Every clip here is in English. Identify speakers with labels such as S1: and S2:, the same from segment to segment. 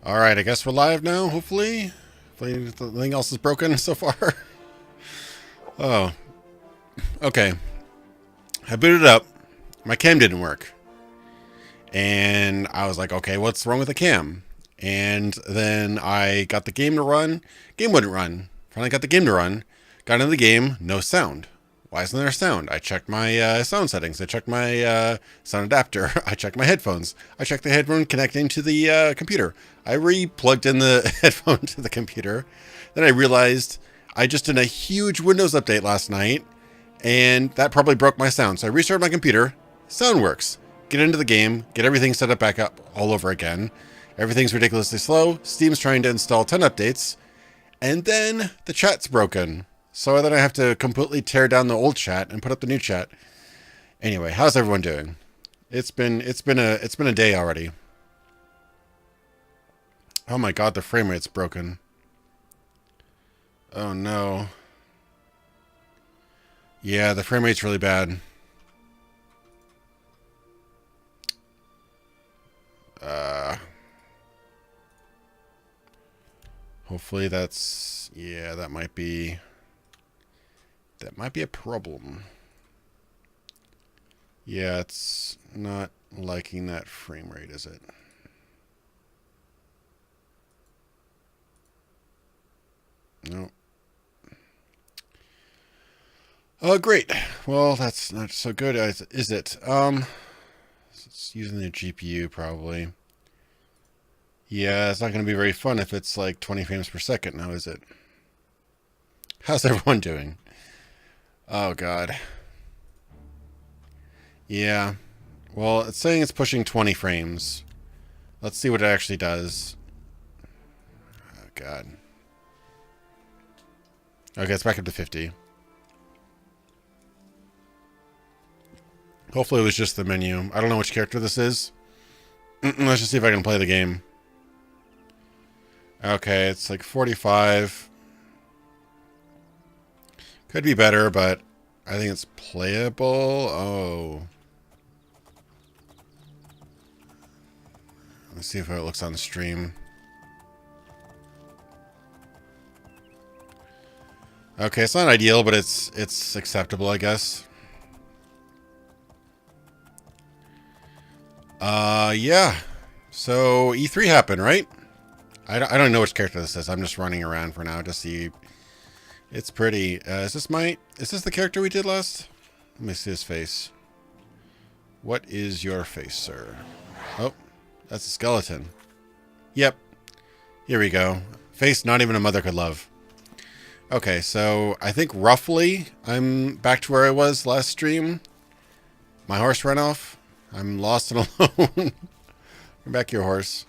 S1: Alright, I guess we're live now, hopefully. Hopefully nothing else is broken so far. Oh, okay. I booted up. My cam didn't work. And I was like, okay, what's wrong with the cam? And then I got the game to run. Game wouldn't run. Finally got the game to run. Got into the game, no sound. Why isn't there sound? I checked my sound settings. I checked my sound adapter. I checked my headphones. I checked the headphone connecting to the computer. I re-plugged in the headphone to the computer. Then I realized I just did a huge Windows update last night, and that probably broke my sound. So I restarted my computer. Sound works. Get into the game. Get everything set up back up all over again. Everything's ridiculously slow. Steam's trying to install 10 updates. And then the chat's broken. So then I have to completely tear down the old chat and put up the new chat. Anyway, how's everyone doing? It's been a day already. Oh my god, the frame rate's broken. Oh no. Yeah, the frame rate's really bad. Hopefully that's, yeah, that might be a problem. Yeah, it's not liking that frame rate, is it? No. Oh, great. Well, that's not so good, is it? It's using the GPU probably. Yeah, it's not going to be very fun if it's like 20 frames per second now, is it? How's everyone doing? Oh, God. Yeah. Well, it's saying it's pushing 20 frames. Let's see what it actually does. Oh, God. Okay, it's back up to 50. Hopefully it was just the menu. I don't know which character this is. Let's just see if I can play the game. Okay, it's like 45. Could be better, but I think it's playable. Oh. Let's see if it looks on the stream. Okay, it's not ideal, but it's acceptable, I guess. Yeah. So E3 happened, right? I don't know which character this is. I'm just running around for now to see. It's pretty. Is this the character we did last? Let me see his face. What is your face, sir? Oh, that's a skeleton. Yep. Here we go. Face not even a mother could love. Okay, so I think roughly I'm back to where I was last stream. My horse ran off. I'm lost and alone. Come back your horse.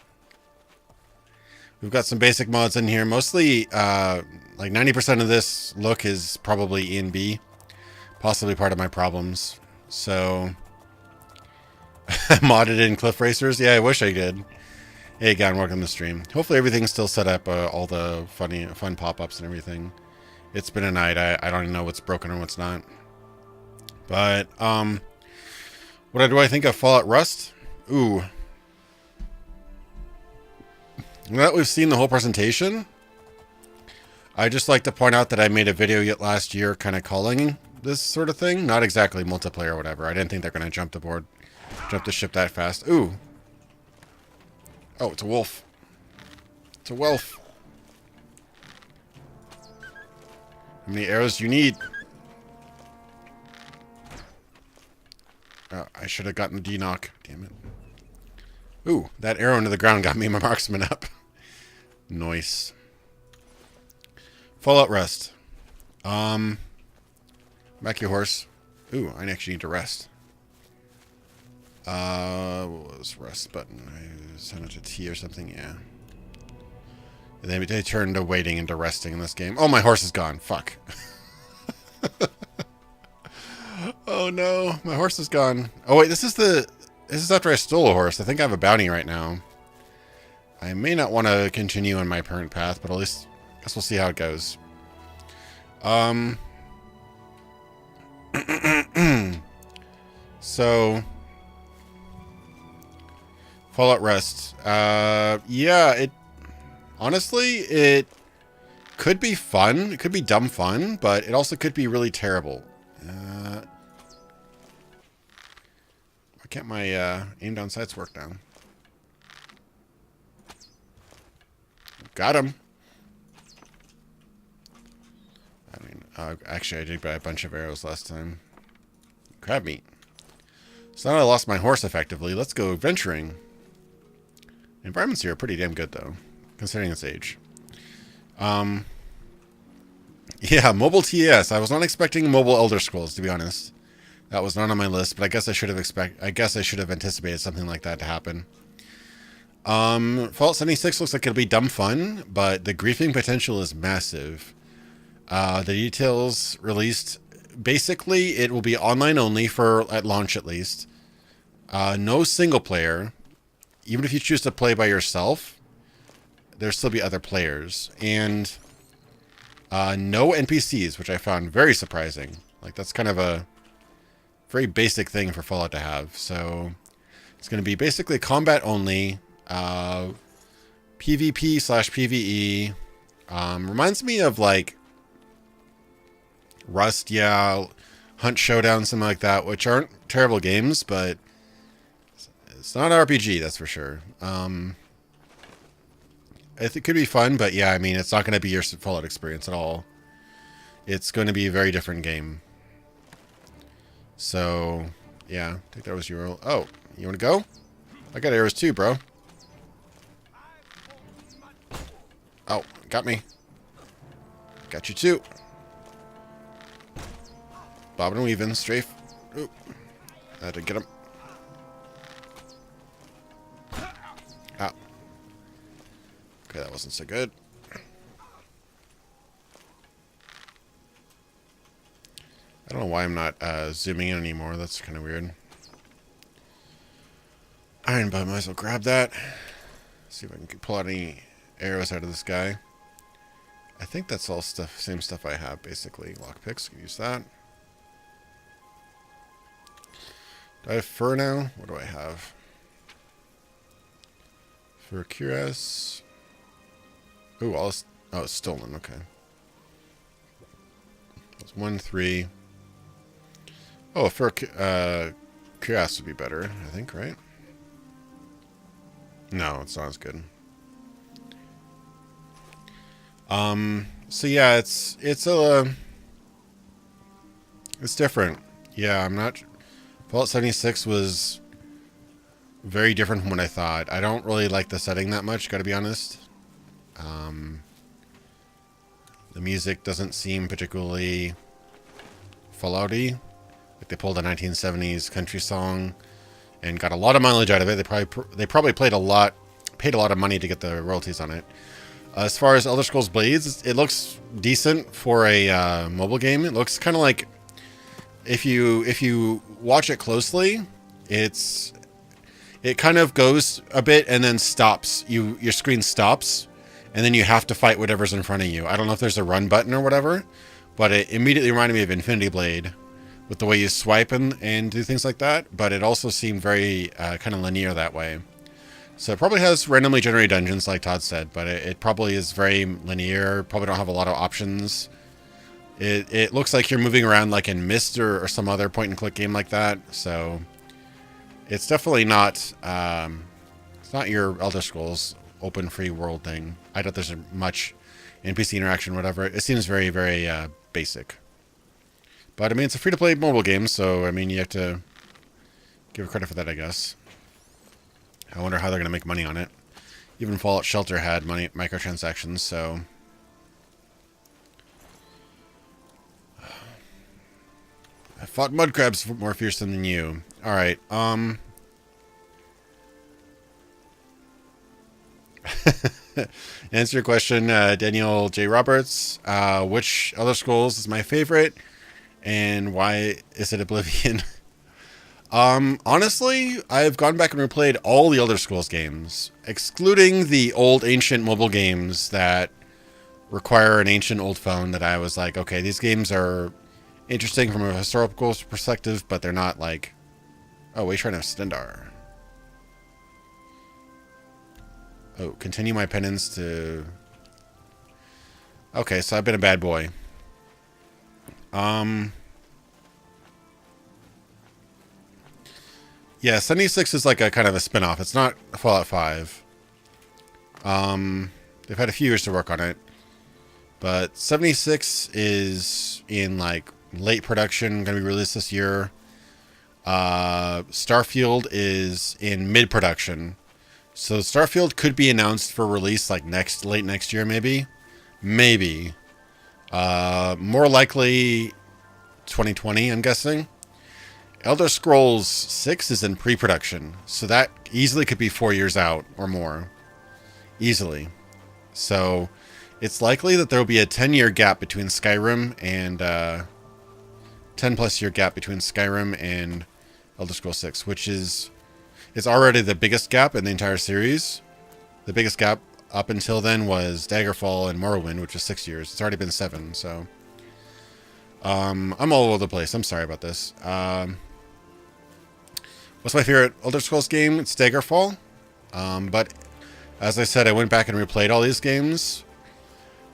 S1: We've got some basic mods in here. Mostly, like 90% of this look is probably E and B. Possibly part of my problems. So, modded in Cliff Racers? Yeah, I wish I did. Hey, again, welcome to the stream. Hopefully everything's still set up, all the fun pop-ups and everything. It's been a night. I don't even know what's broken or what's not. But, what do I think of Fallout Rust? Ooh. Now that we've seen the whole presentation, I just like to point out that I made a video yet last year kind of calling this sort of thing. Not exactly multiplayer or whatever. I didn't think they're going to jump the ship that fast. Ooh. Oh, it's a wolf. It's a wolf. How many arrows do you need? Oh, I should have gotten the D-knock. Damn it. Ooh, that arrow into the ground got me my marksman up. Nice. Fallout Rust. Back your horse. Ooh, I actually need to rest. What was rest button? I sent it to T or something, yeah. They turned to waiting into resting in this game. Oh, my horse is gone. Fuck. Oh no, my horse is gone. Oh wait, this is after I stole a horse. I think I have a bounty right now. I may not want to continue on my current path, but at least I guess we'll see how it goes. So Fallout Rust. Yeah, Honestly, it could be fun. It could be dumb fun, but it also could be really terrible. Why can't my aim down sights work now? Got him. I mean, actually, I did buy a bunch of arrows last time. Crab meat. So now I lost my horse effectively. Let's go adventuring. Environments here are pretty damn good, though, considering its age. Yeah, mobile TS. I was not expecting mobile Elder Scrolls, to be honest. That was not on my list, but I guess I should have anticipated something like that to happen. Fallout 76 looks like it'll be dumb fun, but the griefing potential is massive. The details released, basically, it will be online only at launch at least. No single player. Even if you choose to play by yourself, there'll still be other players. And no NPCs, which I found very surprising. Like, that's kind of a very basic thing for Fallout to have. So it's going to be basically combat only. PvP/PvE. Reminds me of, like, Rust, yeah, Hunt Showdown, something like that, which aren't terrible games, but it's not an RPG, that's for sure. It could be fun, but yeah, I mean, it's not going to be your Fallout experience at all. It's going to be a very different game. So, yeah, I think that was your... Oh, you want to go? I got arrows too, bro. Oh, got me. Got you too. Bobbing and weaving, strafe. Ooh. I had to get him. Ah. Okay, that wasn't so good. I don't know why I'm not zooming in anymore. That's kind of weird. Iron Bud, might as well grab that. See if I can pull out any arrows out of this guy. I think that's all stuff, same stuff I have, basically. Lockpicks, can use that. Do I have fur now? What do I have? Fur cuirass. Ooh, oh, it's stolen. Okay. That's 1, 3. Oh, fur cuirass would be better, I think, right? No, it's not as good. So yeah, it's different. Yeah, I'm not... Fallout 76 was very different from what I thought. I don't really like the setting that much, gotta be honest. The music doesn't seem particularly Fallout-y. Like, they pulled a 1970s country song and got a lot of mileage out of it. They probably paid a lot of money to get the royalties on it. As far as Elder Scrolls Blades, it looks decent for a mobile game. It looks kind of like, if you watch it closely, it kind of goes a bit and then stops. Your screen stops, and then you have to fight whatever's in front of you. I don't know if there's a run button or whatever, but it immediately reminded me of Infinity Blade with the way you swipe and do things like that. But it also seemed very kind of linear that way. So it probably has randomly generated dungeons, like Todd said, but it probably is very linear. Probably don't have a lot of options. It looks like you're moving around like in Myst or some other point-and-click game like that. So it's definitely not... it's not your Elder Scrolls open free world thing. I doubt there's much NPC interaction, whatever. It seems very, very basic. But, I mean, it's a free-to-play mobile game, so, I mean, you have to give it credit for that, I guess. I wonder how they're going to make money on it. Even Fallout Shelter had microtransactions, so... I fought mud crabs more fearsome than you. Alright, answer your question, Daniel J. Roberts. Which Elder Scrolls is my favorite? And why is it Oblivion? Honestly, I've gone back and replayed all the Elder Scrolls games, excluding the old ancient mobile games that require an ancient old phone that I was like, okay, these games are interesting from a historical perspective, but they're not like... Oh, we're trying to have Stendar. Oh, continue my penance to... Okay, so I've been a bad boy. Yeah, 76 is like a kind of a spin-off. It's not Fallout 5. They've had a few years to work on it. But 76 is in like late production, going to be released this year. Starfield is in mid-production. So Starfield could be announced for release like late next year, maybe. Maybe. More likely 2020, I'm guessing. Elder Scrolls 6 is in pre-production, so that easily could be 4 years out or more. Easily. So it's likely that there will be a 10-year gap between Skyrim and 10-plus year gap between Skyrim and Elder Scrolls 6, which is already the biggest gap in the entire series. The biggest gap up until then was Daggerfall and Morrowind, which was 6 years. It's already been 7, so I'm all over the place. I'm sorry about this. What's my favorite Elder Scrolls game? It's Daggerfall. But as I said, I went back and replayed all these games.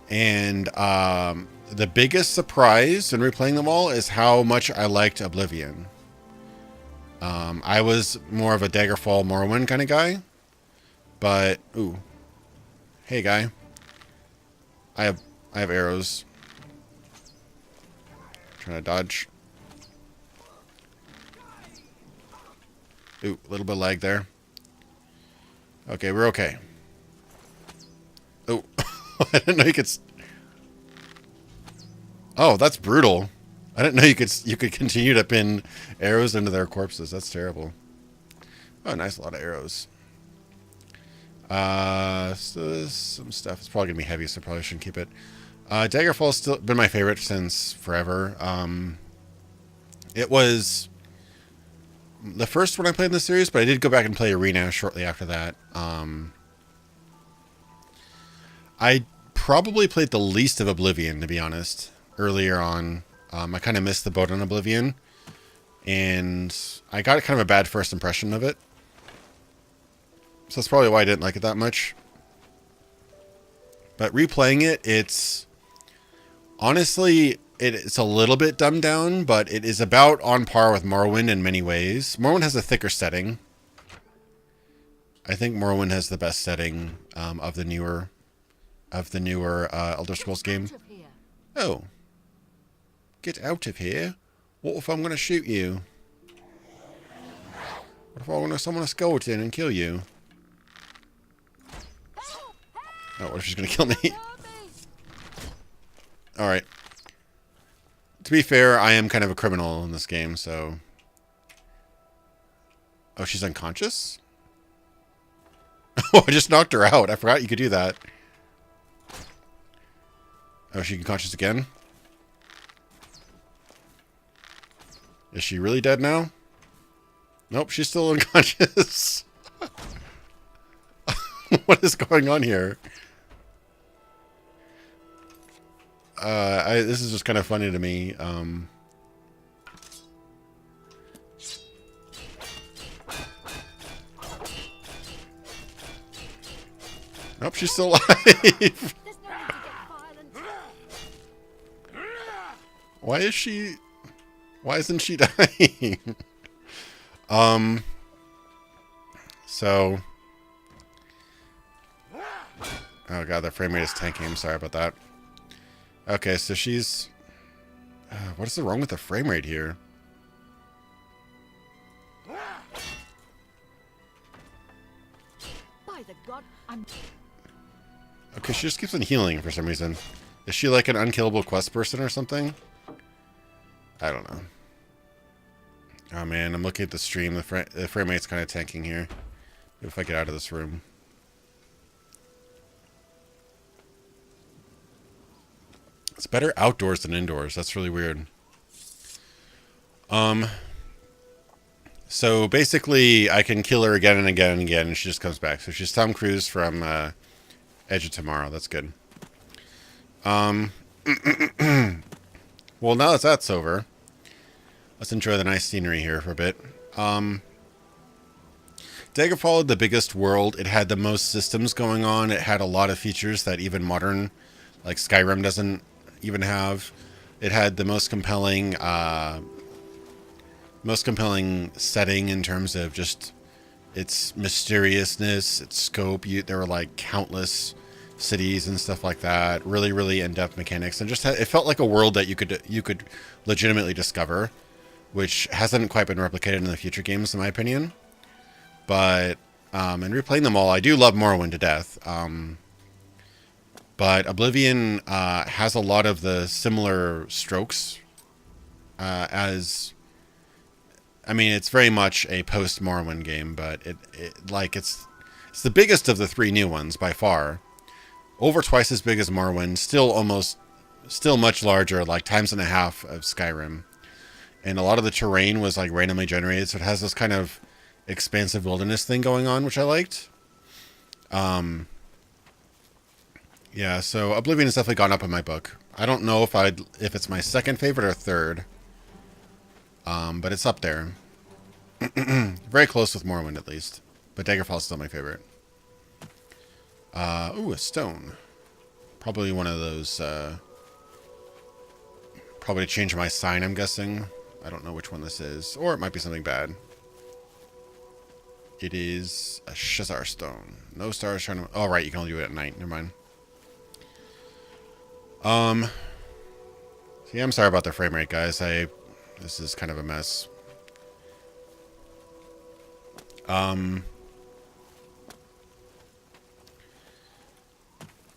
S1: And the biggest surprise in replaying them all is how much I liked Oblivion. I was more of a Daggerfall Morrowind kind of guy. But, ooh. Hey, guy. I have arrows. Trying to dodge. Ooh, a little bit of lag there. Okay, we're okay. Oh, I didn't know you could... Oh, that's brutal. I didn't know you could continue to pin arrows into their corpses. That's terrible. Oh, nice, a lot of arrows. So some stuff. It's probably gonna be heavy, so I probably shouldn't keep it. Daggerfall's still been my favorite since forever. It was the first one I played in the series, but I did go back and play Arena shortly after that. I probably played the least of Oblivion, to be honest, earlier on. I kind of missed the boat on Oblivion, and I got kind of a bad first impression of it. So that's probably why I didn't like it that much. But replaying it, it's... Honestly, it's a little bit dumbed down, but it is about on par with Morrowind in many ways. Morrowind has a thicker setting. I think Morrowind has the best setting of the newer Elder Scrolls game. Oh. Get out of here. What if I'm going to shoot you? What if I want to summon a skeleton and kill you? Oh, what if she's going to kill me? Alright. To be fair, I am kind of a criminal in this game, so... Oh, she's unconscious? Oh, I just knocked her out. I forgot you could do that. Oh, she unconscious again? Is she really dead now? Nope, she's still unconscious. What is going on here? This is just kind of funny to me. Nope, she's still alive. Why isn't she dying? So... Oh god, the frame rate is tanking. I'm sorry about that. Okay, so she's... what is wrong with the frame rate here?
S2: By the god,
S1: Okay, she just keeps on healing for some reason. Is she like an unkillable quest person or something? I don't know. Oh man, I'm looking at the stream. The frame rate's kind of tanking here. If I get out of this room. It's better outdoors than indoors. That's really weird. So basically, I can kill her again and again and again, and she just comes back. So she's Tom Cruise from Edge of Tomorrow. That's good. Well, now that that's over, let's enjoy the nice scenery here for a bit. Daggerfall had the biggest world. It had the most systems going on. It had a lot of features that even modern, like Skyrim, doesn't even have. It had the most compelling setting in terms of just its mysteriousness, its scope. There were like countless cities and stuff like that. Really, really in-depth mechanics, and it felt like a world that you could legitimately discover, which hasn't quite been replicated in the future games, in my opinion. But and replaying them all, I do love Morrowind to death. But Oblivion has a lot of the similar strokes as. I mean, it's very much a post-Morrowind game, but it's the biggest of the three new ones by far. Over twice as big as Morrowind, still much larger, like times and a half of Skyrim. And a lot of the terrain was like randomly generated, so it has this kind of expansive wilderness thing going on, which I liked. Yeah, so Oblivion has definitely gone up in my book. I don't know if it's my second favorite or third. But it's up there. Very close with Morrowind, at least. But Daggerfall is still my favorite. Ooh, a stone. Probably one of those, probably to change my sign, I'm guessing. I don't know which one this is. Or it might be something bad. It is a Shazar stone. No stars trying to... Oh, right, you can only do it at night. Never mind. Yeah, I'm sorry about the frame rate, guys. This is kind of a mess.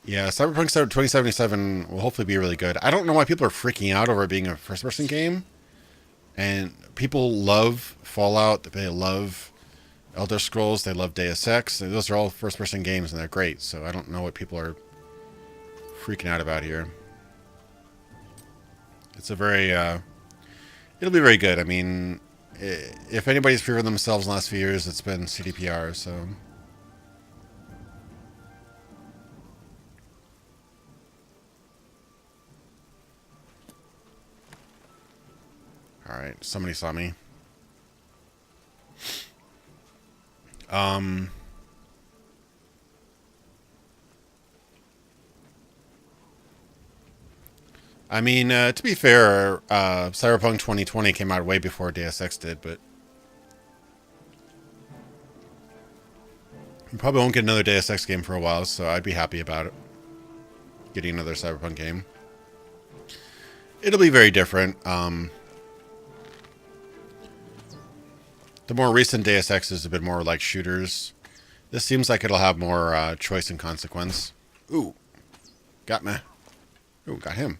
S1: Yeah, Cyberpunk 2077 will hopefully be really good. I don't know why people are freaking out over it being a first-person game. And people love Fallout. They love Elder Scrolls. They love Deus Ex. And those are all first-person games, and they're great. So I don't know what people are freaking out about here. It's a very... It'll be very good. I mean, if anybody's proven themselves in the last few years, it's been CDPR, so... Alright, somebody saw me. I mean, to be fair, Cyberpunk 2020 came out way before Deus Ex did, but... You probably won't get another Deus Ex game for a while, so I'd be happy about it. Getting another Cyberpunk game. It'll be very different. The more recent Deus Ex is a bit more like shooters. This seems like it'll have more choice and consequence. Ooh. Got me. Ooh, got him.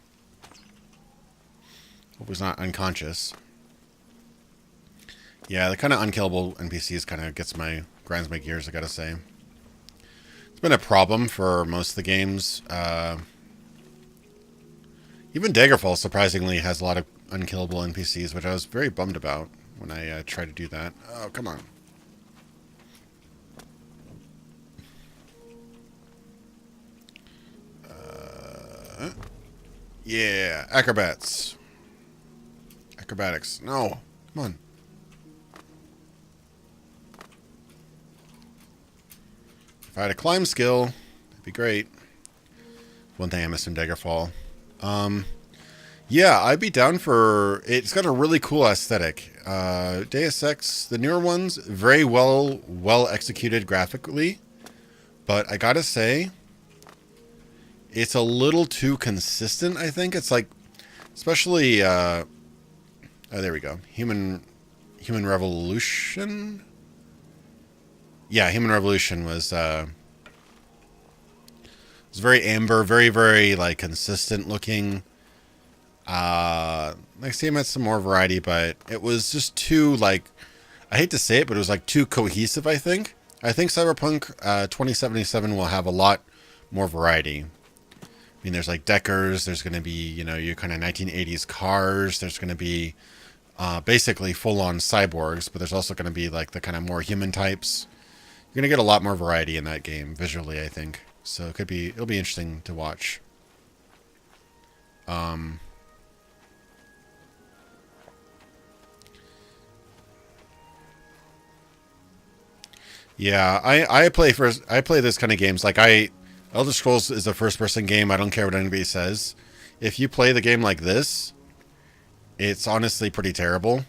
S1: Hope he's not unconscious. Yeah, the kind of unkillable NPCs kind of grinds my gears, I gotta say. It's been a problem for most of the games. Even Daggerfall, surprisingly, has a lot of unkillable NPCs, which I was very bummed about when I tried to do that. Oh, come on. Yeah, acrobatics. No, come on. If I had a climb skill, that'd be great. One thing I missed in Daggerfall. Yeah, I'd be down for... It's got a really cool aesthetic. Deus Ex, the newer ones, very well executed graphically. But I gotta say, it's a little too consistent, I think. It's like, especially... oh, there we go. Human Revolution? Yeah, Human Revolution was very amber, very, like, consistent looking. Next game had some more variety, but it was just too, like, I hate to say it, but it was, like, too cohesive, I think. I think Cyberpunk 2077 will have a lot more variety. I mean, there's, like, Deckers, there's going to be, you know, your kind of 1980s cars, there's going to be basically full-on cyborgs, but there's also going to be, like, the kind of more human types. You're going to get a lot more variety in that game, visually, I think. So it'll be interesting to watch. Yeah, I play first. I play this kind of games. Like Elder Scrolls is a first-person game. I don't care what anybody says. If you play the game like this, it's honestly pretty terrible.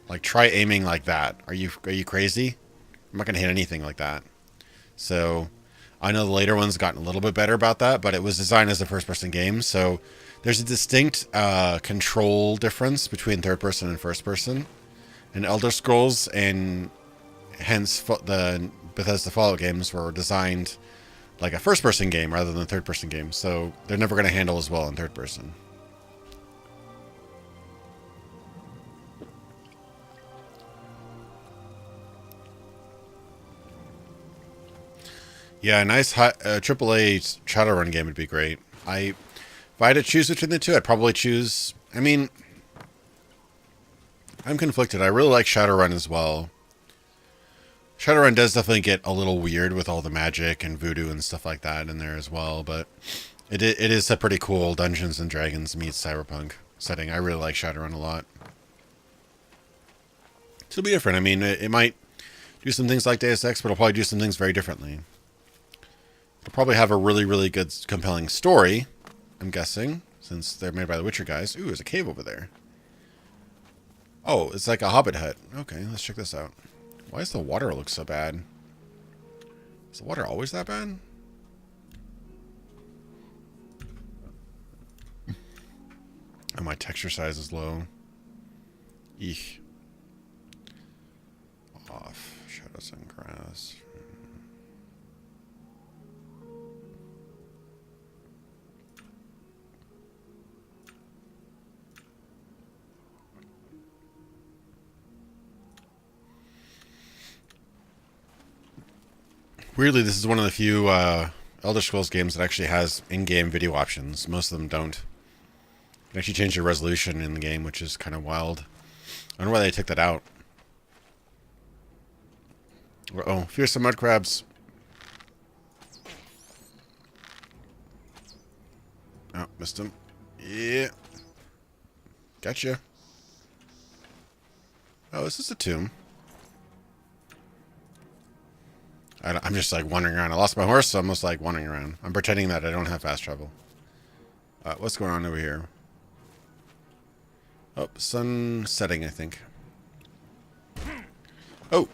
S1: Like, try aiming like that. Are you crazy? I'm not gonna hit anything like that. So, I know the later ones gotten a little bit better about that, but it was designed as a first-person game. So, there's a distinct control difference between third-person and first-person. And Elder Scrolls and hence the Bethesda Fallout games were designed like a first-person game rather than a third-person game. So, they're never going to handle as well in third-person. Yeah, a nice AAA Shadowrun game would be great. If I had to choose between the two, I'd probably choose... I mean, I'm conflicted. I really like Shadowrun as well. Shadowrun does definitely get a little weird with all the magic and voodoo and stuff like that in there as well, but it is a pretty cool Dungeons and Dragons meets Cyberpunk setting. I really like Shadowrun a lot. It'll be different. I mean, it might do some things like Deus Ex, but it'll probably do some things very differently. It'll probably have a really, really good, compelling story, I'm guessing, since they're made by the Witcher guys. Ooh, there's a cave over there. Oh, it's like a hobbit hut. Okay, let's check this out. Why does the water look so bad? Is the water always that bad? And my texture size is low. Eek. Off. Shadows and grass. Weirdly, this is one of the few Elder Scrolls games that actually has in-game video options. Most of them don't. You can actually change your resolution in the game, which is kind of wild. I wonder why they took that out. Oh, fearsome mud crabs. Oh, missed him. Yeah. Gotcha. Oh, this is a tomb. I'm just like wandering around. I lost my horse, so I'm just like wandering around. I'm pretending that I don't have fast travel. What's going on over here? Oh, sun setting, I think. Oh!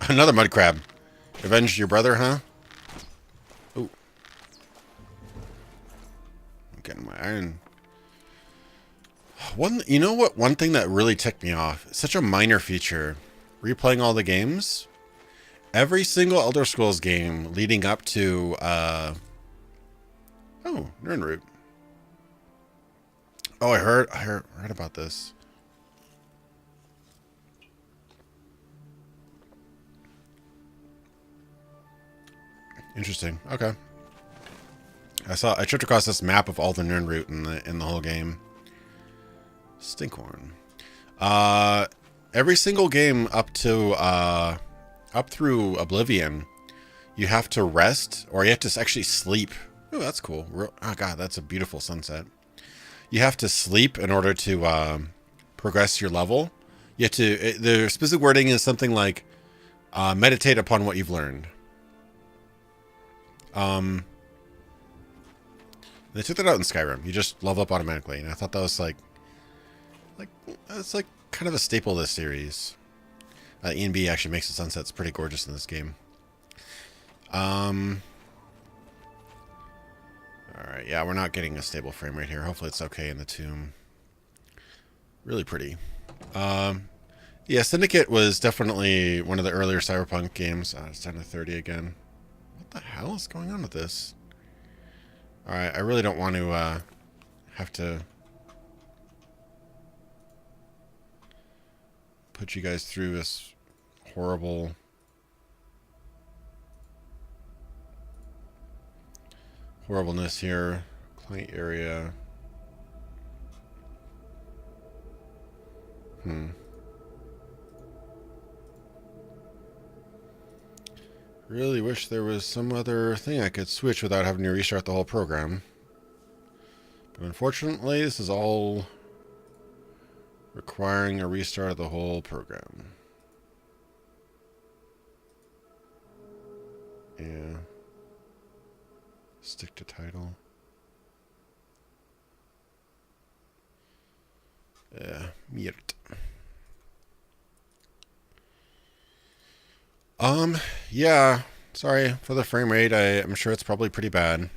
S1: Another mud crab. Avenged your brother, huh? Oh. I'm getting my iron. You know what? One thing that really ticked me off. Such a minor feature. Replaying all the games. Every single Elder Scrolls game leading up to, oh, Nirnroot. Oh, I heard about this. Interesting. Okay. I tripped across this map of all the Nirnroot in the whole game. Stinkhorn. Every single game up through Oblivion, you have to rest, or you have to actually sleep. Oh, that's cool. Oh, God, that's a beautiful sunset. You have to sleep in order to progress your level. You have to... The specific wording is something like, meditate upon what you've learned. They took that out in Skyrim. You just level up automatically, and I thought that was like that's like kind of a staple of this series. E&B actually makes the sunsets pretty gorgeous in this game. Alright, yeah, we're not getting a stable frame rate here. Hopefully it's okay in the tomb. Really pretty. Yeah, Syndicate was definitely one of the earlier Cyberpunk games. It's down to 30 again. What the hell is going on with this? Alright, I really don't want to have to put you guys through this horribleness here. Client area. Really wish there was some other thing I could switch without having to restart the whole program. But unfortunately, this is all requiring a restart of the whole program. Stick to title. Mute. Yeah. Sorry for the frame rate. I'm sure it's probably pretty bad.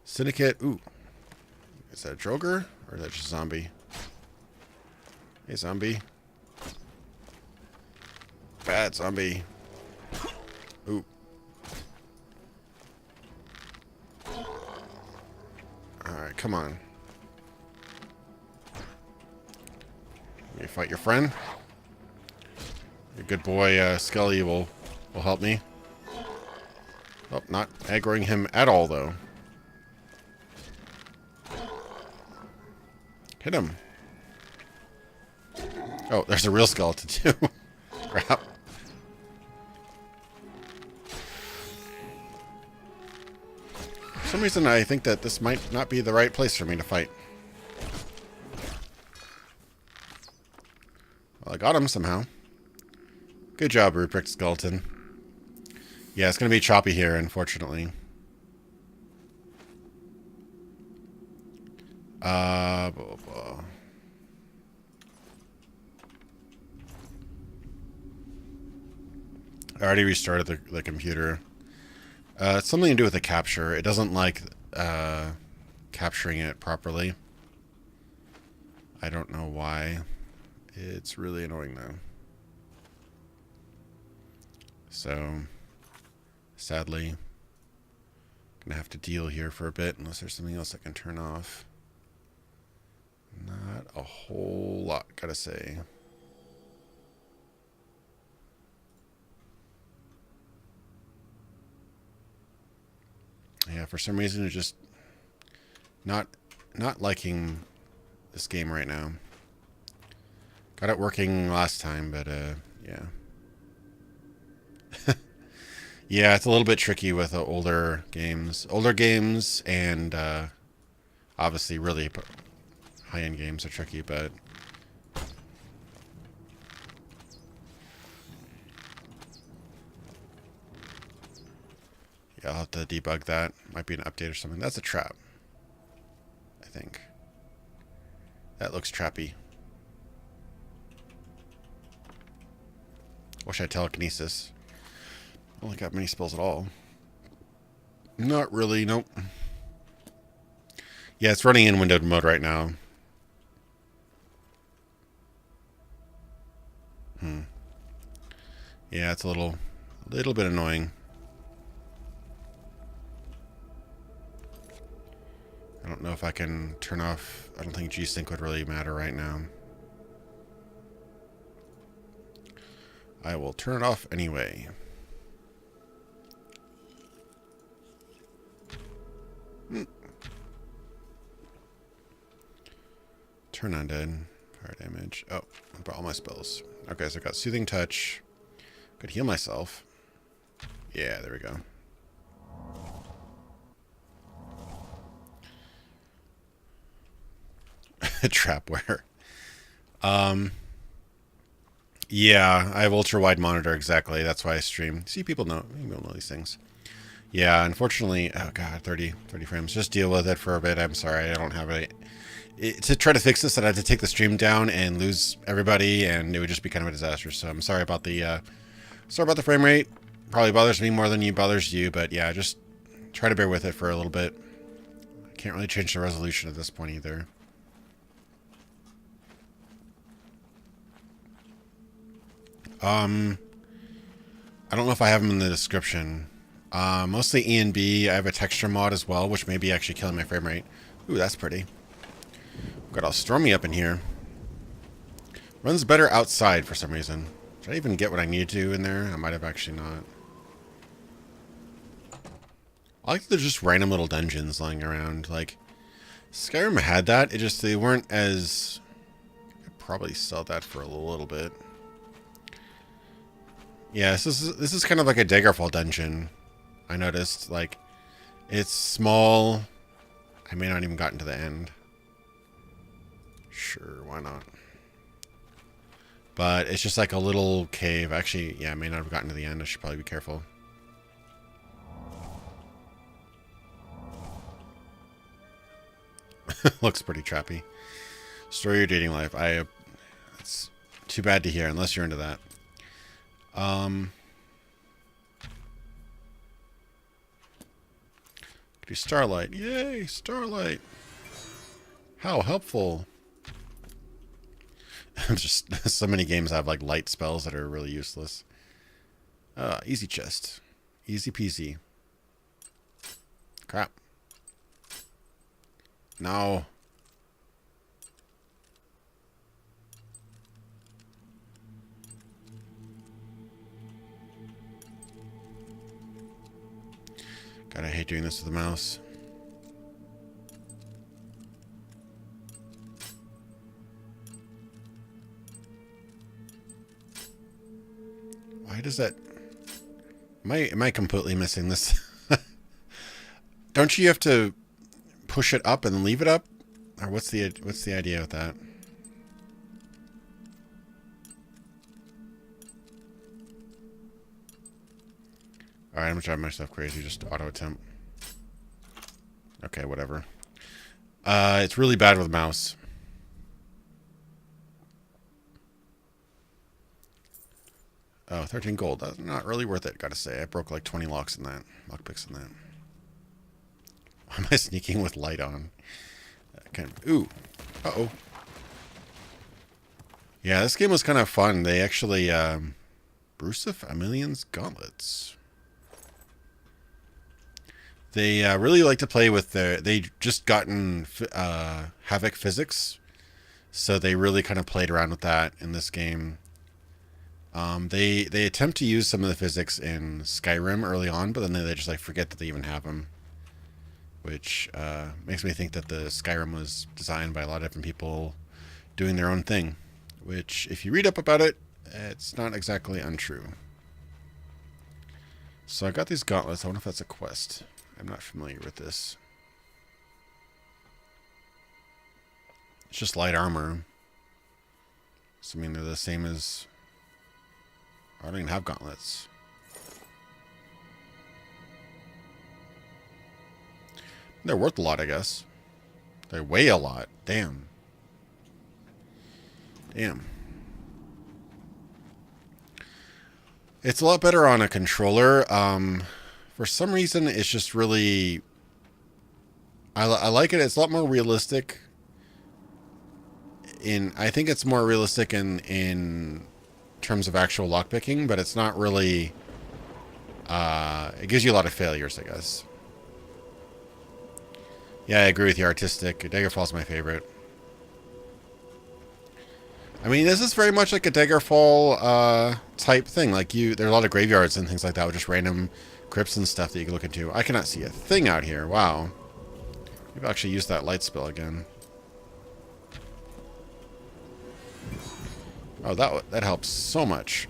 S1: Syndicate. Ooh. Is that a Droger? Or is that just a zombie? Hey, zombie. Bad zombie. Ooh. Alright, come on. You fight your friend? Your good boy, Skelly will help me. Oh, not aggroing him at all, though. Hit him. Oh, there's a real skeleton, too. Crap. For some reason, I think that this might not be the right place for me to fight. Well, I got him somehow. Good job, Ruprecht Skeleton. Yeah, it's going to be choppy here, unfortunately. Blah, blah, blah. I already restarted the computer. It's something to do with the capture. It doesn't like capturing it properly. I don't know why. It's really annoying, though. So, sadly, gonna have to deal here for a bit unless there's something else I can turn off. Not a whole lot, gotta say. Yeah, for some reason it's just not liking this game right now. Got it working last time, but yeah. Yeah, it's a little bit tricky with older games. Older games and obviously really high-end games are tricky, but yeah, I'll have to debug that. Might be an update or something. That's a trap, I think. That looks trappy. Wish I had telekinesis. Only got many spells at all. Not really, nope. Yeah, it's running in windowed mode right now. Yeah, it's a little bit annoying. I don't know if I can turn off. I don't think G-Sync would really matter right now. I will turn it off anyway. Turn on dead. Fire damage. Oh, I brought all my spells. Okay, so I got Soothing Touch. Could heal myself. Yeah, there we go. Trapware. Yeah, I have ultra wide monitor, exactly. That's why I stream. See, people know these things. Yeah, unfortunately, oh god, 30 frames. Just deal with it for a bit. I'm sorry, I don't have it. To try to fix this, I'd have to take the stream down and lose everybody, and it would just be kind of a disaster. So I'm sorry about the frame rate. Probably bothers me more than it bothers you, but yeah, just try to bear with it for a little bit. I can't really change the resolution at this point either. I don't know if I have them in the description. Mostly E and B. I have a texture mod as well, which may be actually killing my frame rate. Ooh, that's pretty. Got all stormy up in here. Runs better outside for some reason. Did I even get what I needed to in there? I might have actually not. I like that there's just random little dungeons lying around. Like, Skyrim had that. It just, they weren't as... I could probably sell that for a little bit. Yeah, this is kind of like a Daggerfall dungeon. I noticed, like, it's small. I may not even gotten to the end. Sure, why not? But it's just like a little cave. Actually, yeah, I may not have gotten to the end. I should probably be careful. Looks pretty trappy. Story your dating life. It's too bad to hear, unless you're into that. Do starlight. Yay, starlight. How helpful. Just so many games have like light spells that are really useless. Easy chest. Easy peasy. Crap. No. God, I hate doing this with the mouse. Why does that... Am I completely missing this? Don't you have to push it up and leave it up? Or what's the idea with that? Alright, I'm gonna drive myself crazy. Just auto attempt. Okay, whatever. It's really bad with a mouse. Oh, 13 gold. That's not really worth it, gotta say. I broke like 20 locks in that. Lockpicks in that. Why am I sneaking with light on? Ooh. Uh-oh. Yeah, this game was kind of fun. They actually, Bruce of Amelian's Gauntlets. They really like to play with they just gotten Havoc physics. So they really kind of played around with that in this game. They attempt to use some of the physics in Skyrim early on, but then they just like forget that they even have them. Which makes me think that the Skyrim was designed by a lot of different people doing their own thing. Which, if you read up about it, it's not exactly untrue. So I got these gauntlets. I wonder if that's a quest. I'm not familiar with this. It's just light armor. So I mean they're the same as... I don't even have gauntlets. They're worth a lot, I guess. They weigh a lot. Damn. Damn. It's a lot better on a controller. For some reason, it's just really... I like it. It's a lot more realistic. I think it's more realistic in terms of actual lockpicking, but it's not really... it gives you a lot of failures, I guess. Yeah, I agree with you. Artistic. Daggerfall's my favorite. I mean, this is very much like a Daggerfall type thing. Like there are a lot of graveyards and things like that with just random crypts and stuff that you can look into. I cannot see a thing out here. Wow. Maybe I'll actually use that light spell again. Oh, that helps so much.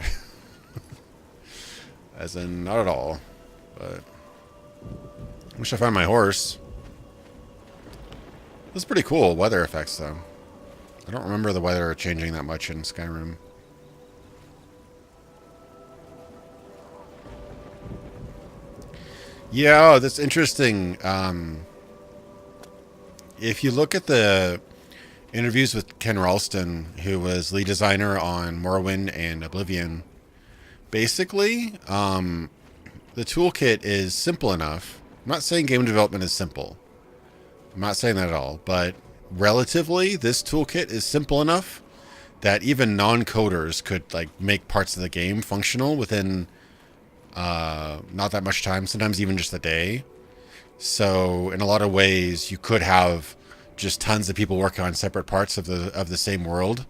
S1: As in, not at all. But I wish I found my horse. This is pretty cool. Weather effects, though. I don't remember the weather changing that much in Skyrim. Yeah, oh, that's interesting. If you look at the interviews with Ken Ralston, who was lead designer on Morrowind and Oblivion, basically, the toolkit is simple enough. I'm not saying game development is simple. I'm not saying that at all, but relatively, this toolkit is simple enough that even non-coders could like make parts of the game functional within not that much time, sometimes even just a day. So in a lot of ways, you could have just tons of people working on separate parts of the same world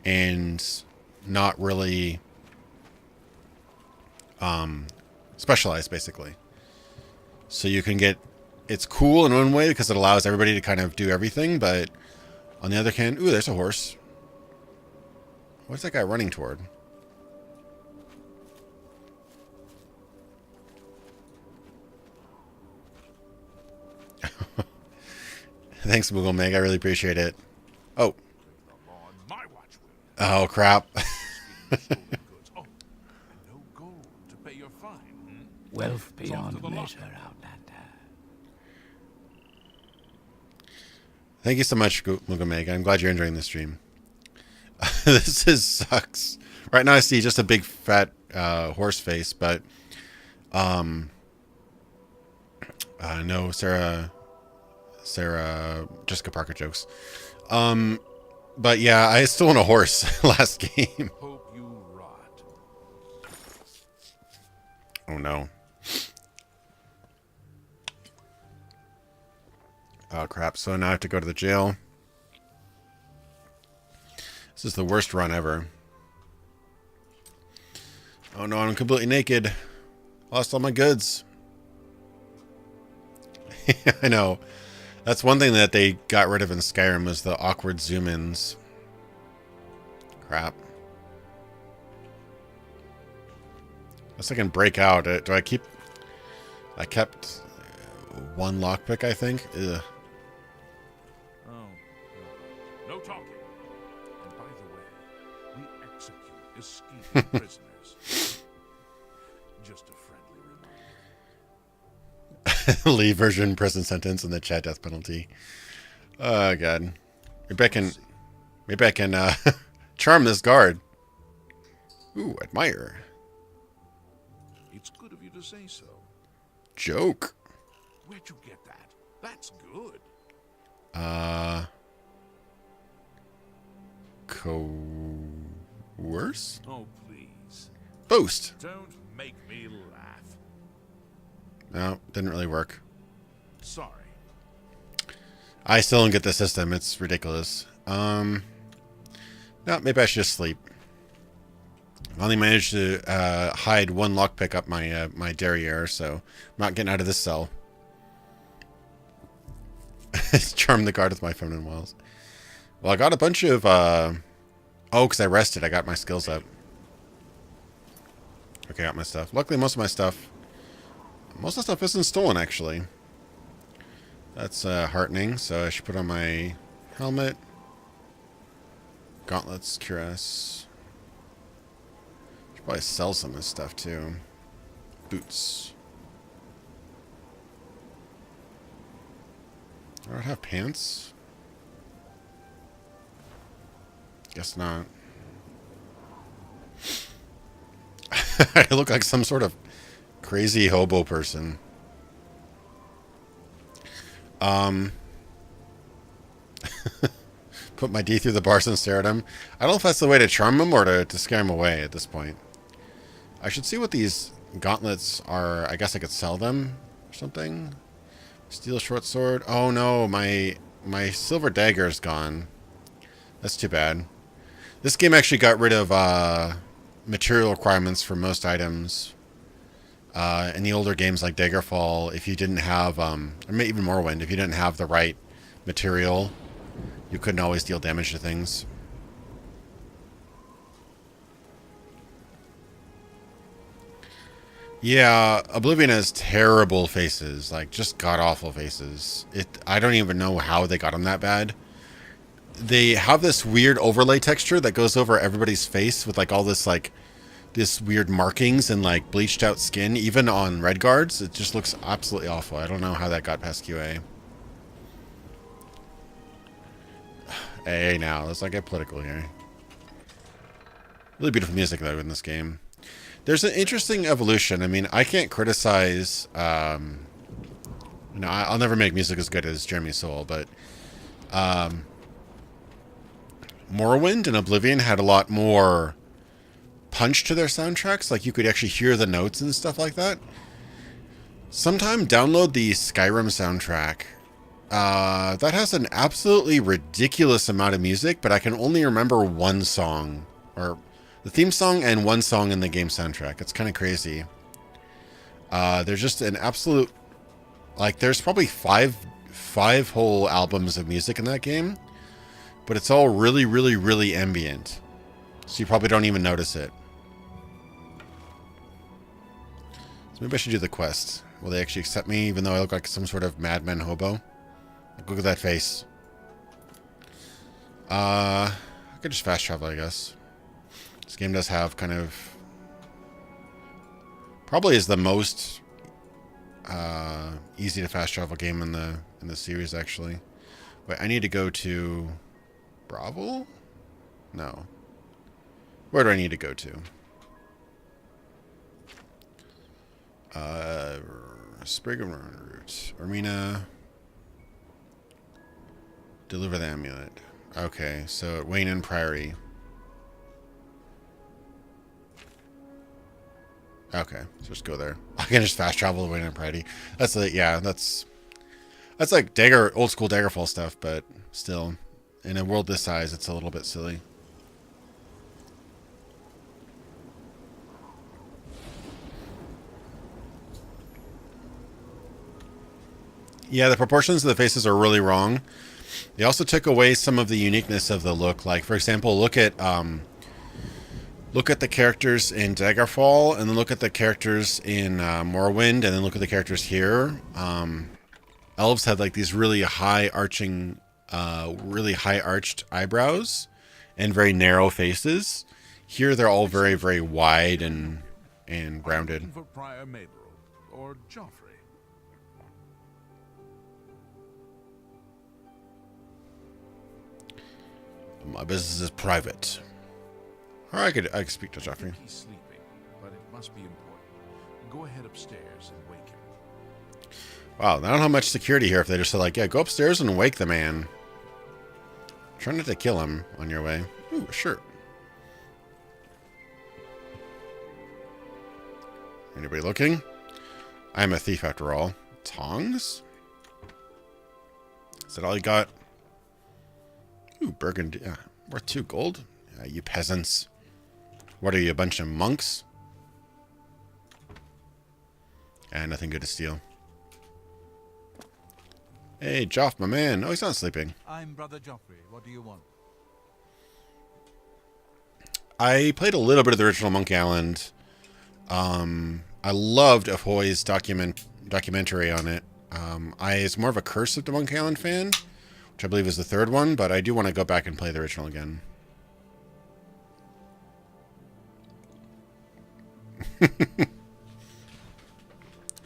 S1: and not really specialized, basically. So you can get... It's cool in one way because it allows everybody to kind of do everything, but on the other hand... Ooh, there's a horse. What's that guy running toward? Thanks, Moogle Meg. I really appreciate it. Oh. Oh, crap.
S2: goods. Oh, and no gold to pay your fine.
S3: Wealth beyond measure, Outlander.
S1: Thank you so much, Mugamega. I'm glad you're enjoying the stream. This sucks. Right now I see just a big fat horse face, but no Sarah Jessica Parker jokes. But yeah, I still want a horse last game.
S2: Hope you rot.
S1: Oh no. Oh crap, so now I have to go to the jail. This is the worst run ever. Oh no, I'm completely naked. Lost all my goods. I know. That's one thing that they got rid of in Skyrim was the awkward zoom-ins. Crap. Unless I can break out. Do I keep... I kept one lockpick, I think. Ugh.
S2: Oh, no talking. And by the way, we execute escaping prisoners. Just a friendly reminder.
S1: Leave version prison sentence and the chat death penalty. Oh god. Maybe I can charm this guard. Ooh, admire.
S2: It's good of you to say so.
S1: Joke.
S2: Where'd you get that? That's good.
S1: Coerce?
S2: Oh, please.
S1: Boast.
S2: Don't make me laugh.
S1: No, didn't really work.
S2: Sorry.
S1: I still don't get the system. It's ridiculous. No, maybe I should just sleep. I only managed to hide one lockpick up my my derriere, so I'm not getting out of this cell. Charm the guard with my feminine wiles. Well, I got a bunch of... oh, because I rested. I got my skills up. Okay, I got my stuff. Luckily, most of my stuff... Most of the stuff isn't stolen, actually. That's heartening. So I should put on my helmet. Gauntlets, cuirass. Should probably sell some of this stuff, too. Boots. I don't have pants. Guess not. I look like some sort of crazy hobo person. Put my D through the bars and stare at him. I don't know if that's the way to charm him or to scare him away at this point. I should see what these gauntlets are. I guess I could sell them or something. Steel short sword. Oh no, my silver dagger is gone. That's too bad. This game actually got rid of material requirements for most items. In the older games like Daggerfall, if you didn't have, or even Morrowind, if you didn't have the right material, you couldn't always deal damage to things. Yeah, Oblivion has terrible faces, like just god-awful faces. I don't even know how they got them that bad. They have this weird overlay texture that goes over everybody's face with like all this like this weird markings and like bleached out skin, even on red guards. It just looks absolutely awful. I don't know how that got past QA. Hey, now let's not get political here. Really beautiful music though in this game. There's an interesting evolution. I mean, I can't criticize. You know, I'll never make music as good as Jeremy Soule, but Morrowind and Oblivion had a lot more punch to their soundtracks. Like you could actually hear the notes and stuff like that. Sometime download the Skyrim soundtrack. That has an absolutely ridiculous amount of music, but I can only remember one song, or the theme song and one song in the game soundtrack. It's kind of crazy. There's just an absolute, like, there's probably five whole albums of music in that game, but it's all really, really, really ambient. So you probably don't even notice it. So maybe I should do the quest. Will they actually accept me, even though I look like some sort of madman hobo? Look at that face. I could just fast travel, I guess. This game does have kind of... Probably is the most easy to fast travel game in the series, actually. Wait, I need to go to Bravo? No. Where do I need to go to? Sprig of Root. Arena. Deliver the amulet. Okay, so at Wayne and Priory. Okay, so just go there. I can just fast travel to Wayne and Priory. That's like, yeah, that's like old school Daggerfall stuff, but still, in a world this size, it's a little bit silly. Yeah, the proportions of the faces are really wrong. They also took away some of the uniqueness of the look. Like, for example, look at the characters in Daggerfall, and then look at the characters in Morrowind, and then look at the characters here. Elves had like these really high arched eyebrows and very narrow faces. Here, they're all very, very wide and rounded.
S2: For Prior Mayborough or Joffrey.
S1: My business is private. Or I could speak to Joffrey.
S2: He's sleeping, but it must be important. Go ahead upstairs and wake him.
S1: Wow, I don't have much security here if they just said like, yeah, go upstairs and wake the man. Try not to kill him on your way. Ooh, a shirt. Anybody looking? I'm a thief after all. Tongs? Is that all you got? Ooh, burgundy. Worth 2 gold? You peasants. What are you, a bunch of monks? Nothing good to steal. Hey, Joff, my man. Oh, he's not sleeping.
S4: I'm Brother Joffrey. What do you want?
S1: I played a little bit of the original Monkey Island. I loved Ahoy's documentary on it. I is more of a Curse of the Monkey Island fan, which I believe is the 3rd one, but I do want to go back and play the original again.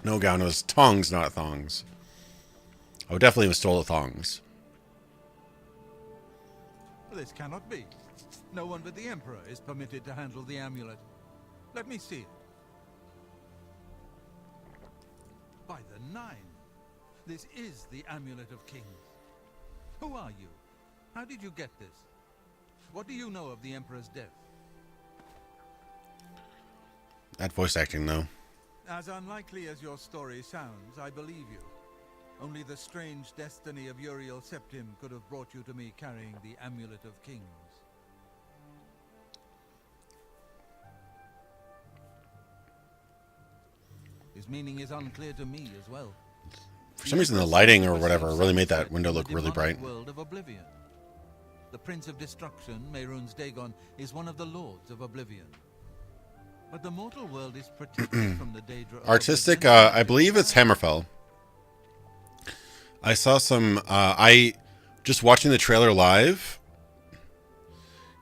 S1: No gown, it was tongs, not thongs. Oh, definitely stole the thongs.
S4: This cannot be. No one but the Emperor is permitted to handle the amulet. Let me see it. By the 9, this is the Amulet of Kings. Who are you? How did you get this? What do you know of the Emperor's death?
S1: That voice acting, though.
S4: As unlikely as your story sounds, I believe you. Only the strange destiny of Uriel Septim could have brought you to me carrying the Amulet of Kings. His meaning is unclear to me as well.
S1: For some reason, the lighting or whatever really made that window look really bright.
S4: World of Oblivion. The Prince of Destruction, Mehrunes Dagon, is one of the Lords of Oblivion. But the mortal world is protected from the Daedra.
S1: Artistic, I believe it's Hammerfell. I saw some, just watching the trailer live,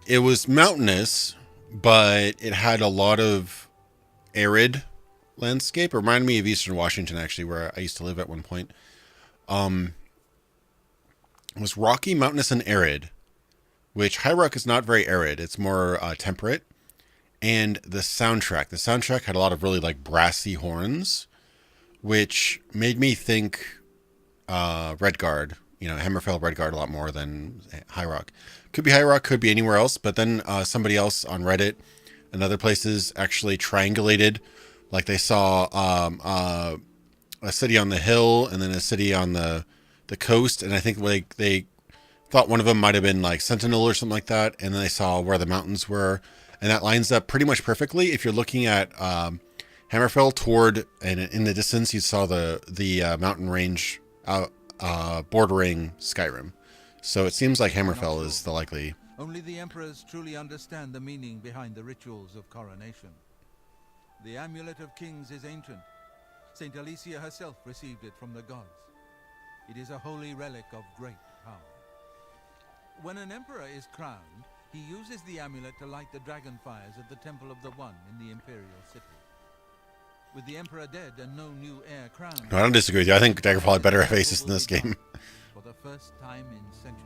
S1: it was mountainous, but it had a lot of arid landscape. It reminded me of Eastern Washington, actually, where I used to live at one point. It was rocky, mountainous, and arid, which High Rock is not very arid. It's more temperate. And the soundtrack had a lot of really like brassy horns, which made me think Redguard, Hammerfell Redguard a lot more than High Rock. Could be High Rock, could be anywhere else, but then somebody else on Reddit and other places actually triangulated, like they saw a city on the hill and then a city on the coast, and I think like they thought one of them might have been like Sentinel or something like that, and then they saw where the mountains were. And that lines up pretty much perfectly. If you're looking at Hammerfell and in the distance, you saw the mountain range bordering Skyrim. So it seems like Hammerfell is the likely.
S4: Only the emperors truly understand the meaning behind the rituals of coronation. The Amulet of Kings is ancient. Saint Alicia herself received it from the gods. It is a holy relic of great power. When an emperor is crowned, He uses the amulet to light the dragon fires at the Temple of the One in the Imperial City. With the Emperor dead and no new heir crowned...
S1: No, I don't disagree with you. I think Daggerfall had better faces in this game.
S4: For the first time in centuries.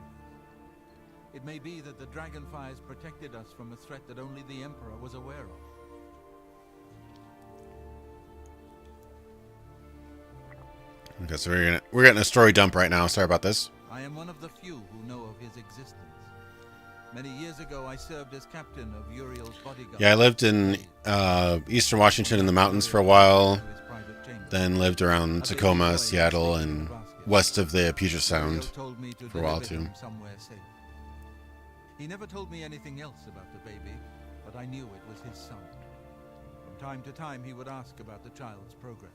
S4: It may be that the dragon fires protected us from a threat that only the Emperor was aware of.
S1: Okay, so we're getting a story dump right now. Sorry about this.
S4: I am one of the few who know of his existence. Many years ago, I served as captain of Uriel's bodyguard.
S1: Yeah, I lived in eastern Washington in the mountains for a while. Then lived around Tacoma, Seattle, and west of the Puget Sound for a while too.
S4: He never told me anything else about the baby, but I knew it was his son. From time to time, he would ask about the child's progress.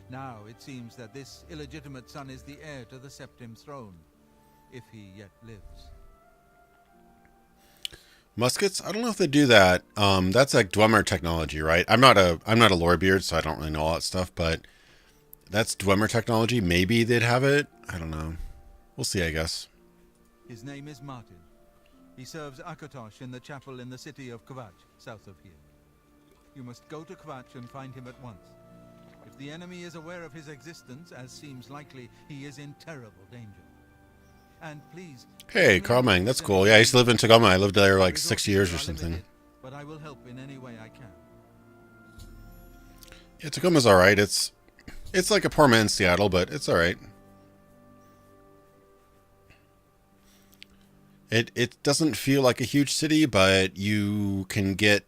S4: Now it seems that this illegitimate son is the heir to the Septim throne, if he yet lives.
S1: Muskets? I don't know if they do that. That's like Dwemer technology, right? I'm not a lore beard, so I don't really know all that stuff, but that's Dwemer technology. Maybe they'd have it. I don't know. We'll see, I guess.
S4: His name is Martin. He serves Akatosh in the chapel in the city of Kvatch, south of here. You must go to Kvatch and find him at once. If the enemy is aware of his existence, as seems likely, he is in terrible danger. And please...
S1: Hey, Carmine, that's cool. Yeah, I used to live in Tacoma. I lived there like 6 years or something.
S4: But I will help in any way I can.
S1: Yeah, Tacoma's alright. It's like a poor man's Seattle, but it's alright. It doesn't feel like a huge city, but you can get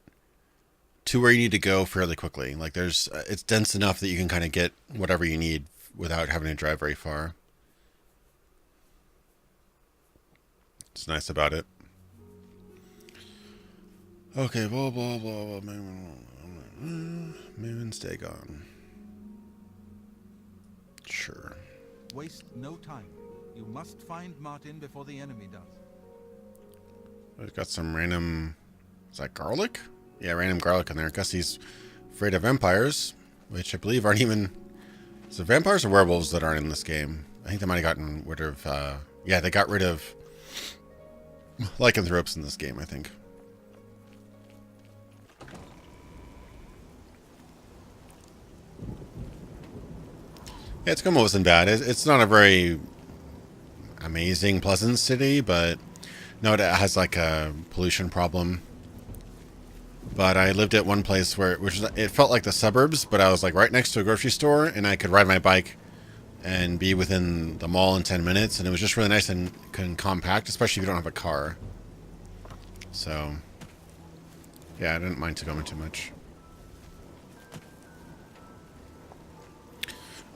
S1: to where you need to go fairly quickly. Like it's dense enough that you can kind of get whatever you need without having to drive very far. It's nice about it. Okay, blah blah blah blah. Moon, stay gone. Sure.
S4: Waste no time. You must find Martin before the enemy does.
S1: I've got some random... Is that garlic? Yeah, random garlic in there. I guess he's afraid of vampires, which I believe aren't even... Is it vampires or werewolves that aren't in this game? I think they might have gotten rid of... yeah, they got rid of lycanthropes in this game, I think. Yeah, Tacoma wasn't bad. It's not a very amazing, pleasant city, but... No, it has like a pollution problem. But I lived at one place where it felt like the suburbs, but I was like right next to a grocery store, and I could ride my bike and be within the mall in 10 minutes, and it was just really nice and compact, especially if you don't have a car. So, yeah, I didn't mind Tacoma too much.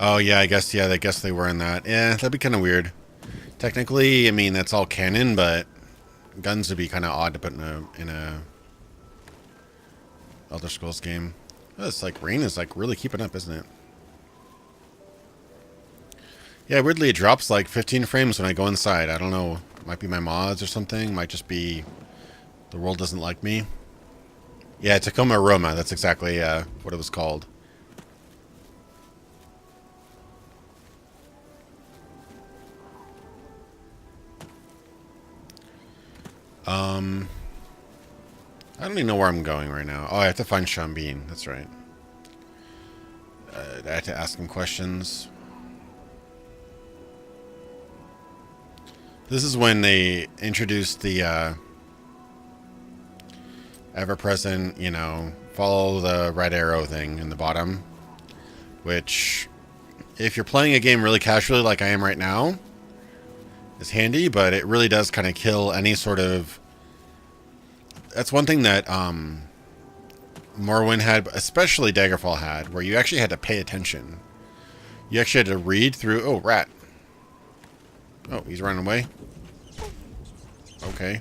S1: Oh yeah, I guess they were in that. Yeah, that'd be kind of weird. Technically, I mean that's all canon, but guns would be kind of odd to put in a Elder Scrolls game. Oh, it's like rain is like really keeping up, isn't it? Yeah, weirdly it drops like 15 frames when I go inside. I don't know. It might be my mods or something. Might just be the world doesn't like me. Yeah, Tacoma Aroma. That's exactly what it was called. I don't even know where I'm going right now. Oh, I have to find Shambin. That's right. I have to ask him questions. This is when they introduced the ever-present, you know, follow the red arrow thing in the bottom. Which, if you're playing a game really casually like I am right now, is handy, but it really does kind of kill any sort of... That's one thing that Morrowind had, especially Daggerfall had, where you actually had to pay attention. You actually had to read through... Oh, rat. Oh, he's running away. Okay.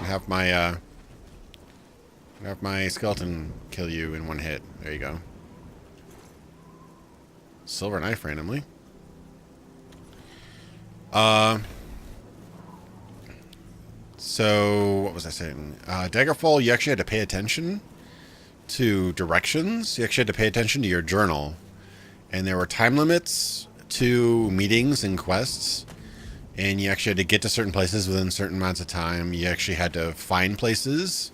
S1: Have my skeleton kill you in one hit. There you go. Silver knife randomly. So, what was I saying? Daggerfall, you actually had to pay attention to directions. You actually had to pay attention to your journal. And there were time limits to meetings and quests. and you actually had to get to certain places within certain amounts of time. You actually had to find places,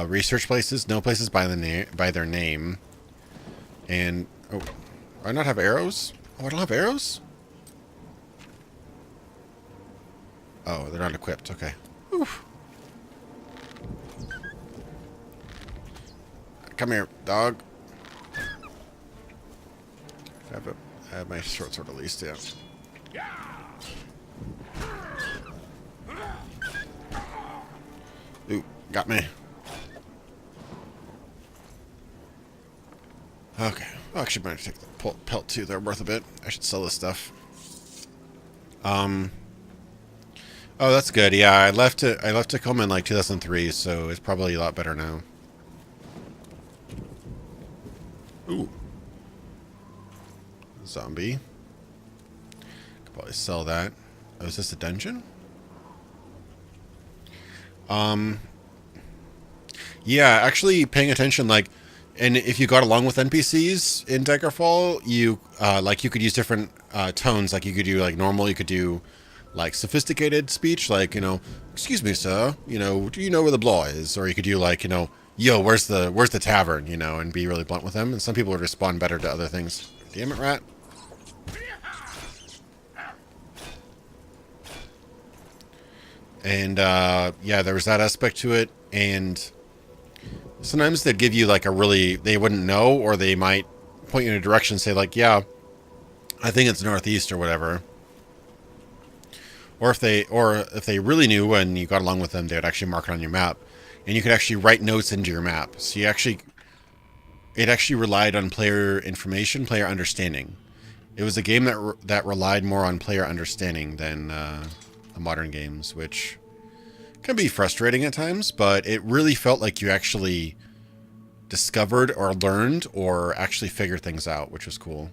S1: research places, know places by their name, and oh, do I not have arrows? Oh, I don't have arrows? Oh, they're not equipped. Okay. Oof. Come here, dog. I have my short sword at least, yeah. Ooh, got me. Okay. Oh, actually, I'm going to take the pelt too. They're worth a bit. I should sell this stuff. Oh, that's good. Yeah, I left Tacoma in like 2003, so it's probably a lot better now. Ooh. Zombie. Could probably sell that. Oh, is this a dungeon? Yeah, actually paying attention, like, and if you got along with NPCs in Daggerfall, you, like, you could use different, tones. Like, you could do, like, normal, you could do, like, sophisticated speech, like, you know, excuse me, sir, you know, do you know where the Blaw is? Or you could do, like, you know, yo, where's the tavern, you know, and be really blunt with them. And some people would respond better to other things. Damn it, rat. And, yeah, there was that aspect to it, and sometimes they'd give you, like, they wouldn't know, or they might point you in a direction and say, like, yeah, I think it's northeast or whatever. Or if they really knew when you got along with them, they would actually mark it on your map. And you could actually write notes into your map. So it actually relied on player information, player understanding. It was a game that relied more on player understanding than the modern games, which can be frustrating at times, but it really felt like you actually discovered or learned or actually figured things out, which was cool.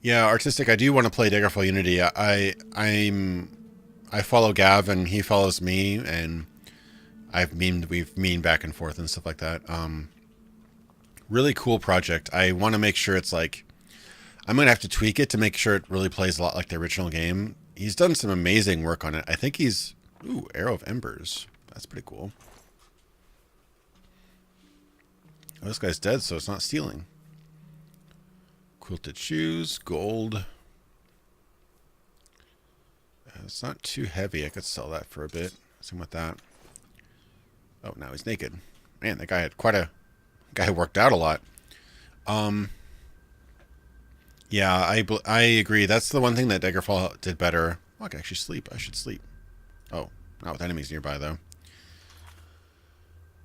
S1: Yeah, Artistic, I do want to play Daggerfall Unity. I follow Gav and he follows me, and we've memed back and forth and stuff like that. Really cool project. I want to make sure it's like, I'm going to have to tweak it to make sure it really plays a lot like the original game. He's done some amazing work on it. I think ooh, Arrow of Embers. That's pretty cool. Oh, this guy's dead, so it's not stealing. Quilted shoes, gold. It's not too heavy. I could sell that for a bit. Same with that. Oh, now he's naked. Man, that guy had guy who worked out a lot. Yeah, I agree. That's the one thing that Daggerfall did better. Oh, I can actually sleep. I should sleep. Oh, not with enemies nearby, though.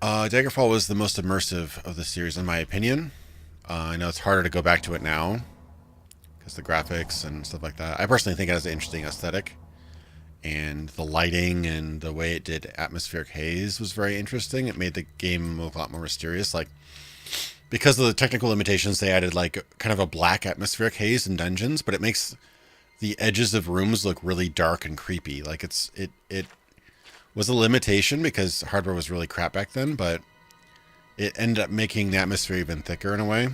S1: Daggerfall was the most immersive of the series, in my opinion. I know it's harder to go back to it now because the graphics and stuff like that. I personally think it has an interesting aesthetic. And the lighting and the way it did atmospheric haze was very interesting. It made the game look a lot more mysterious. Like, because of the technical limitations, they added like kind of a black atmospheric haze in dungeons, but it makes the edges of rooms look really dark and creepy. Like it was a limitation because hardware was really crap back then, but it ended up making the atmosphere even thicker in a way.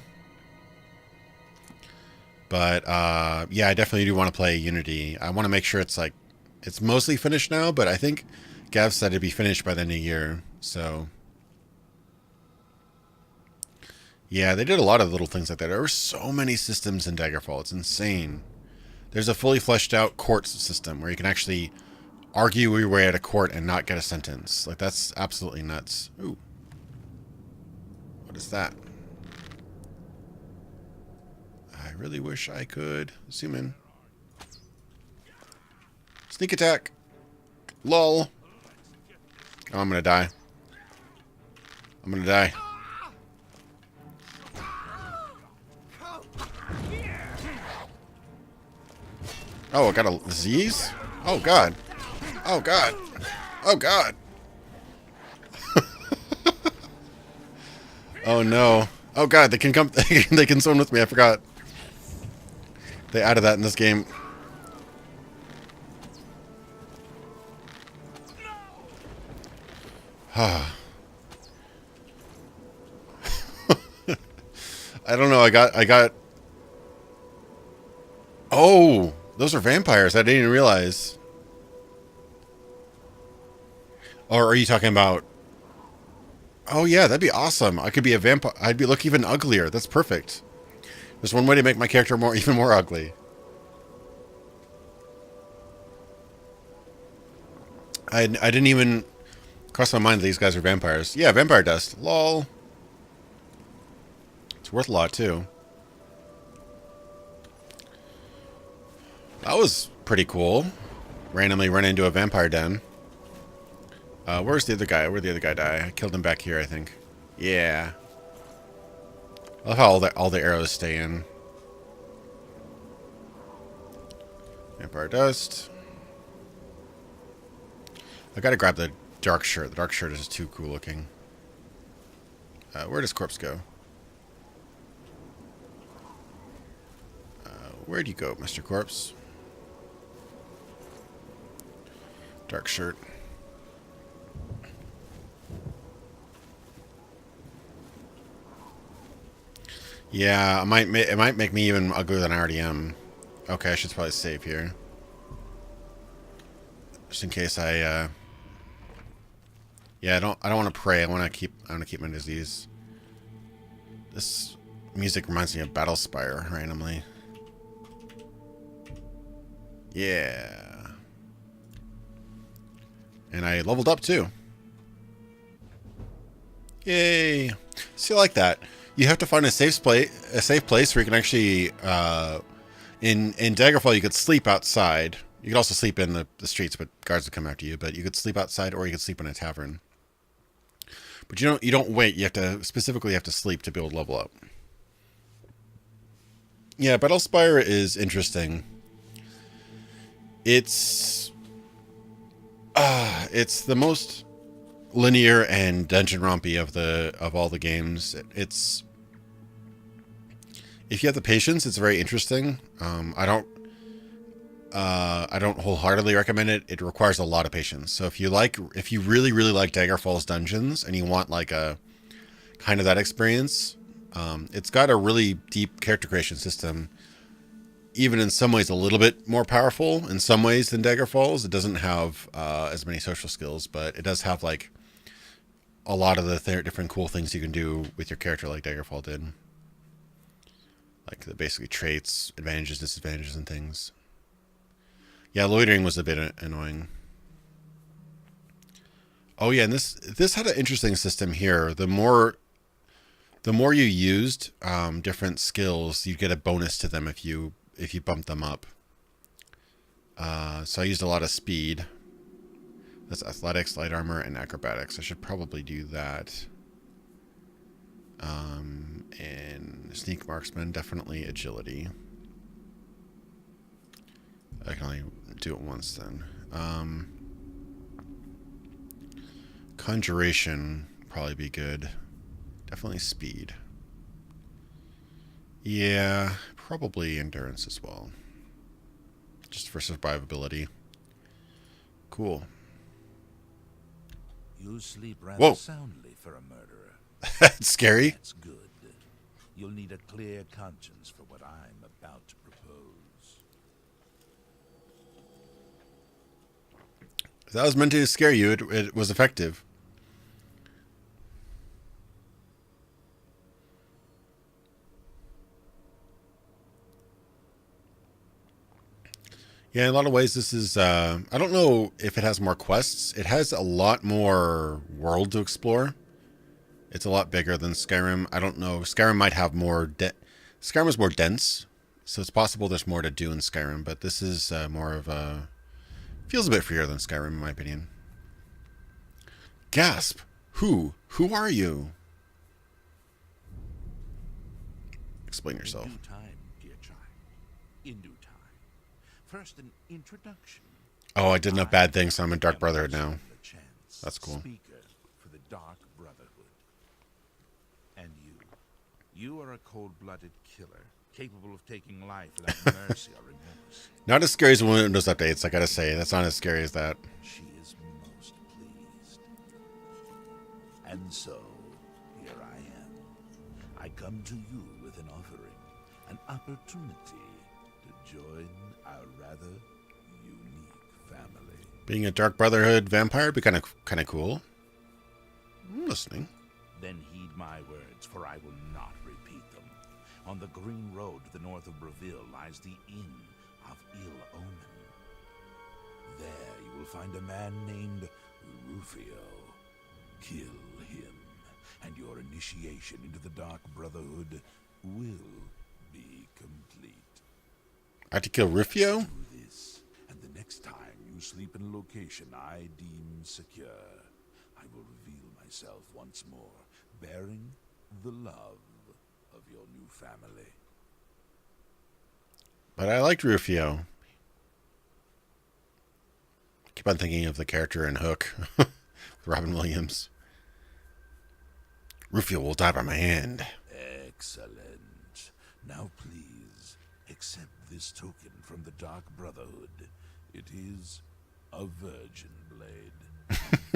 S1: But yeah, I definitely do want to play Unity. I want to make sure it's mostly finished now, but I think Gav said it'd be finished by the end of the year. So yeah, they did a lot of little things like that. There were so many systems in Daggerfall. It's insane. There's a fully fleshed out courts system where you can actually argue your way out of court and not get a sentence. Like, that's absolutely nuts. Ooh. What is that? I really wish I could zoom in. Sneak attack. Lol. Oh, I'm gonna die. I'm gonna die. Oh, I got a disease? Oh, God. Oh, God. Oh, God. Oh, no. Oh, God, they can come. They can swim with me. I forgot. They added that in this game. I don't know. I got. Oh, those are vampires. I didn't even realize. Or are you talking about? Oh yeah, that'd be awesome. I could be a vampire. I'd look even uglier. That's perfect. There's one way to make my character even more ugly. I didn't even cross my mind that these guys are vampires. Yeah, vampire dust. Lol. It's worth a lot too. That was pretty cool. Randomly run into a vampire den. Where's the other guy? Where'd the other guy die? I killed him back here, I think. Yeah. I love how all the arrows stay in. Vampire dust. I gotta grab the dark shirt. The dark shirt is too cool looking. Where does corpse go? Where'd you go, Mr. Corpse? Dark shirt. Yeah, it might make me even uglier than I already am. Okay, I should probably save here, just in case I. Yeah, I don't want to pray. I want to keep my disease. This music reminds me of Battlespire randomly. Yeah. And I leveled up too. Yay! See, I like that. You have to find a safe place where you can actually. In Daggerfall, you could sleep outside. You could also sleep in the streets, but guards would come after you. But you could sleep outside, or you could sleep in a tavern. But you don't wait. You have to specifically sleep to be able to level up. Yeah, Battlespire is interesting. It's the most linear and dungeon rompy of all the games. It's if you have the patience, it's very interesting. I don't wholeheartedly recommend it. It requires a lot of patience. So if you really like Daggerfall's dungeons and you want like a kind of that experience, it's got a really deep character creation system. Even in some ways a little bit more powerful in some ways than Daggerfall's. It doesn't have as many social skills, but it does have like a lot of the different cool things you can do with your character like Daggerfall did. Like the basically traits, advantages, disadvantages, and things. Yeah, loitering was a bit annoying. Oh yeah, and this had an interesting system here. The more you used different skills, you get a bonus to them if you bump them up. So I used a lot of speed. That's athletics, light armor, and acrobatics. I should probably do that. And sneak marksman, definitely agility. I can only do it once then. Conjuration probably be good. Definitely speed. Yeah, probably endurance as well. Just for survivability. Cool.
S2: You sleep rather
S1: Whoa.
S2: soundly for a murderer.
S1: That's scary.
S2: That's good. You'll need a clear conscience for what I'm about to propose.
S1: If that was meant to scare you, it was effective. Yeah, in a lot of ways, this is, I don't know if it has more quests. It has a lot more world to explore. It's a lot bigger than Skyrim. I don't know. Skyrim might have more, Skyrim is more dense, so it's possible there's more to do in Skyrim, but this is more of a, feels a bit freer than Skyrim, in my opinion. Gasp! Who are you? Explain yourself.
S2: In due time, dear child. In due time. First, an introduction.
S1: Oh, I did enough bad things, so I'm in Dark Brotherhood now. That's cool.
S2: Speaker for the Dark Brotherhood. And you are a cold-blooded killer, capable of taking life without mercy or remorse.
S1: Not as scary as Windows updates, I gotta say. That's not as scary as that.
S2: She is most pleased. And so, here I am. I come to you with an an opportunity to join our rather unique family.
S1: Being a Dark Brotherhood vampire would be kind of cool. I'm listening.
S2: Then heed my words, for I will not repeat them. On the green road to the north of Breville lies the Inn of Ill Omen. There you will find a man named Rufio. Kill him, and your initiation into the Dark Brotherhood will be complete.
S1: I have to kill Rufio?
S2: Do this, and the next time you sleep in a location I deem secure, I will reveal myself once more, bearing the love of your new family.
S1: But I liked Rufio. Keep on thinking of the character in Hook. Robin Williams. Rufio will die by my hand.
S2: Excellent. Now please, accept this token from the Dark Brotherhood. It is a virgin blade.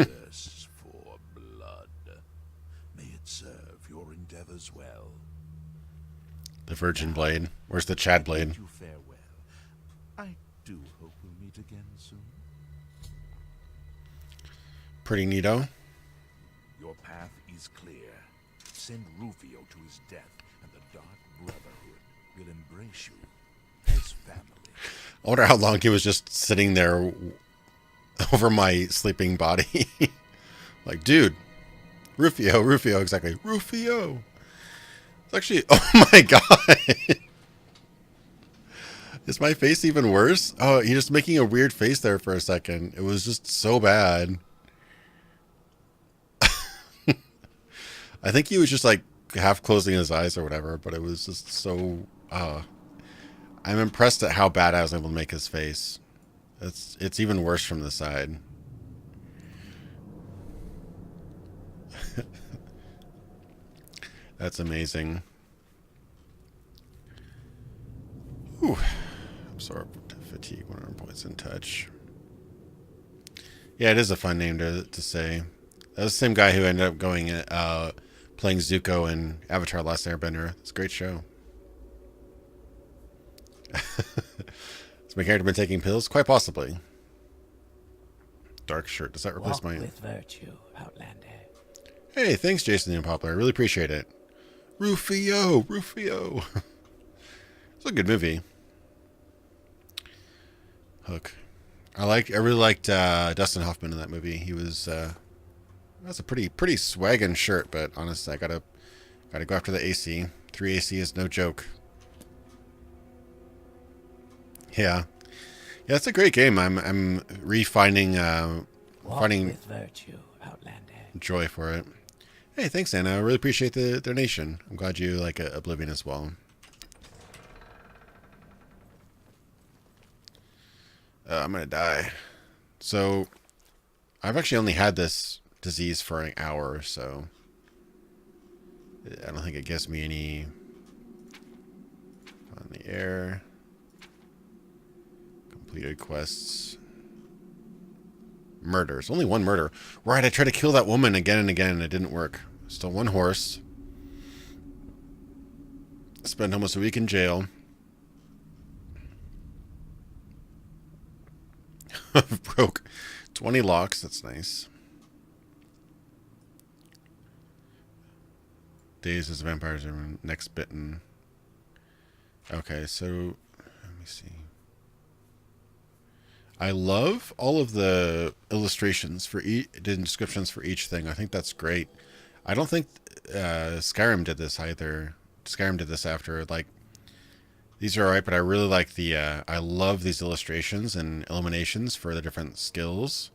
S2: Thirsts for blood. May it serve your endeavors well.
S1: The Virgin Blade. Where's the Chad Blade?
S2: Bid you farewell. I do hope we'll meet again soon.
S1: Pretty neato.
S2: Your path is clear. Send Rufio to his death, and the Dark Brotherhood will embrace you as family.
S1: I wonder how long he was just sitting there over my sleeping body. Like, dude, Rufio, exactly. Rufio. It's actually, oh my god. Is my face even worse? Oh, he's just making a weird face there for a second. It was just so bad. I think he was just like half closing his eyes or whatever, but it was just so, I'm impressed at how bad I was able to make his face. It's even worse from the side. That's amazing. Whew. Absorb fatigue, 100 points in touch. Yeah, it is a fun name to say. That was the same guy who ended up going playing Zuko in Avatar: Last Airbender. It's a great show. Has my character been taking pills? Quite possibly. Dark shirt. Does that replace
S3: Walk
S1: my...
S3: with virtue, Outlander.
S1: Hey, thanks, Jason the Unpopular. I really appreciate it. Rufio. It's a good movie. Hook. I really liked Dustin Hoffman in that movie. He was that's a pretty swaggin' shirt, but honestly, I gotta go after the AC. 3 AC is no joke. Yeah, it's a great game. I'm refinding finding
S3: with virtue, Outlander.
S1: joy for it. Hey, thanks, Anna. I really appreciate the donation. I'm glad you like Oblivion as well. I'm gonna die. So, I've actually only had this disease for an hour or so. I don't think it gives me any on the air. Completed quests. Murders. Only one murder. Right, I tried to kill that woman again and again and it didn't work. Still one horse. Spent almost a week in jail. Broke 20 locks. That's nice. Days as vampires are next bitten. Okay, so let me see. I love all of the illustrations for the descriptions for each thing. I think that's great. I don't think Skyrim did this either. Skyrim did this after. Like, these are alright, but I really like the. I love these illustrations and illuminations for the different skills.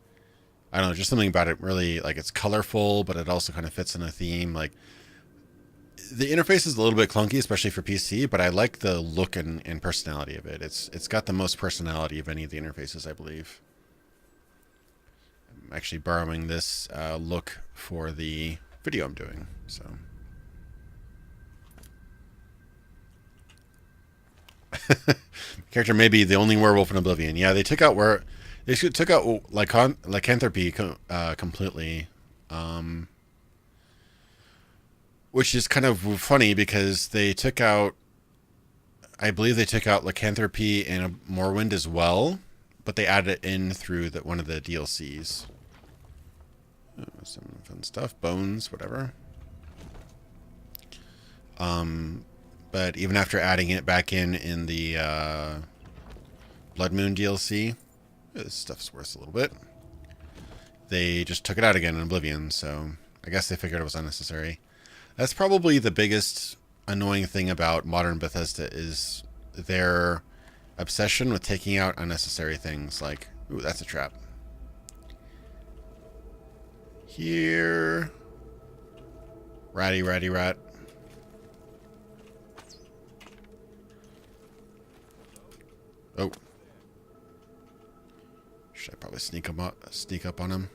S1: I don't know, just something about it really, like, it's colorful, but it also kind of fits in a theme. Like, the interface is a little bit clunky, especially for PC, but I like the look and personality of it. It's got the most personality of any of the interfaces, I believe. I'm actually borrowing this look for the video I'm doing, so. Character may be the only werewolf in Oblivion. Yeah, they took out lycanthropy completely. Which is kind of funny because they took out I believe they took out lycanthropy and Morrowind as well, but they added it in through one of the DLCs. Oh, some fun stuff, bones, whatever. But even after adding it back in the Blood Moon DLC, this stuff's worth a little bit. They just took it out again in Oblivion, so I guess they figured it was unnecessary. That's probably the biggest annoying thing about modern Bethesda is their obsession with taking out unnecessary things like, ooh, that's a trap. Here. Ratty, ratty, rat. Oh. Should I probably sneak up on him?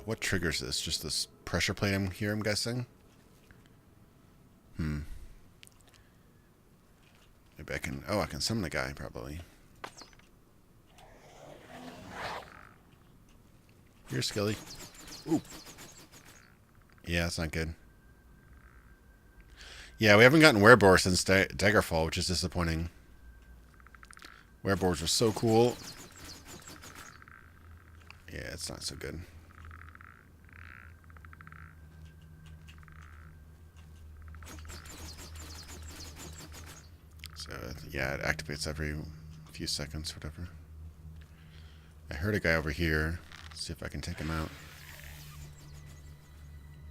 S1: What triggers this? Just this pressure plate here, I'm guessing? Maybe I can... Oh, I can summon the guy, probably. Here, Skilly. Ooh. Yeah, that's not good. Yeah, we haven't gotten Werebore since Daggerfall, which is disappointing. Werebores are so cool. Yeah, it's not so good. So, yeah, it activates every few seconds, whatever. I heard a guy over here. Let's see if I can take him out.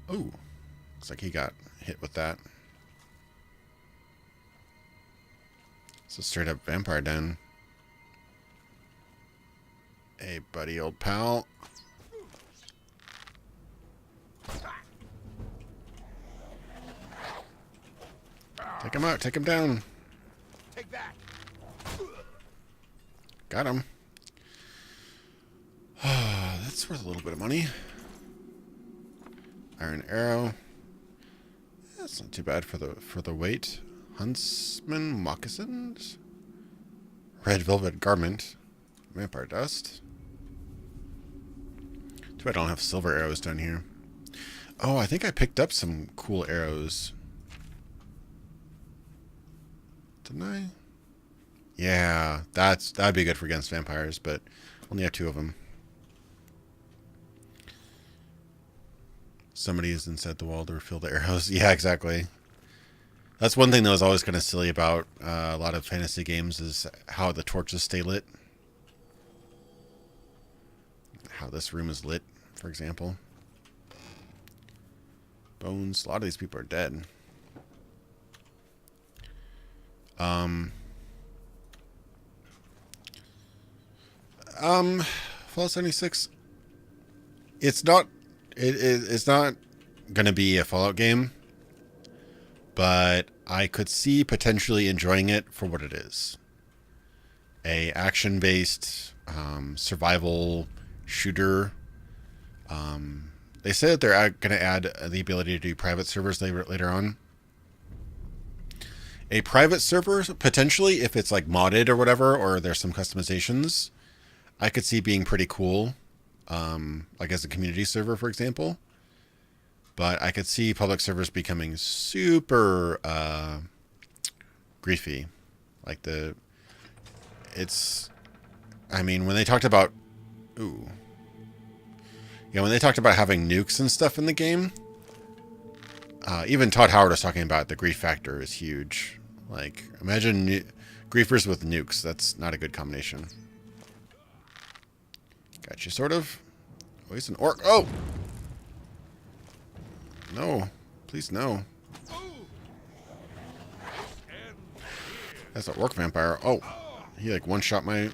S1: Oh, looks like he got hit with that. It's a straight up vampire den. Hey, buddy, old pal. Take him out, take him down.
S2: Take that.
S1: Got him. That's worth a little bit of money. Iron arrow. That's not too bad for the weight. Huntsman moccasins. Red velvet garment. Vampire dust. Too bad I don't have silver arrows down here. Oh, I think I picked up some cool arrows. Didn't I? Yeah, that'd be good for against vampires, but only have 2 of them. Somebody is inside the wall to refill the arrows. Yeah, exactly. That's one thing that was always kind of silly about a lot of fantasy games is how the torches stay lit. How this room is lit, for example. Bones. A lot of these people are dead. Fallout 76. It's not going to be a Fallout game, but I could see potentially enjoying it for what it is. A action-based survival shooter. They say that they're going to add the ability to do private servers later on. A private server, potentially, if it's like modded or whatever, or there's some customizations, I could see being pretty cool. Like as a community server, for example. But I could see public servers becoming super griefy. Like I mean, when they talked about... Ooh. Yeah, when they talked about having nukes and stuff in the game, even Todd Howard was talking about the grief factor is huge. Like, imagine griefers with nukes. That's not a good combination. Got you, sort of. Oh, he's an orc. Oh! No. Please, no. That's an orc vampire. Oh. He, like, one-shot my...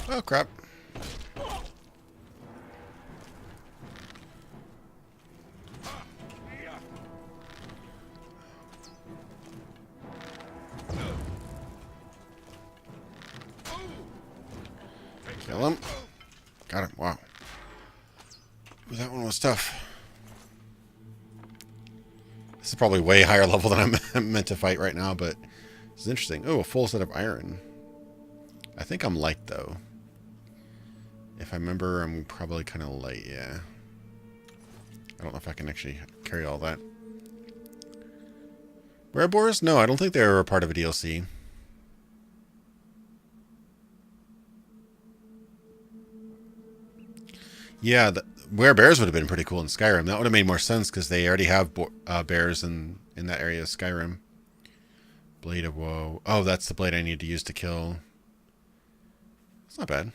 S1: Oh, crap. Kill him. Got him. Wow. Ooh, that one was tough. This is probably way higher level than I'm meant to fight right now, but it's interesting. Oh, a full set of iron. I think I'm light, though. If I remember, I'm probably kind of light, yeah. I don't know if I can actually carry all that. Wereboars? No, I don't think they were a part of a DLC. Yeah, the werebears would have been pretty cool in Skyrim. That would have made more sense because they already have bears in that area of Skyrim. Blade of Woe. Oh, that's the blade I need to use to kill. It's not bad.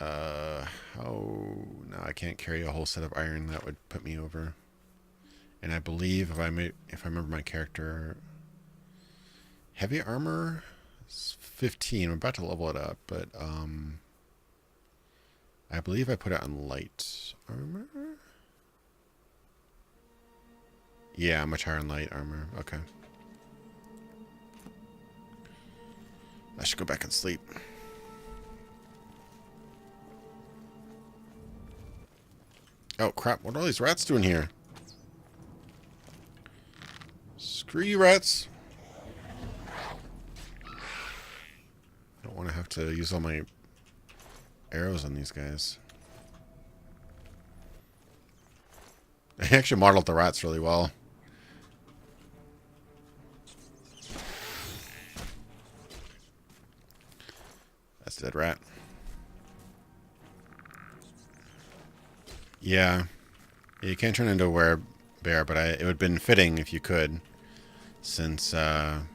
S1: No, I can't carry a whole set of iron. That would put me over. And I believe if I remember my character, heavy armor is 15. I'm about to level it up, but I believe I put it on light armor. Yeah, much higher on light armor. Okay. I should go back and sleep. Oh, crap. What are all these rats doing here? Screw you, rats. I don't want to have to use all my arrows on these guys. I actually modeled the rats really well. That's a dead rat. Yeah. You can't turn into a werebear, but it would have been fitting if you could. Since, oh.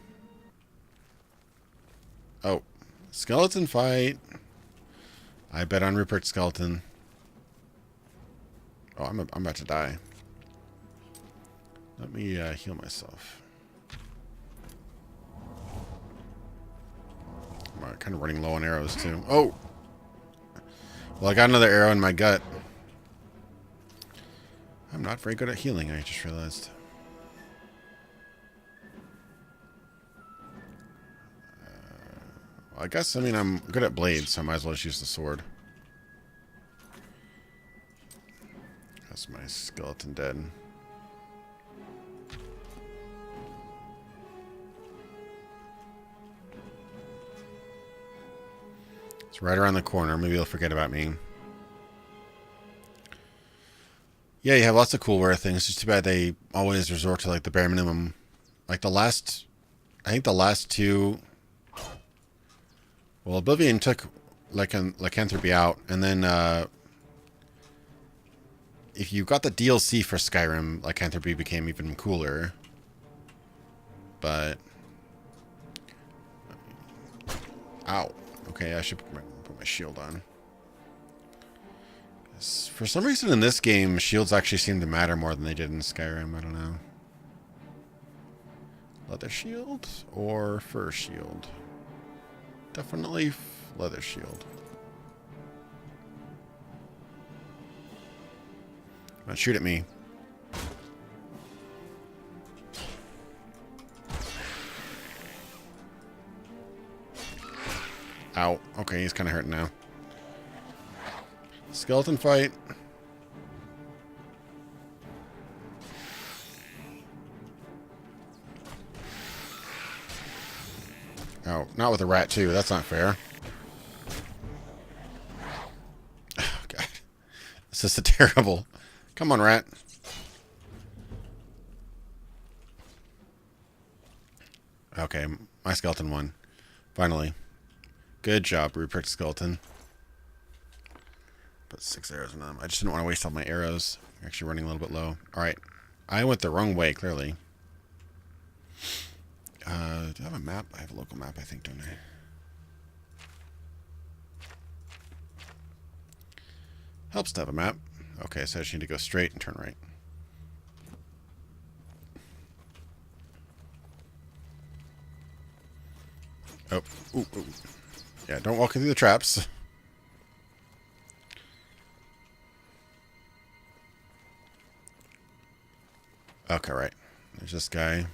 S1: Skeleton fight. I bet on Rupert's skeleton. Oh, I'm about to die. Let me heal myself. I'm kind of running low on arrows, too. Oh! Well, I got another arrow in my gut. I'm not very good at healing, I just realized. Well, I guess, I'm good at blades, so I might as well just use the sword. That's my skeleton dead. It's right around the corner. Maybe they'll forget about me. Yeah, you have lots of cool rare things. It's just too bad they always resort to like the bare minimum. Like I think the last two. Well, Oblivion took lycanthropy out, and then if you got the DLC for Skyrim, lycanthropy became even cooler. But ow. Okay, I should put my shield on. For some reason in this game, shields actually seem to matter more than they did in Skyrim. I don't know. Leather shield or fur shield? Definitely leather shield. Come on, shoot at me. Ow. Okay, he's kind of hurting now. Skeleton fight. Oh, not with a rat too. That's not fair. Oh, God. This is terrible. Come on, rat. Okay, my skeleton won. Finally. Good job, Rupert Skeleton. Put 6 arrows in them. I just didn't want to waste all my arrows. I'm actually running a little bit low. Alright. I went the wrong way, clearly. Do I have a map? I have a local map, I think, don't I? Helps to have a map. Okay, so I just need to go straight and turn right. Oh. Ooh, ooh. Yeah, don't walk into the traps. Okay, right. There's this guy.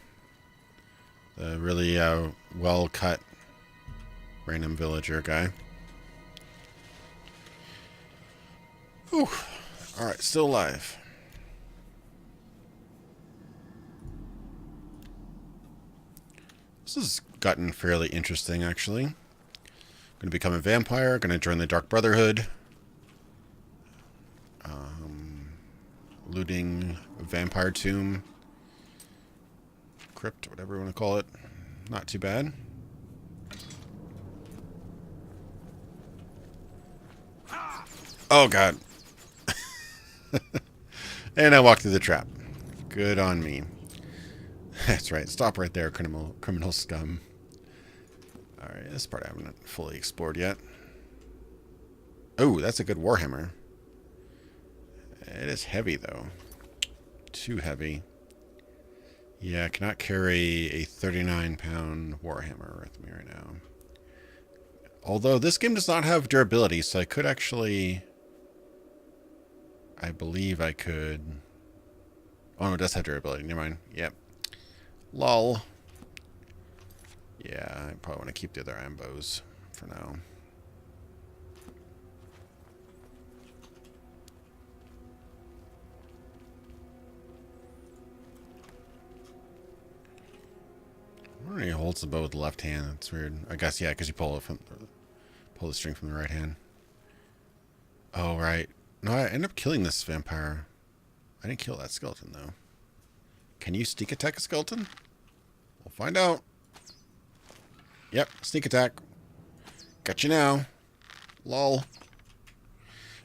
S1: The really well-cut random villager guy. Whew. Alright, still alive. This has gotten fairly interesting, actually. Gonna become a vampire. Gonna join the Dark Brotherhood. Looting a vampire tomb. Crypt, whatever you want to call it. Not too bad. Oh, God. And I walked through the trap. Good on me. That's right. Stop right there, criminal scum. Alright, this part I haven't fully explored yet. Oh, that's a good warhammer. It is heavy, though. Too heavy. Yeah, I cannot carry a 39-pound warhammer with me right now. Although this game does not have durability, so I could actually... I believe I could... Oh, no, it does have durability. Never mind. Yep. Lol. Yeah, I probably want to keep the other iron bows for now. I wonder if he holds the bow with the left hand. That's weird. I guess, yeah, because you pull the string from the right hand. Oh, right. No, I end up killing this vampire. I didn't kill that skeleton, though. Can you sneak attack a skeleton? We'll find out. Yep, sneak attack. Got you now. Lol.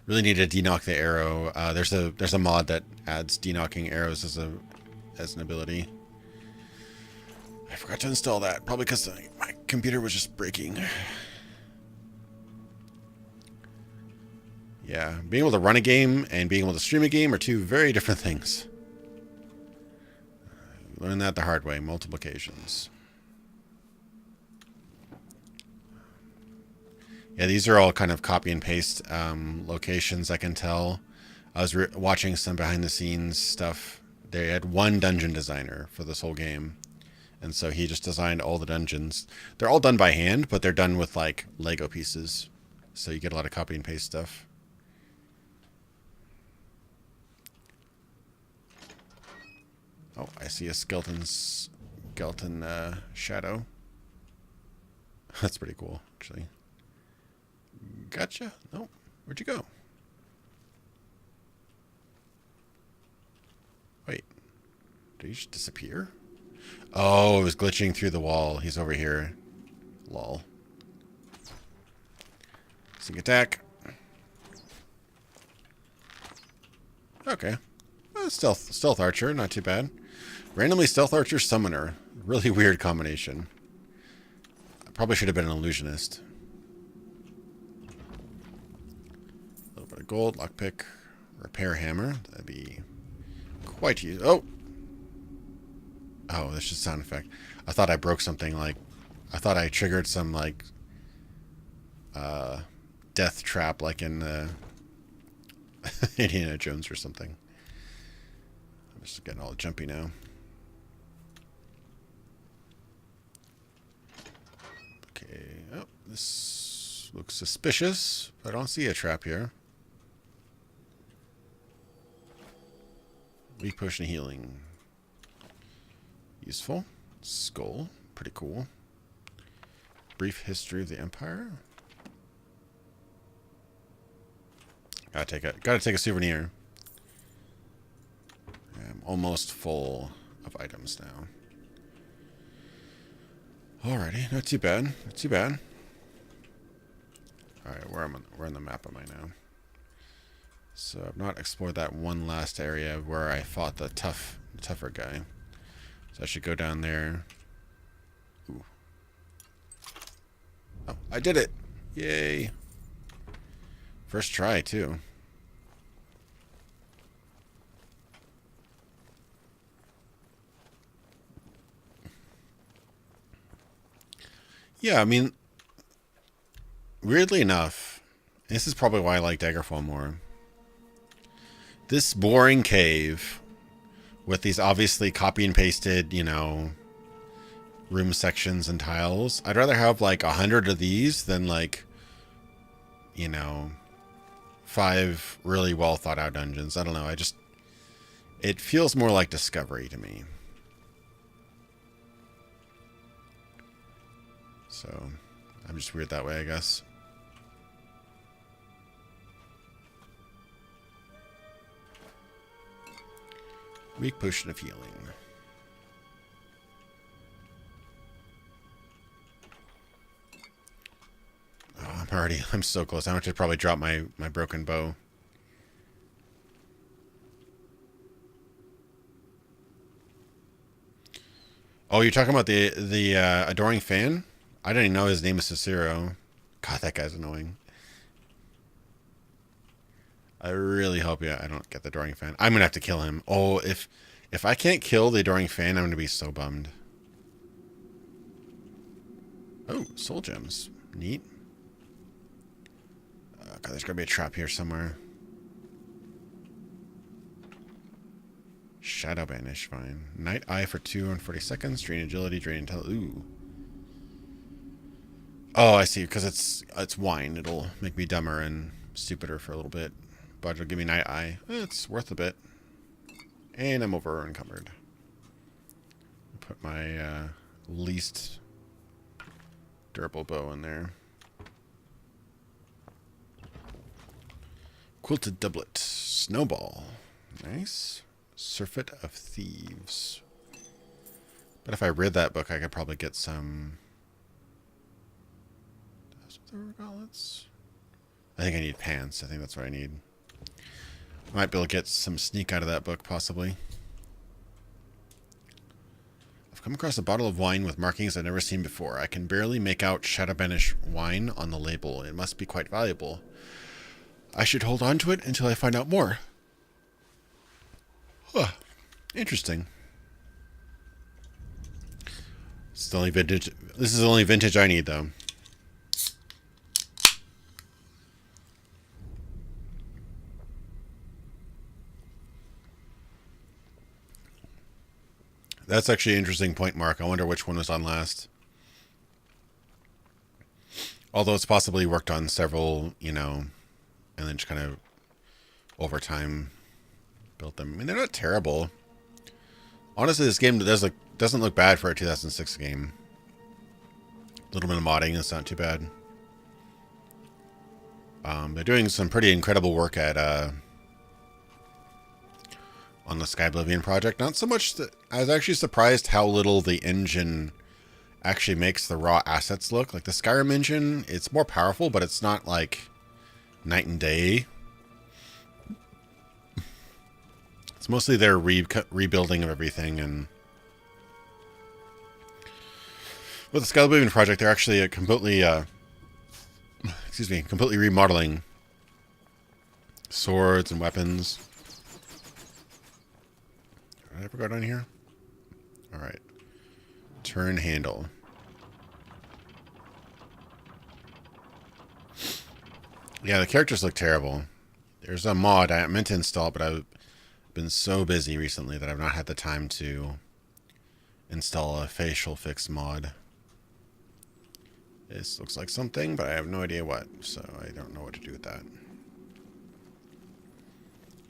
S1: Really need to denock the arrow. There's a mod that adds denocking arrows as an ability. I forgot to install that, probably because my computer was just breaking. Yeah, being able to run a game and being able to stream a game are two very different things. Learned that the hard way, multiple occasions. Yeah, these are all kind of copy and paste locations, I can tell. I was watching some behind the scenes stuff. They had one dungeon designer for this whole game. And so he just designed all the dungeons. They're all done by hand, but they're done with like Lego pieces. So you get a lot of copy and paste stuff. Oh, I see a skeleton shadow. That's pretty cool, actually. Gotcha. Nope. Where'd you go? Wait. Did he just disappear? Oh, it was glitching through the wall. He's over here. Lol. Sneak attack. Okay. Stealth archer, not too bad. Randomly stealth archer summoner. Really weird combination. I probably should have been an illusionist. A little bit of gold, lockpick, repair hammer. That'd be quite useful. Oh, that's just sound effect. I thought I broke something, like... I thought I triggered some, like... death trap, like in Indiana Jones or something. I'm just getting all jumpy now. Okay. Oh, this looks suspicious, but I don't see a trap here. Weak potion healing. Useful. Skull. Pretty cool. Brief history of the Empire. Gotta take a souvenir. I'm almost full of items now. Alrighty, not too bad. Not too bad. Alright, where on the map am I now? So I've not explored that one last area where I fought the tougher guy. So I should go down there. Ooh. Oh, I did it! Yay! First try, too. Yeah, I mean, weirdly enough, this is probably why I like Daggerfall more. This boring cave with these obviously copy and pasted, you know, room sections and tiles. I'd rather have like 100 of these than like, you know, 5 really well thought out dungeons. I don't know. It feels more like Discovery to me. So I'm just weird that way, I guess. Weak potion of healing. Oh, I'm so close. I have to probably drop my broken bow. Oh, you're talking about the adoring fan? I didn't even know his name is Cicero. God, that guy's annoying. I really hope I don't get the adoring fan. I'm gonna have to kill him. Oh, if I can't kill the adoring fan, I'm gonna be so bummed. Oh, soul gems. Neat. Oh, God, there's gotta be a trap here somewhere. Shadow Banish, fine. Night Eye for 240 seconds. Drain agility, drain intelligence. Ooh. Oh, I see. Because it's wine. It'll make me dumber and stupider for a little bit. But it'll give me Night Eye. It's worth a bit. And I'm over encumbered. Put my least durable bow in there. Quilted doublet. Snowball. Nice. Surfeit of Thieves. But if I read that book, I could probably get some... I think I need pants. I think that's what I need. I might be able to get some sneak out of that book, possibly. I've come across a bottle of wine with markings I've never seen before. I can barely make out Shadow Banish wine on the label. It must be quite valuable. I should hold on to it until I find out more. Huh. Interesting. It's the only vintage. This is the only vintage I need, though. That's actually an interesting point, Mark. I wonder which one was on last. Although it's possibly worked on several, you know, and then just kind of over time built them. I mean, they're not terrible. Honestly, this game doesn't look bad for a 2006 game. A little bit of modding, it's not too bad. They're doing some pretty incredible work at on the Oblivion project. Not so much that I was actually surprised how little the engine actually makes the raw assets look. Like the Skyrim engine, it's more powerful, but it's not like night and day. It's mostly their rebuilding of everything, and with the Oblivion project, they're actually completely, completely remodeling swords and weapons. Did I ever go down here? All right. Turn handle. Yeah, the characters look terrible. There's a mod I meant to install, but I've been so busy recently that I've not had the time to install a facial fix mod. This looks like something, but I have no idea what, so I don't know what to do with that.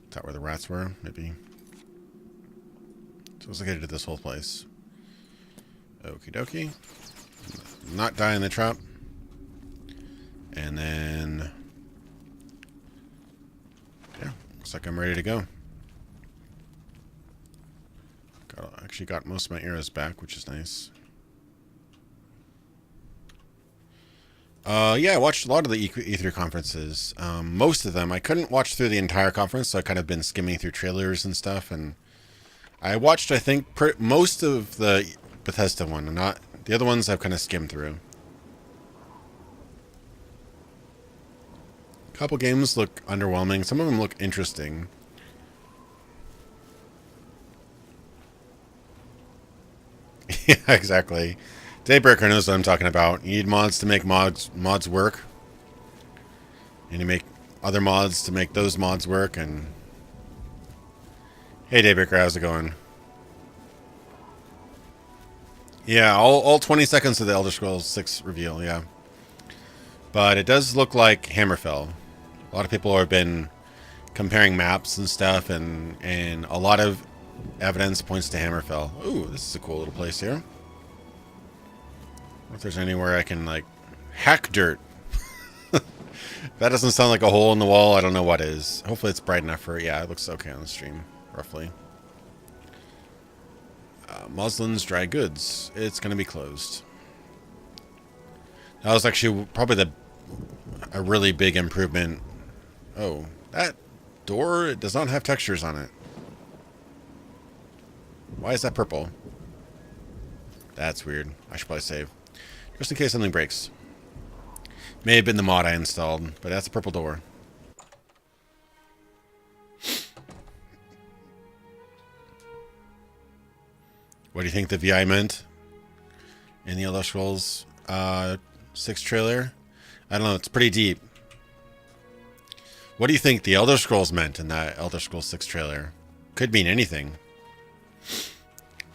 S1: Is that where the rats were? Maybe. So let's look at this whole place. Okie dokie. Not die in the trap. And then... yeah, looks like I'm ready to go. Actually got most of my arrows back, which is nice. Yeah, I watched a lot of the E3 conferences. Most of them. I couldn't watch through the entire conference, so I kind of been skimming through trailers and stuff. And I watched, I think, most of the Bethesda one, and not the other ones. I've kind of skimmed through. A couple games look underwhelming. Some of them look interesting. Yeah, exactly. Daybreaker knows what I'm talking about. You need mods to make mods work. And you make other mods to make those mods work. And hey, Daybreaker, how's it going? Yeah, all 20 seconds of the Elder Scrolls 6 reveal, yeah. But it does look like Hammerfell. A lot of people have been comparing maps and stuff, and a lot of evidence points to Hammerfell. Ooh, this is a cool little place here. I wonder if there's anywhere I can, like, Hack dirt. That doesn't sound like a hole in the wall. I don't know what is. Hopefully it's bright enough for... Yeah, it looks okay on the stream, roughly. Muslin's Dry Goods. It's going to be closed. That was actually probably a really big improvement. Oh, that door, it does not have textures on it. Why is that purple? That's weird. I should probably save. Just in case something breaks. May have been the mod I installed, but that's a purple door. What do you think the VI meant in the Elder Scrolls 6 trailer? I don't know. It's pretty deep. What do you think the Elder Scrolls meant in that Elder Scrolls 6 trailer? Could mean anything.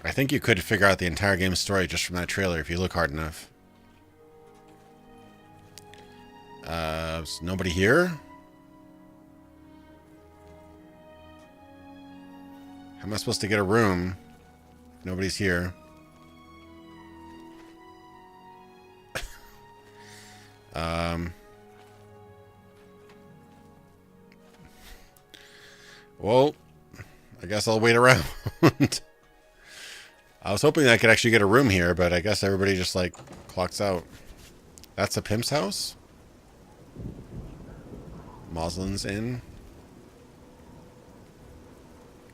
S1: I think you could figure out the entire game's story just from that trailer if you look hard enough. Is nobody here? How am I supposed to get a room? Nobody's here. Well, I guess I'll wait around. I was hoping I could actually get a room here, but I guess everybody just, like, clocks out. That's a pimp's house? Moslin's Inn?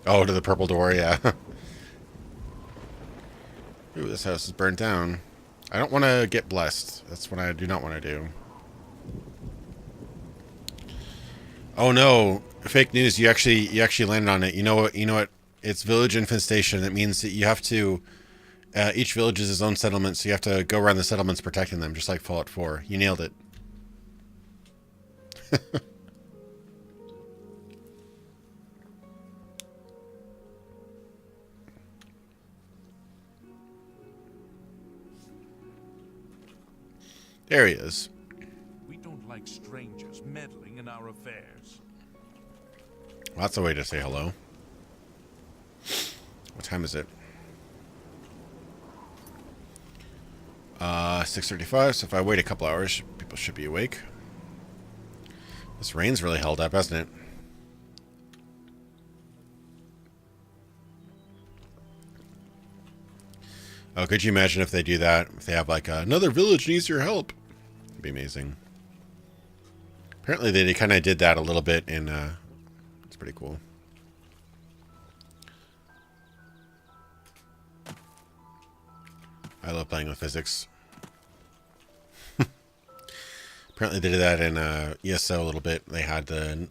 S1: Oh, to the purple door, yeah. Ooh, this house is burnt down. I don't want to get blessed. That's what I do not want to do. Oh no, fake news. You actually landed on it. You know what? It's village infestation. That means that you have to each village is its own settlement, so you have to go around the settlements protecting them, just like Fallout 4. You nailed it. There he is.
S2: We don't like strangers meddling in our affairs.
S1: Well, that's a way to say hello. What time is it? 6:35. So if I wait a couple hours, people should be awake. This rain's really held up, hasn't it? Oh, could you imagine if they do that? If they have like another village needs your help. It'd be amazing. Apparently they kind of did that a little bit in... it's pretty cool. I love playing with physics. Apparently they did that in ESO a little bit. They had the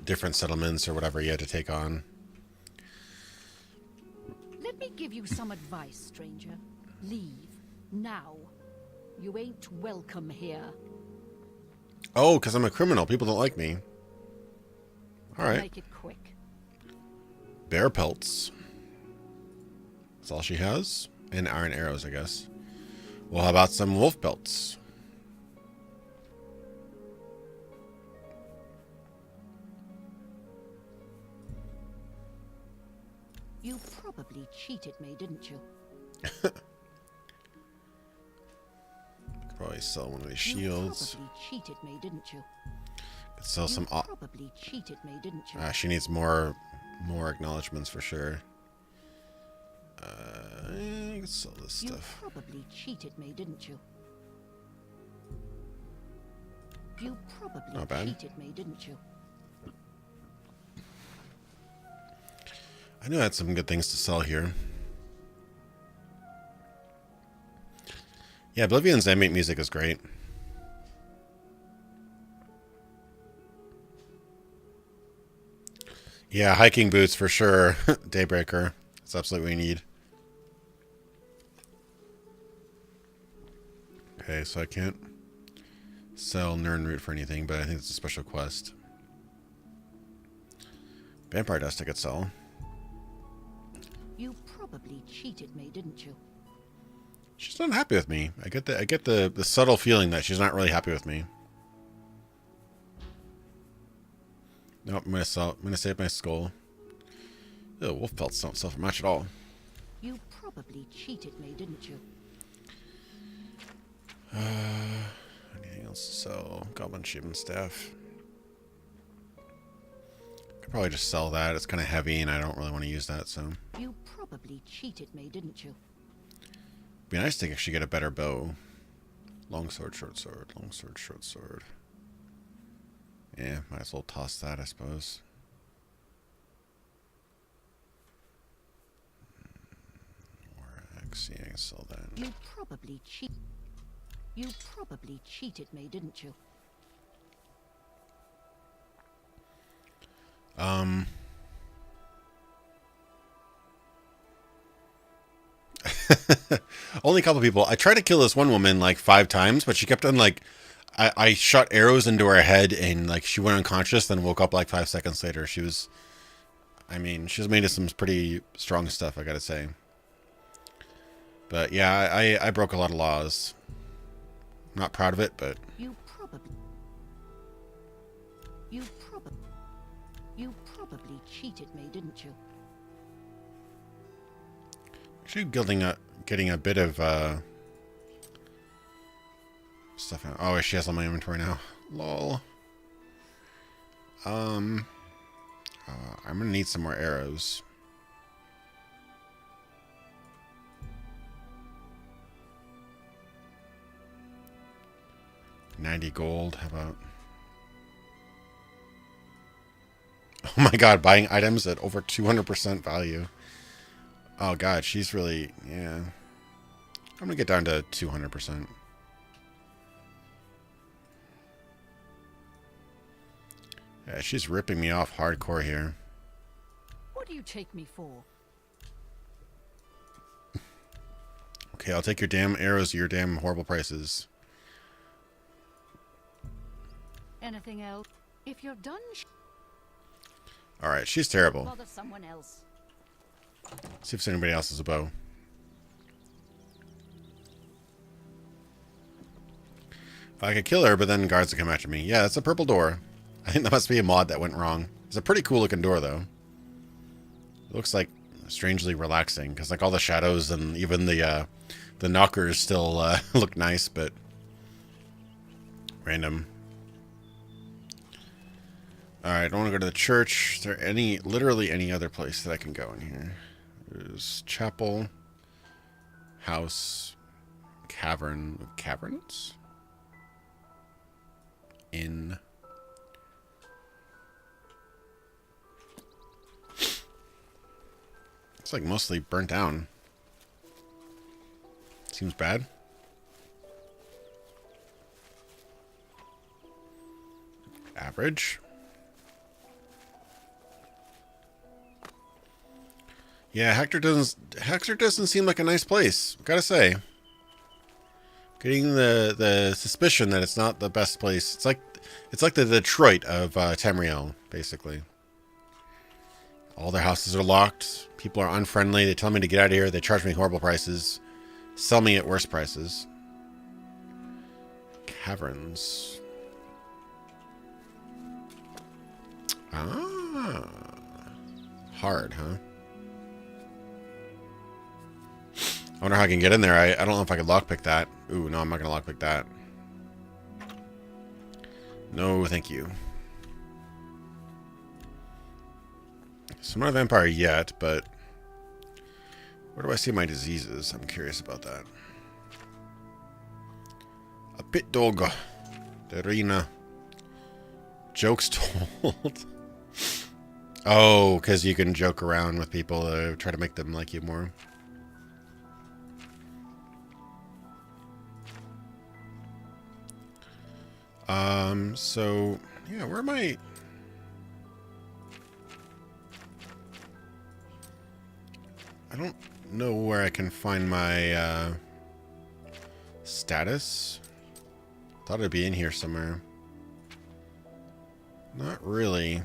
S1: different settlements or whatever you had to take on.
S5: Let me give you some advice, stranger. Leave. Now. You ain't welcome here.
S1: Oh, because I'm a criminal. People don't like me. Alright.
S5: Make it quick.
S1: Bear pelts. That's all she has? And iron arrows, I guess. Well, how about some wolf pelts?
S5: You probably cheated me, didn't you?
S1: Could probably sell one of these shields.
S5: You probably cheated me, didn't you?
S1: Could sell some...
S5: You probably cheated me, didn't you?
S1: she needs more acknowledgements for sure. I can sell this stuff.
S5: You probably cheated me, didn't you? You probably cheated me, didn't you?
S1: I knew I had some good things to sell here. Yeah, Oblivion's ambient music is great. Yeah, hiking boots for sure. Daybreaker. That's absolutely what we need. Okay, so I can't sell Nirnroot for anything, but I think it's a special quest. Vampire dust I could sell.
S5: You probably cheated me, didn't you?
S1: She's not happy with me. I get the subtle feeling that she's not really happy with me. Nope, I'm gonna save my skull. Oh, wolf pelts don't sell for much at all.
S5: You probably cheated me, didn't you?
S1: Anything else to sell? Goblin ship and staff. Could probably just sell that. It's kind of heavy, and I don't really want to use that, so.
S5: You probably cheated me, didn't you?
S1: Be nice to actually get a better bow. Long sword, short sword. Long sword, short sword. Yeah, might as well toss that, I suppose. Yeah, I can sell that.
S5: You probably cheated me, didn't you?
S1: Only a couple people. I tried to kill this one woman like 5 times, but she kept on like I shot arrows into her head and like she went unconscious, then woke up like 5 seconds later. She was made of some pretty strong stuff, I gotta say. But yeah, I broke a lot of laws. I'm not proud of it, but
S5: You probably cheated me, didn't you?
S1: actually getting a bit of stuff out. Oh, she has on my inventory now. Lol. I'm gonna need some more arrows. 90 gold. How about? Oh my god, buying items at over 200% value. Oh god, she's really, yeah. I'm gonna get down to 200%. Yeah, she's ripping me off hardcore here.
S5: What do you take me for?
S1: Okay, I'll take your damn arrows, your damn horrible prices.
S5: Anything else? If you're done,
S1: Alright, she's terrible.
S5: bother someone else.
S1: See if anybody else has a bow. If I could kill her, but then guards would come after me. Yeah, that's a purple door. I think that must be a mod that went wrong. It's a pretty cool looking door, though. It looks like strangely relaxing, because like all the shadows and even the knockers still look nice, but random. Alright, I don't want to go to the church. Is there literally any other place that I can go in here? There's chapel, house, caverns? Inn. It's like mostly burnt down. Seems bad. Average. Yeah, Hector doesn't seem like a nice place, gotta say. Getting the suspicion that it's not the best place. It's like the Detroit of Tamriel, basically. All their houses are locked. People are unfriendly. They tell me to get out of here. They charge me horrible prices. Sell me at worse prices. Caverns. Ah. Hard, huh? I wonder how I can get in there. I don't know if I could lockpick that. Ooh, no, I'm not going to lockpick that. No, thank you. So I'm not a vampire yet, but where do I see my diseases? I'm curious about that. A pit dog. Darina. Jokes told. Oh, because you can joke around with people to try to make them like you more. So, yeah, where am I? I don't know where I can find my, status. Thought it'd be in here somewhere. Not really.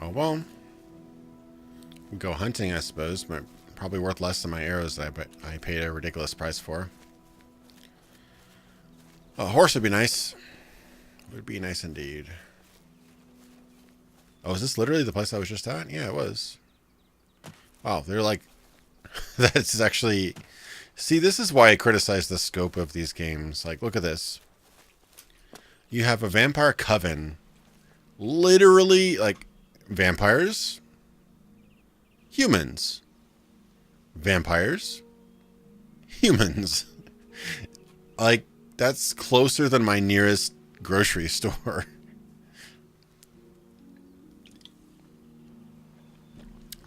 S1: Oh, well. Go hunting, I suppose, but probably worth less than my arrows that I paid a ridiculous price for. A horse would be nice. Would be nice indeed. Oh, is this literally the place I was just at? Yeah, it was. Wow, they're like... That's actually... See, this is why I criticize the scope of these games. Like, look at this. You have a vampire coven. Literally, like, vampires. Humans. Vampires. Humans. Like, that's closer than my nearest grocery store.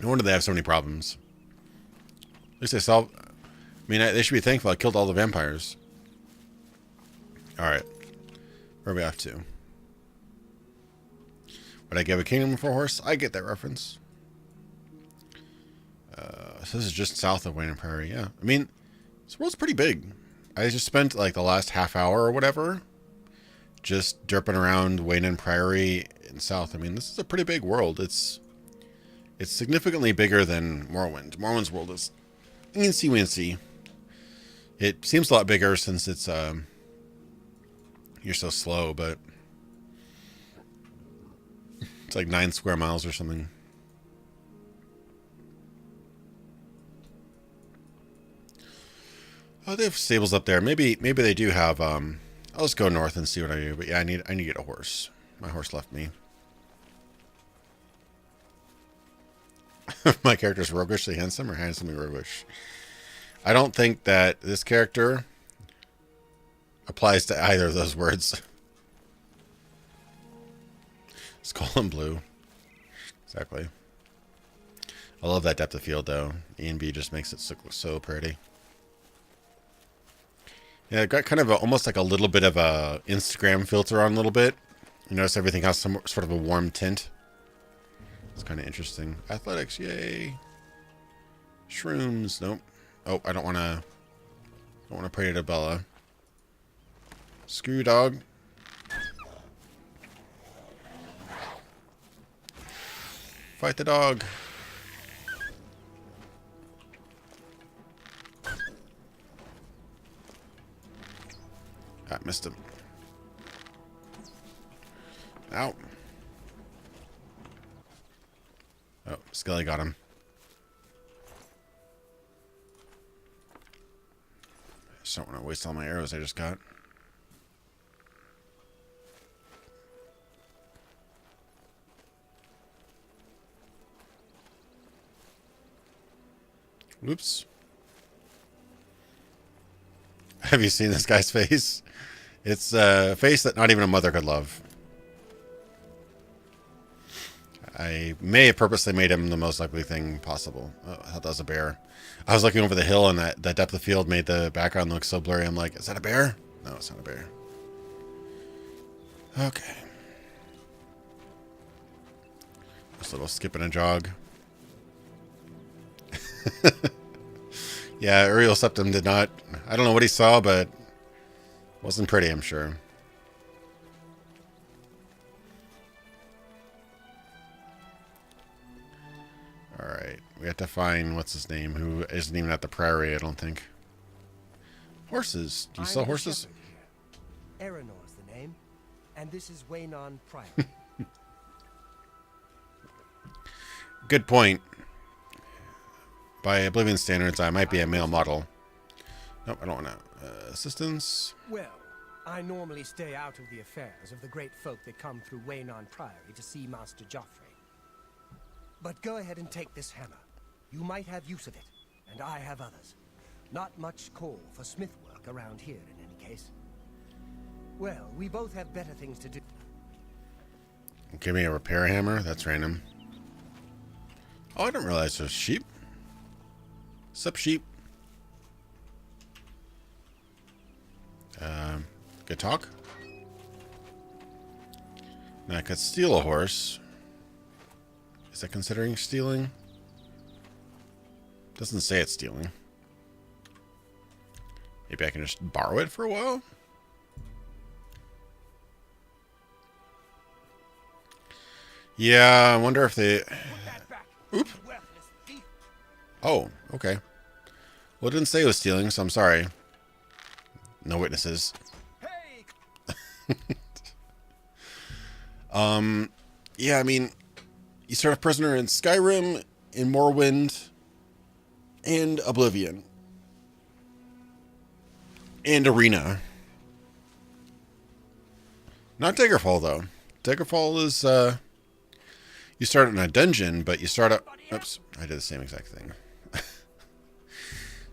S1: No wonder they have so many problems. At least they solved... I mean, they should be thankful I killed all the vampires. Alright. Where are we off to? Would I give a kingdom for a horse? I get that reference. So this is just south of Wayne and Prairie, yeah. I mean, this world's pretty big. I just spent like the last half hour or whatever just derping around Wayne and Prairie in south. I mean, this is a pretty big world. It's significantly bigger than Morrowind. Morrowind's world is teensy-weensy. It seems a lot bigger since it's you're so slow, but it's like 9 square miles or something. Oh, they have stables up there. Maybe they do have. I'll just go north and see what I do. But yeah, I need to get a horse. My horse left me. My character's roguishly handsome or handsomely roguish. I don't think that this character applies to either of those words. Let's call him blue. Exactly. I love that depth of field though. E and B just makes it look so pretty. Yeah, it got kind of almost like a little bit of a Instagram filter on a little bit. You notice everything has some sort of a warm tint. It's kind of interesting. Athletics, yay. Shrooms, nope. Oh, I don't want to pray to Bella. Screw dog. Fight the dog. I missed him. Ow. Oh, Skelly got him. I just don't want to waste all my arrows I just got. Whoops. Have you seen this guy's face? It's a face that not even a mother could love. I may have purposely made him the most ugly thing possible. Oh, I thought that was a bear. I was looking over the hill and that depth of field made the background look so blurry. I'm like, is that a bear? No, it's not a bear. Okay. Just a little skip and a jog. Yeah, Uriel Septum did not... I don't know what he saw, but... wasn't pretty, I'm sure. Alright, we have to find, what's his name, who isn't even at the prairie, I don't think. Horses. Do you sell horses?
S6: Eranor's the name, and this is Waynon Priory.
S1: Good point. By Oblivion standards, I might be a male model. Nope, I don't want to. Assistance.
S6: Well, I normally stay out of the affairs of the great folk that come through Waynon Priory to see Master Joffrey. But go ahead and take this hammer. You might have use of it, and I have others. Not much call for smith work around here in any case. Well, we both have better things to do.
S1: Give me a repair hammer? That's random. Oh, I didn't realize there's sheep. Sup, sheep? Good talk? Now I could steal a horse. Is that considering stealing? Doesn't say it's stealing. Maybe I can just borrow it for a while? Yeah, I wonder if they... Oop. Oh, okay. Well, it didn't say it was stealing, so I'm sorry. No witnesses. Yeah, I mean, you start a prisoner in Skyrim, in Morrowind, and Oblivion. And Arena. Not Daggerfall, though. Daggerfall is, you start in a dungeon, but you start up... Oops, I did the same exact thing.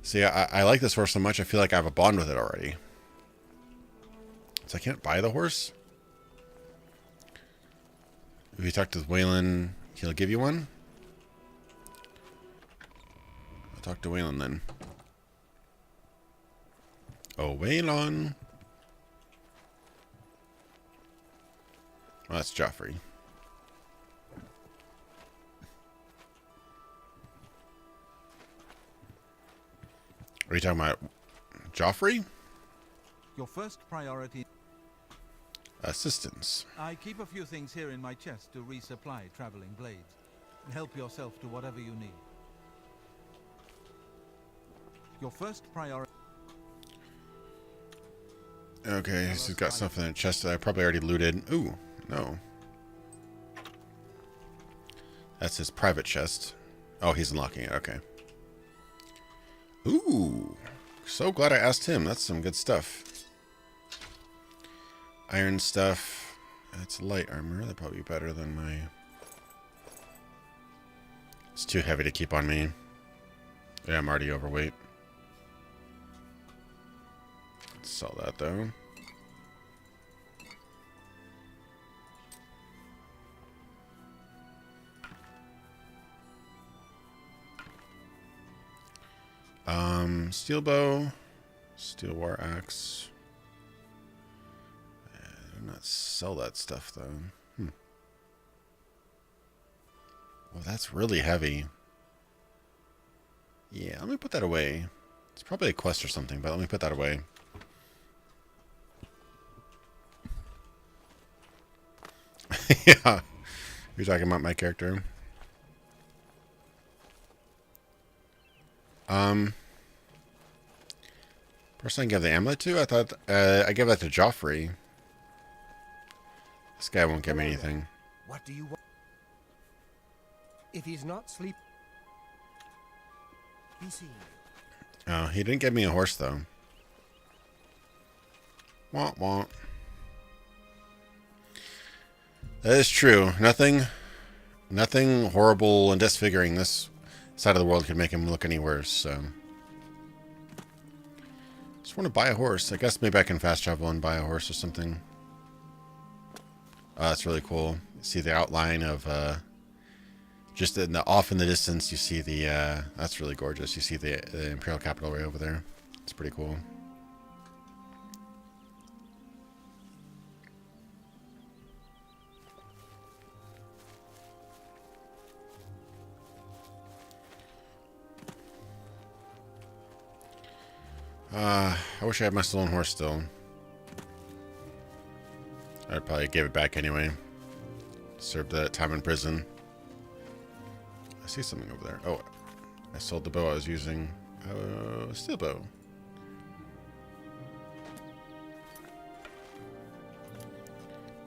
S1: See, I like this horse so much, I feel like I have a bond with it already. So I can't buy the horse? If you talk to Waylon, he'll give you one? I'll talk to Waylon then. Oh, Waylon. Oh, that's Joffrey. Are you talking about Joffrey?
S4: Your first priority...
S1: Assistance.
S4: I keep a few things here in my chest to resupply traveling blades. Help yourself to whatever you need. Your first priority...
S1: Okay, he's got something in the chest that I probably already looted. Ooh, no. That's his private chest. Oh, he's unlocking it. Okay. Ooh. So glad I asked him. That's some good stuff. Iron stuff. That's light armor. That'd probably be better than my... It's too heavy to keep on me. Yeah, I'm already overweight. Sell that, though. Steel bow, steel war axe. Do not sell that stuff though. Well, that's really heavy. Yeah, let me put that away. It's probably a quest or something, but let me put that away. Yeah, you're talking about my character. Person I give the amulet to? I thought I gave that to Joffrey. This guy won't give me anything.
S6: What do you want? If he's not sleep, be seeing you.
S1: Oh, he didn't give me a horse though. Womp womp. That is true. Nothing horrible and disfiguring this side of the world could make him look any worse, so. Just want to buy a horse. I guess maybe I can fast travel and buy a horse or something. Oh, that's really cool. You see the outline of, just off in the distance, you see the, that's really gorgeous. You see the Imperial Capital right over there. It's pretty cool. I wish I had my stolen horse still. I'd probably give it back anyway. Served that time in prison. I see something over there. Oh, I sold the bow I was using. Steel bow.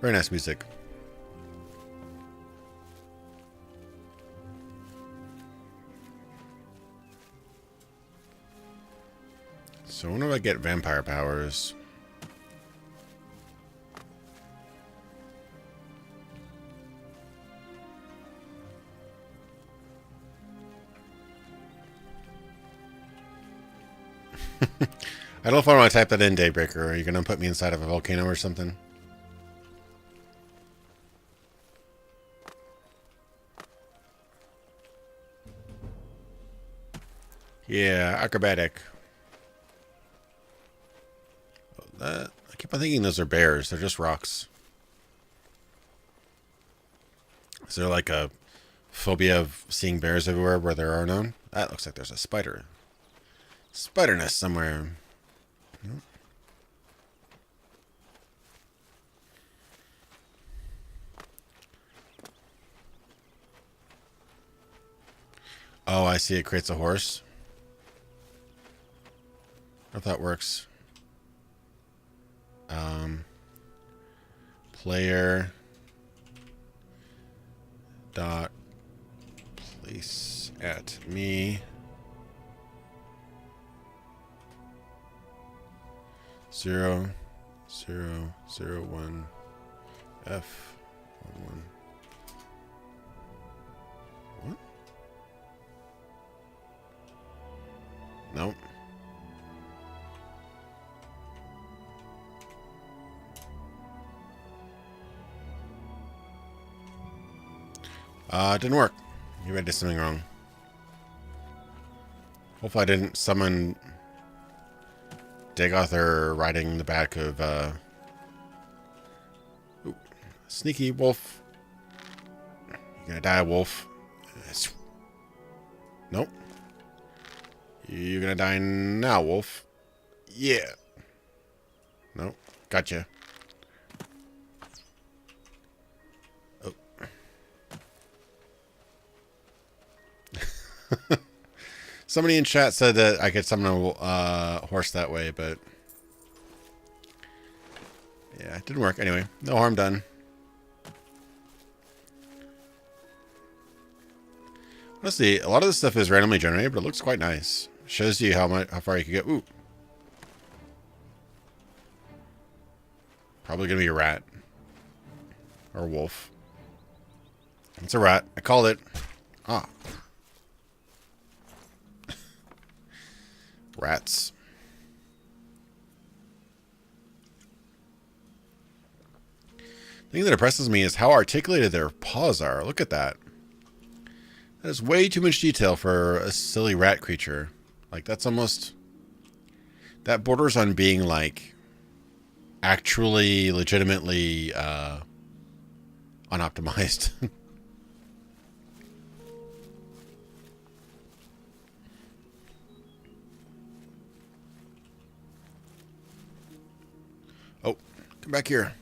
S1: Very nice music. So when do I get vampire powers? I don't know if I want to type that in, Daybreaker. Are you going to put me inside of a volcano or something? Yeah, acrobatic. I keep on thinking those are bears. They're just rocks. Is there like a phobia of seeing bears everywhere where there are none? That looks like there's a spider. Spider nest somewhere. Nope. Oh, I see. It creates a horse. I don't know if that works. Player. dot place at me 0 0 0 1 F 1 1. What? Nope. It didn't work. Maybe I did something wrong. Hopefully I didn't summon Dagoth riding the back of, ooh, sneaky wolf. You're gonna die, wolf. Nope. You're gonna die now, wolf. Yeah. Nope. Gotcha. Oh. Somebody in chat said that I could summon a horse that way, but yeah, it didn't work. Anyway, no harm done. Honestly, a lot of this stuff is randomly generated, but it looks quite nice. Shows you how far you can get. Ooh, probably gonna be a rat or a wolf. It's a rat. I called it. Ah. Rats. The thing that impresses me is how articulated their paws are. Look at that. That is way too much detail for a silly rat creature. Like, that's almost... That borders on being, like, actually, legitimately, unoptimized. Oh, come back here.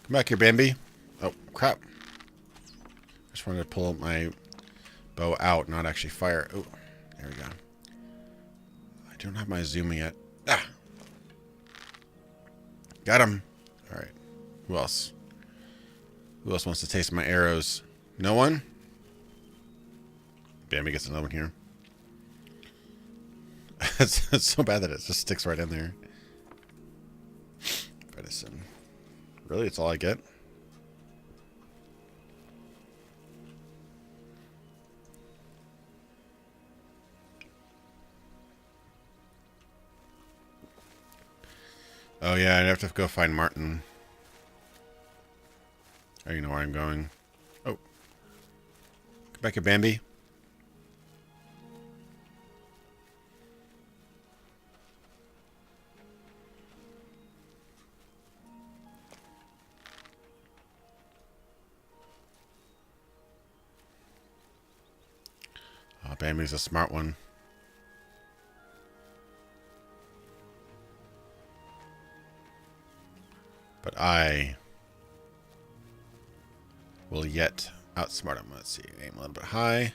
S1: Come back here, Bambi. Oh, crap. I just wanted to pull my bow out, not actually fire. Oh, there we go. I don't have my zoom yet. Ah! Got him. All right. Who else? Who else wants to taste my arrows? No one? Bambi gets another one here. It's so bad that it just sticks right in there. Medicine. Really? It's all I get? Oh yeah, I'd have to go find Martin. Oh, you know where I'm going. Oh. Come back here, Bambi. Oh, Bambi's a smart one. But I will yet outsmart him. Let's see. Aim a little bit high.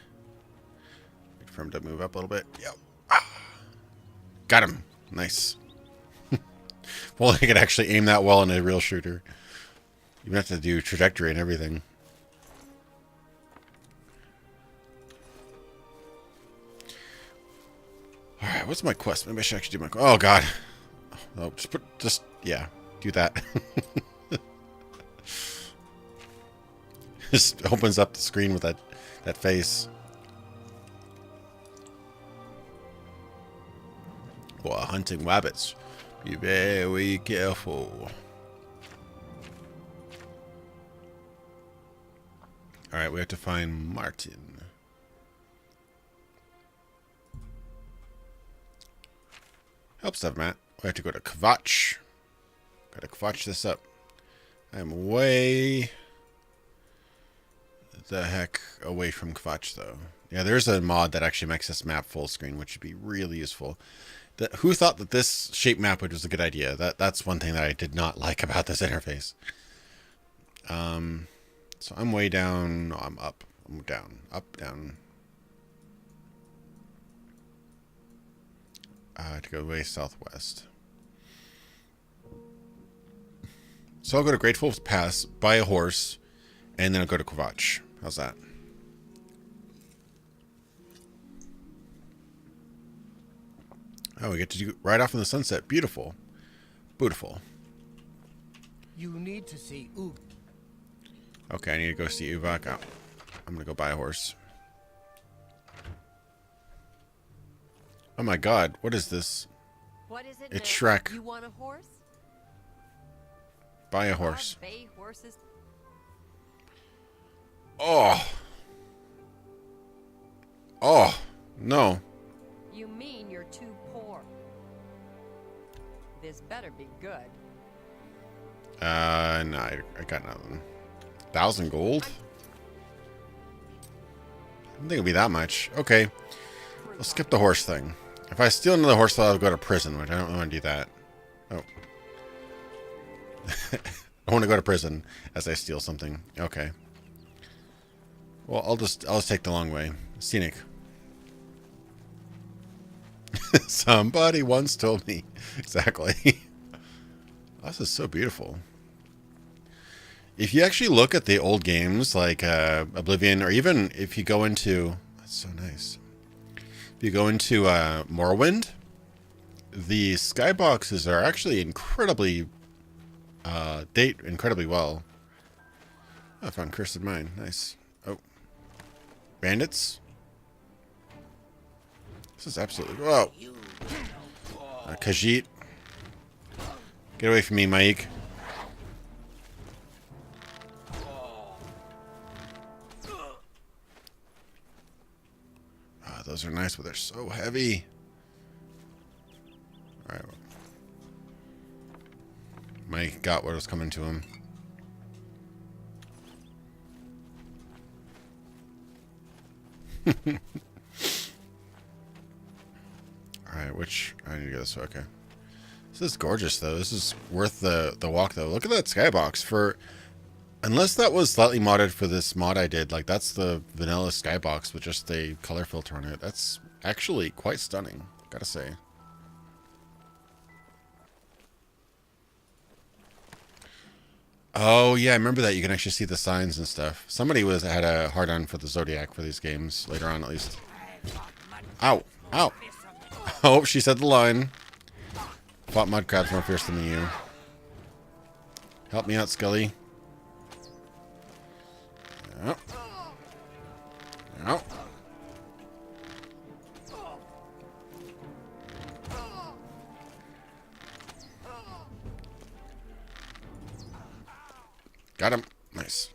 S1: Wait for him to move up a little bit. Yep. Ah. Got him. Nice. Well, I could actually aim that well in a real shooter. You have to do trajectory and everything. Alright, what's my quest? Maybe I should actually do my quest. Oh, God. Oh, yeah, do that. Just opens up the screen with that face. Well, hunting rabbits. Be very careful. Alright, we have to find Martin. Help stuff, Matt. We have to go to Kvatch. Gotta Kvatch this up. I'm way the heck away from Kvatch, though. Yeah, there's a mod that actually makes this map full screen, which would be really useful. Who thought that this shape map was a good idea? That's one thing that I did not like about this interface. So I'm way down. No, I'm up. I'm down. Up, down. To go way southwest. So I'll go to Grateful Pass, buy a horse, and then I'll go to Kvatch. How's that? Oh, we get to do right off in the sunset. Beautiful. Beautiful.
S6: You need to see Ug.
S1: Okay, I need to go see Uvok. Oh, I'm gonna go buy a horse. Oh my god, what is this?
S7: What is it?
S1: It's
S7: now?
S1: Shrek.
S7: You want a horse?
S1: Buy a horse.
S7: Bay horses.
S1: Oh. Oh, no.
S7: You mean you're too poor? This better be good.
S1: No, I got nothing. 1,000 gold? I don't think it'd be that much. Okay, let's skip the horse thing. If I steal another horse, I'll go to prison, which I don't want to do that. Oh. I want to go to prison as I steal something. Okay. Well, I'll just take the long way. Scenic. Somebody once told me. Exactly. This is so beautiful. If you actually look at the old games like Oblivion, or even if you go into... That's so nice. If you go into Morrowind, the skyboxes are actually incredibly... date incredibly well. Oh, I found Cursed Mine. Nice. Oh. Bandits? This is absolutely... Whoa! Khajiit. Get away from me, Mike. Oh, those are nice, but they're so heavy. Alright. Mike got what was coming to him. Alright, which... I need to go this way, okay. This is gorgeous, though. This is worth the walk, though. Look at that skybox. For... Unless that was slightly modded for this mod I did, like, that's the vanilla skybox with just a color filter on it. That's actually quite stunning, gotta say. Oh, yeah, I remember that. You can actually see the signs and stuff. Somebody had a hard-on for the Zodiac for these games, later on, at least. Ow! Ow! Oh, she said the line. Fought mud crabs more fierce than you. Help me out, Scully. Ow. Ow. Got him. Nice.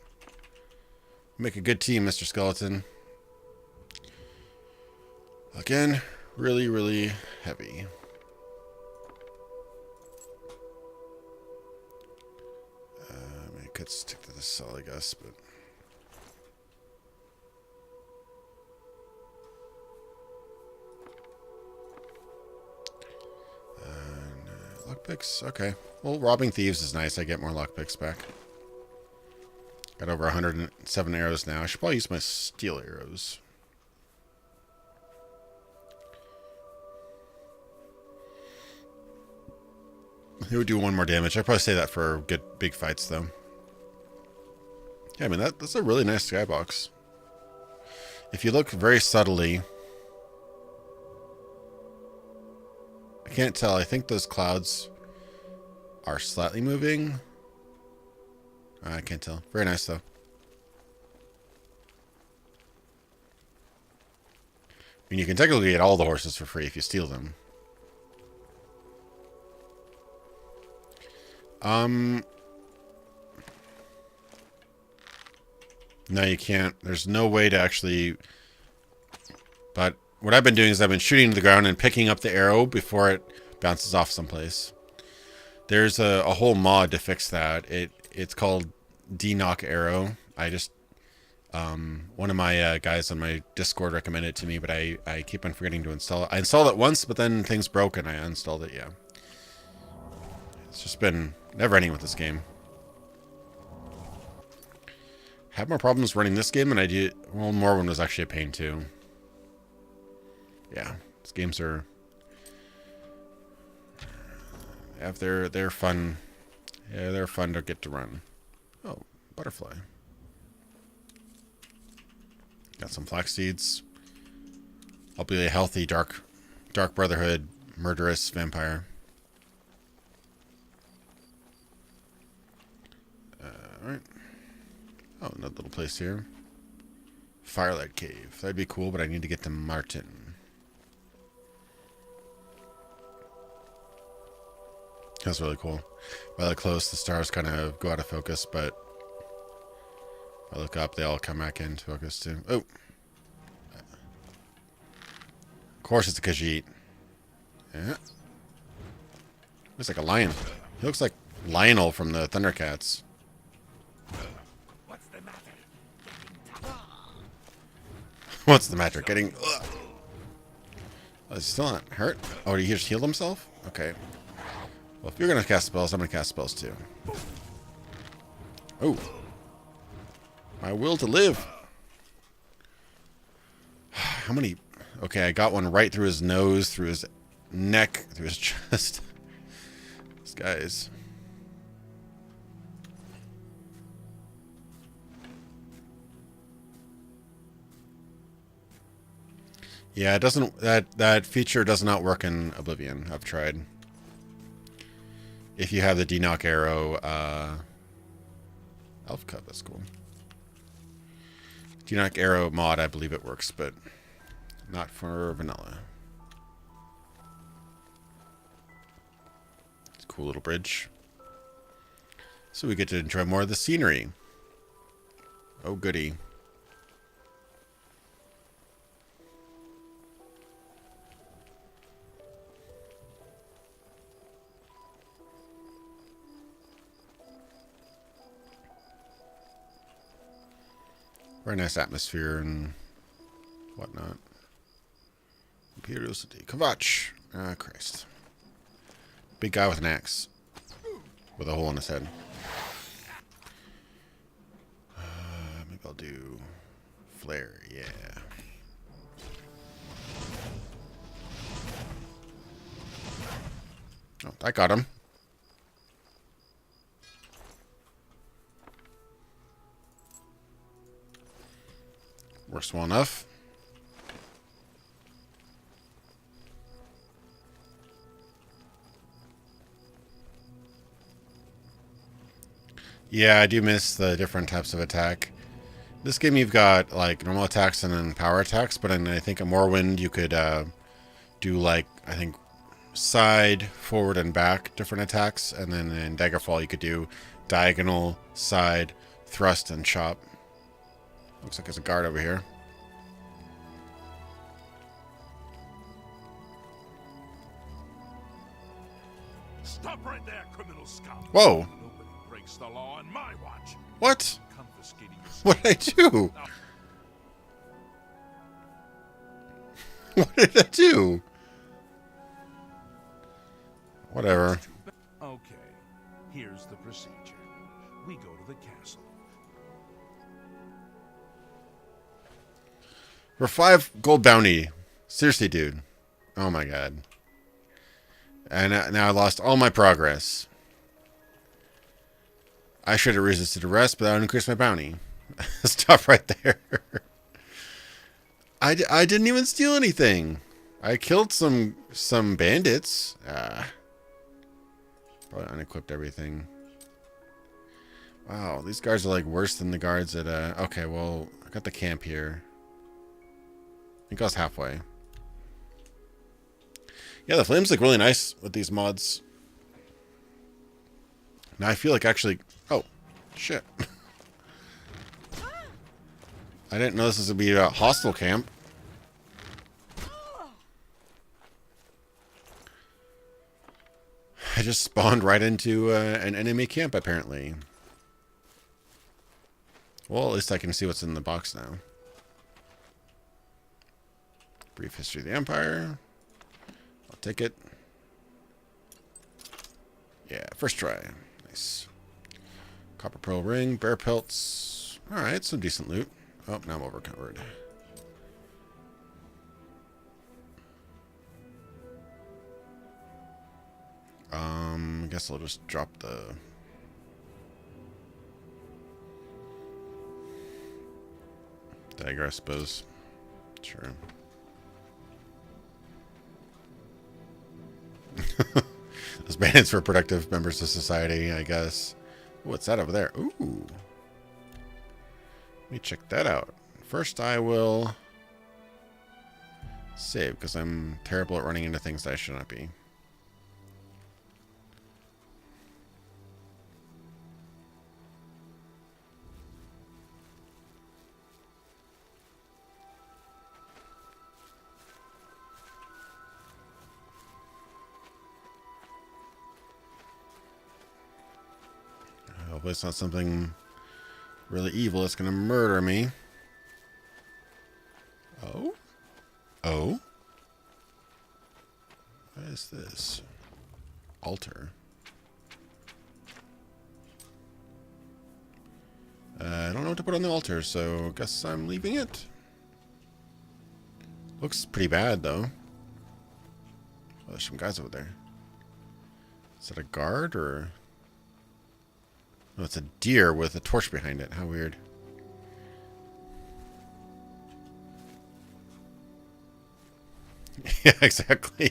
S1: Make a good team, Mr. Skeleton. Again, really, really heavy. I mean, I could stick to the cell, I guess, but... lockpicks? Okay. Well, robbing thieves is nice. I get more lockpicks back. Got over 107 arrows now. I should probably use my steel arrows. It would do one more damage. I'd probably say that for good big fights, though. Yeah, I mean, that's a really nice skybox. If you look very subtly... I can't tell. I think those clouds are slightly moving. I can't tell. Very nice, though. I mean, you can technically get all the horses for free if you steal them. No, you can't. There's no way to actually... But what I've been doing is I've been shooting to the ground and picking up the arrow before it bounces off someplace. There's a whole mod to fix that. It's called D-Knock Arrow. I just... one of my guys on my Discord recommended it to me, but I keep on forgetting to install it. I installed it once, but then things broke and I uninstalled it, yeah. It's just been never-ending with this game. Had more problems running this game than I did... Well, Morrowind was actually a pain, too. Yeah, these games are... They're fun. Yeah, they're fun to get to run. Oh, butterfly. Got some flax seeds. I'll be a healthy dark brotherhood murderous vampire. Alright. Oh, another little place here. Firelight Cave. That'd be cool, but I need to get to Martin. That's really cool. If I look close, the stars kind of go out of focus, but if I look up, they all come back into focus too. Oh! Of course it's a Khajiit. Yeah. Looks like a lion. He looks like Lionel from the Thundercats.
S2: What's the matter?
S1: What's the matter? Getting... Ugh. Oh, is he still not hurt? Oh, did he just heal himself? Okay. Well, if you're going to cast spells, I'm going to cast spells too. Oh. My will to live. How many... Okay, I got one right through his nose, through his neck, through his chest. These guys. Yeah, it doesn't... That feature does not work in Oblivion. I've tried. If you have the D-Knock Arrow, Elf Cup, that's cool. D-Knock Arrow mod, I believe it works, but not for vanilla. It's a cool little bridge. So we get to enjoy more of the scenery. Oh, goody. Very nice atmosphere and whatnot. Imperial City. Kvatch. Ah, Christ. Big guy with an axe. With a hole in his head. Maybe I'll do flare, yeah. Oh, I got him. Works well enough. Yeah, I do miss the different types of attack. This game you've got like normal attacks and then power attacks, but I think in Morrowind you could do like, I think, side, forward, and back different attacks, and then in Daggerfall you could do diagonal, side, thrust, and chop. Looks like there's a guard over here.
S2: Stop right there, criminal scum.
S1: Whoa!
S2: Nobody breaks the law on my watch.
S1: What?
S2: Confiscating your
S1: What did I do? What did I do? Whatever.
S2: Okay, here's the procedure. We go to the castle.
S1: For 5 gold bounty. Seriously, dude. Oh my god. And now I lost all my progress. I should have resisted arrest, but that would increase my bounty. Stop right there. I didn't even steal anything. I killed some bandits. Probably unequipped everything. Wow, these guards are like worse than the guards at okay, well, I got the camp here. I think I was halfway. Yeah, the flames look really nice with these mods. Now I feel like actually... Oh, shit. I didn't know this was going to be a hostile camp. I just spawned right into an enemy camp, apparently. Well, at least I can see what's in the box now. Brief history of the Empire. I'll take it. Yeah, first try. Nice. Copper pearl ring, bear pelts. Alright, some decent loot. Oh, now I'm overcovered. I guess I'll just drop the... Did dagger, I suppose. Sure. Those bandits were productive members of society, I guess. What's that over there? Ooh. Let me check that out. First, I will save, because I'm terrible at running into things that I should not be. Hopefully it's not something really evil that's going to murder me. Oh? Oh? What is this? Altar. I don't know what to put on the altar, so guess I'm leaving it. Looks pretty bad, though. Oh, there's some guys over there. Is that a guard, or... Oh, it's a deer with a torch behind it. How weird. Yeah, exactly.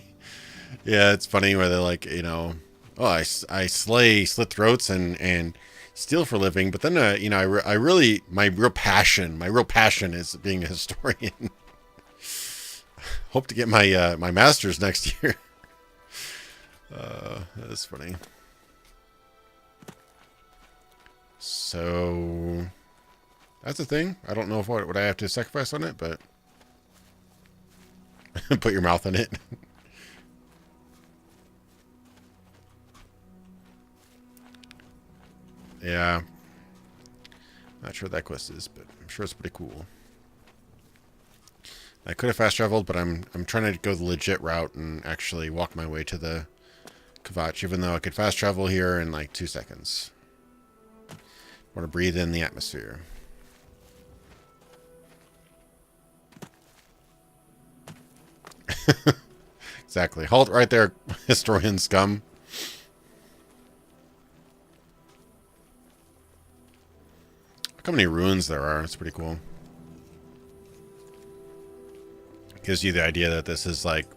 S1: Yeah, it's funny where they're like, you know, oh, I slay slit throats and steal for a living, but then, you know, I really, my real passion is being a historian. Hope to get my my master's next year. That is funny. So that's a thing. I don't know if what I have to sacrifice on it, but put your mouth on it. Yeah. Not sure what that quest is, but I'm sure it's pretty cool. I could have fast traveled, but I'm trying to go the legit route and actually walk my way to the Kvatch, even though I could fast travel here in like 2 seconds. Want to breathe in the atmosphere. Exactly. Halt right there, historian scum. Look how many ruins there are. It's pretty cool. Gives you the idea that this is like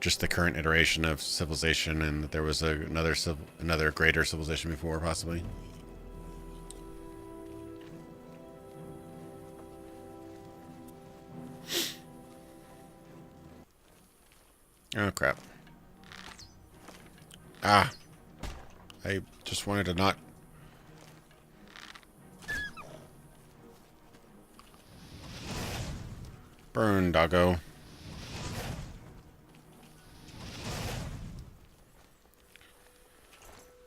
S1: just the current iteration of civilization, and that there was another greater civilization before, possibly. Oh, crap. Ah. I just wanted to not... Burn, doggo.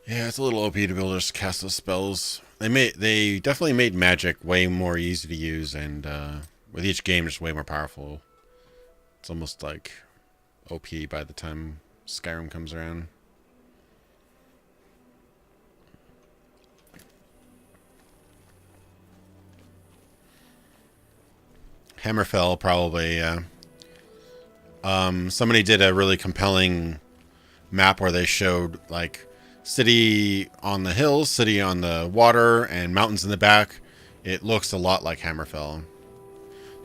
S1: Yeah, it's a little OP to be able to just cast those spells. They definitely made magic way more easy to use, and with each game, just way more powerful. It's almost like OP by the time Skyrim comes around. Hammerfell, probably. Somebody did a really compelling map where they showed like city on the hills, city on the water, and mountains in the back. It looks a lot like Hammerfell.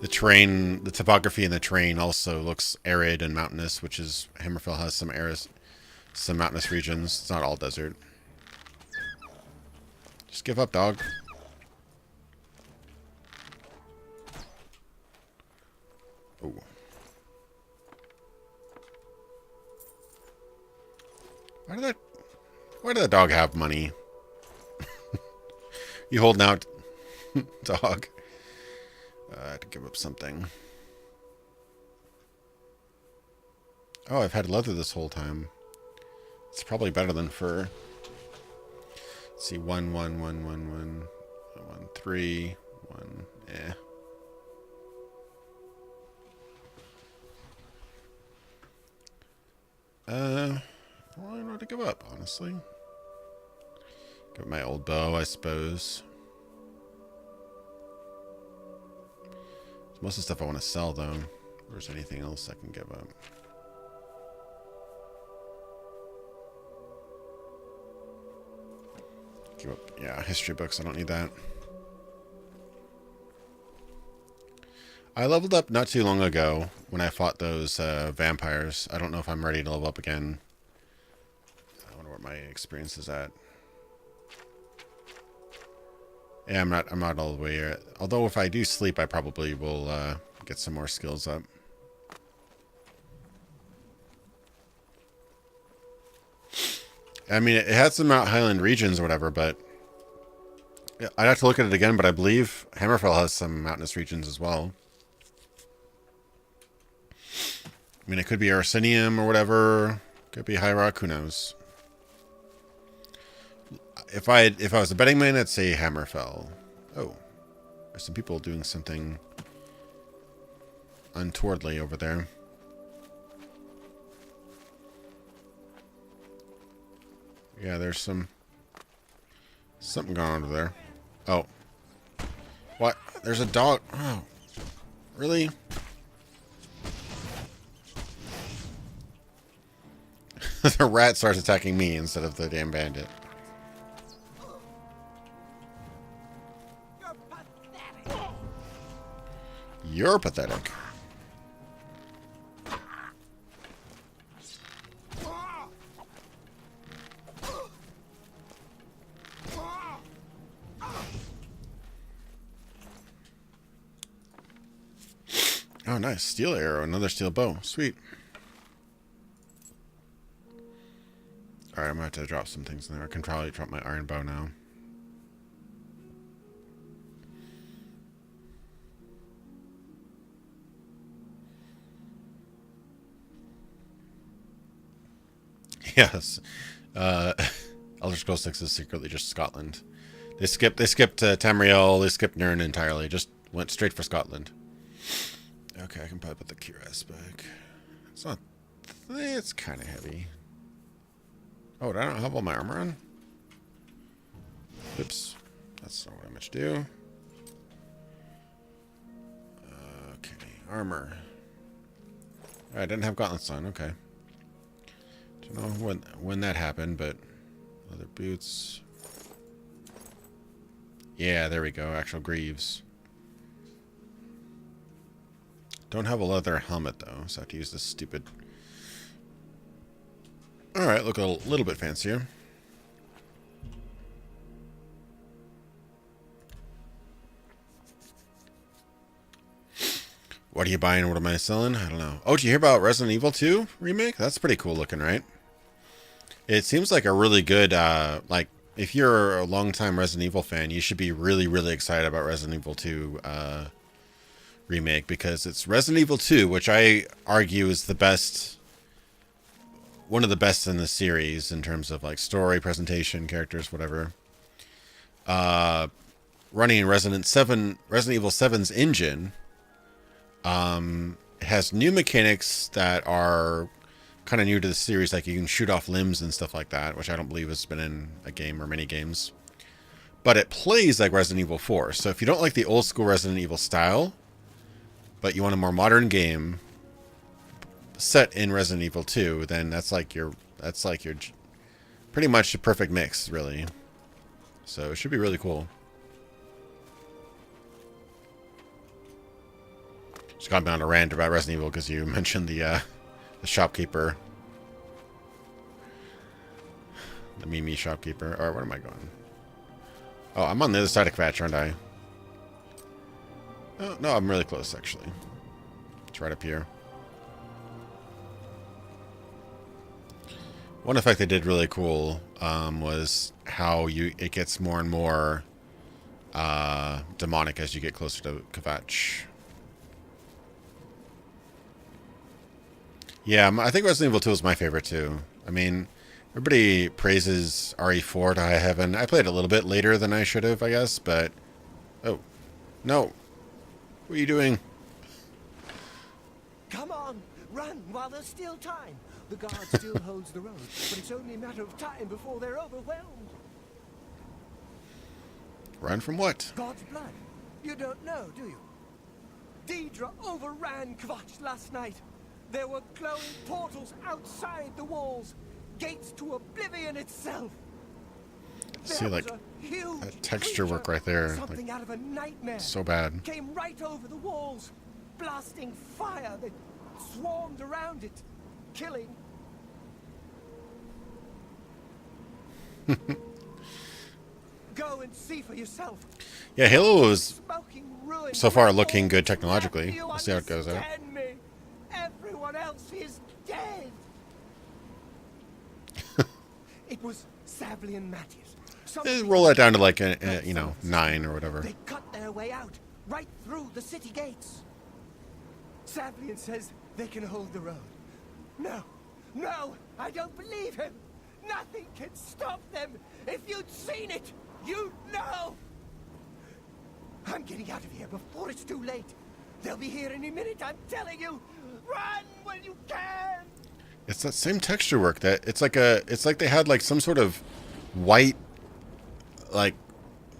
S1: The terrain, the topography in the terrain also looks arid and mountainous, which is Hammerfell has some mountainous regions. It's not all desert. Just give up, dog. Oh. Why did that dog have money? You holding out, dog? I had to give up something. Oh, I've had leather this whole time. It's probably better than fur. Let's see, 1, 1, 1, 1, 1, 1, 3, 1. Eh. Well, I don't know what to give up, honestly. Give up my old bow, I suppose. Most of the stuff I want to sell, though. Or is there anything else I can give up? Give up, yeah, history books. I don't need that. I leveled up not too long ago when I fought those vampires. I don't know if I'm ready to level up again. I wonder what my experience is at. Yeah, I'm not all the way here. Although if I do sleep, I probably will get some more skills up. I mean, it had some Mount Highland regions or whatever, but I'd have to look at it again, but I believe Hammerfell has some mountainous regions as well. I mean, it could be Arsenium or whatever. Could be High Rock, who knows. If I was a betting man, I'd say Hammerfell. Oh, there's some people doing something untowardly over there. Yeah, there's something going on over there. Oh. What? There's a dog. Oh. Really? The rat starts attacking me instead of the damn bandit. You're pathetic. Oh, nice. Steel arrow. Another steel bow. Sweet. Alright, I'm going to have to drop some things in there. I can probably drop my iron bow now. Yes. Elder Scrolls 6 is secretly just Scotland. They skipped Tamriel, they skipped Nirn entirely. Just went straight for Scotland. Okay, I can probably put the cuirass back. It's not... It's kind of heavy. Oh, I don't have all my armor on? Oops. That's not what I meant to do. Okay, armor. I didn't have gauntlets on, okay. Don't know when that happened, but... Leather boots. Yeah, there we go. Actual greaves. Don't have a leather helmet, though, so I have to use this stupid... Alright, look a little bit fancier. What are you buying? What am I selling? I don't know. Oh, did you hear about Resident Evil 2 remake? That's pretty cool looking, right? It seems like a really good, like, if you're a longtime Resident Evil fan, you should be really, really excited about Resident Evil 2 remake, because it's Resident Evil 2, which I argue is the best, one of the best in the series in terms of, like, story, presentation, characters, whatever. Running in Resident Evil 7's engine. It has new mechanics that are kind of new to the series, like you can shoot off limbs and stuff like that, which I don't believe has been in a game or many games. But it plays like Resident Evil 4. So if you don't like the old school Resident Evil style, but you want a more modern game set in Resident Evil 2, then that's like your pretty much the perfect mix, really. So it should be really cool. Just got me on a rant about Resident Evil because you mentioned the shopkeeper. The Mimi shopkeeper. Alright, where am I going? Oh, I'm on the other side of Kvatch, aren't I? Oh, no, I'm really close, actually. It's right up here. One effect they did really cool was how it gets more and more demonic as you get closer to Kvatch. Yeah, I think Resident Evil 2 is my favorite, too. I mean, everybody praises RE4 to high heaven. I played it a little bit later than I should have, I guess, but... Oh. No. What are you doing?
S6: Come on, run while there's still time. The guard still holds the road, but it's only a matter of time before they're overwhelmed.
S1: Run from what?
S6: God's blood. You don't know, do you? Deidre overran Kvatch last night. There were glowing portals outside the walls, gates to Oblivion itself.
S1: See, like, that texture work right there.
S6: Something
S1: Like,
S6: out of a nightmare.
S1: so bad.
S6: Came right over the walls. blasting fire that swarmed around it, killing. Go and see for yourself.
S1: Yeah, Halo is
S6: Smoking ruin
S1: so far
S6: where
S1: looking
S6: all
S1: good
S6: is left.
S1: technologically.
S6: You
S1: We'll see how it goes out.
S6: understand me? Everyone else is dead. It was Savli and Matthias.
S1: Roll that down to like a 9 or whatever.
S6: They cut their way out, right through the city gates. Savlian says they can hold the road. No, no, I don't believe him. Nothing can stop them. If you'd seen it, you'd know. I'm getting out of here before it's too late. They'll be here any minute, I'm telling you. Run when you can.
S1: It's that same texture work that it's like they had like some sort of white like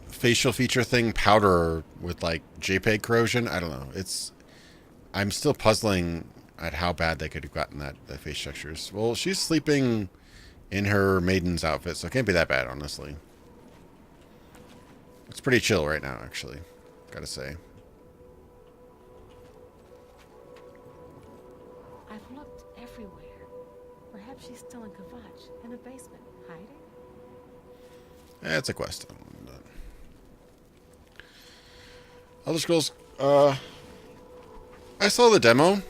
S1: facial feature thing powder with like JPEG corrosion. I don't know. I'm still puzzling at how bad they could have gotten the face textures. Well, she's sleeping in her maiden's outfit, so it can't be that bad, honestly. It's pretty chill right now, actually. Gotta say.
S8: I've looked everywhere. Perhaps she's still in Kvatch, in a basement, hiding?
S1: It's a quest. Elder Scrolls, I saw the demo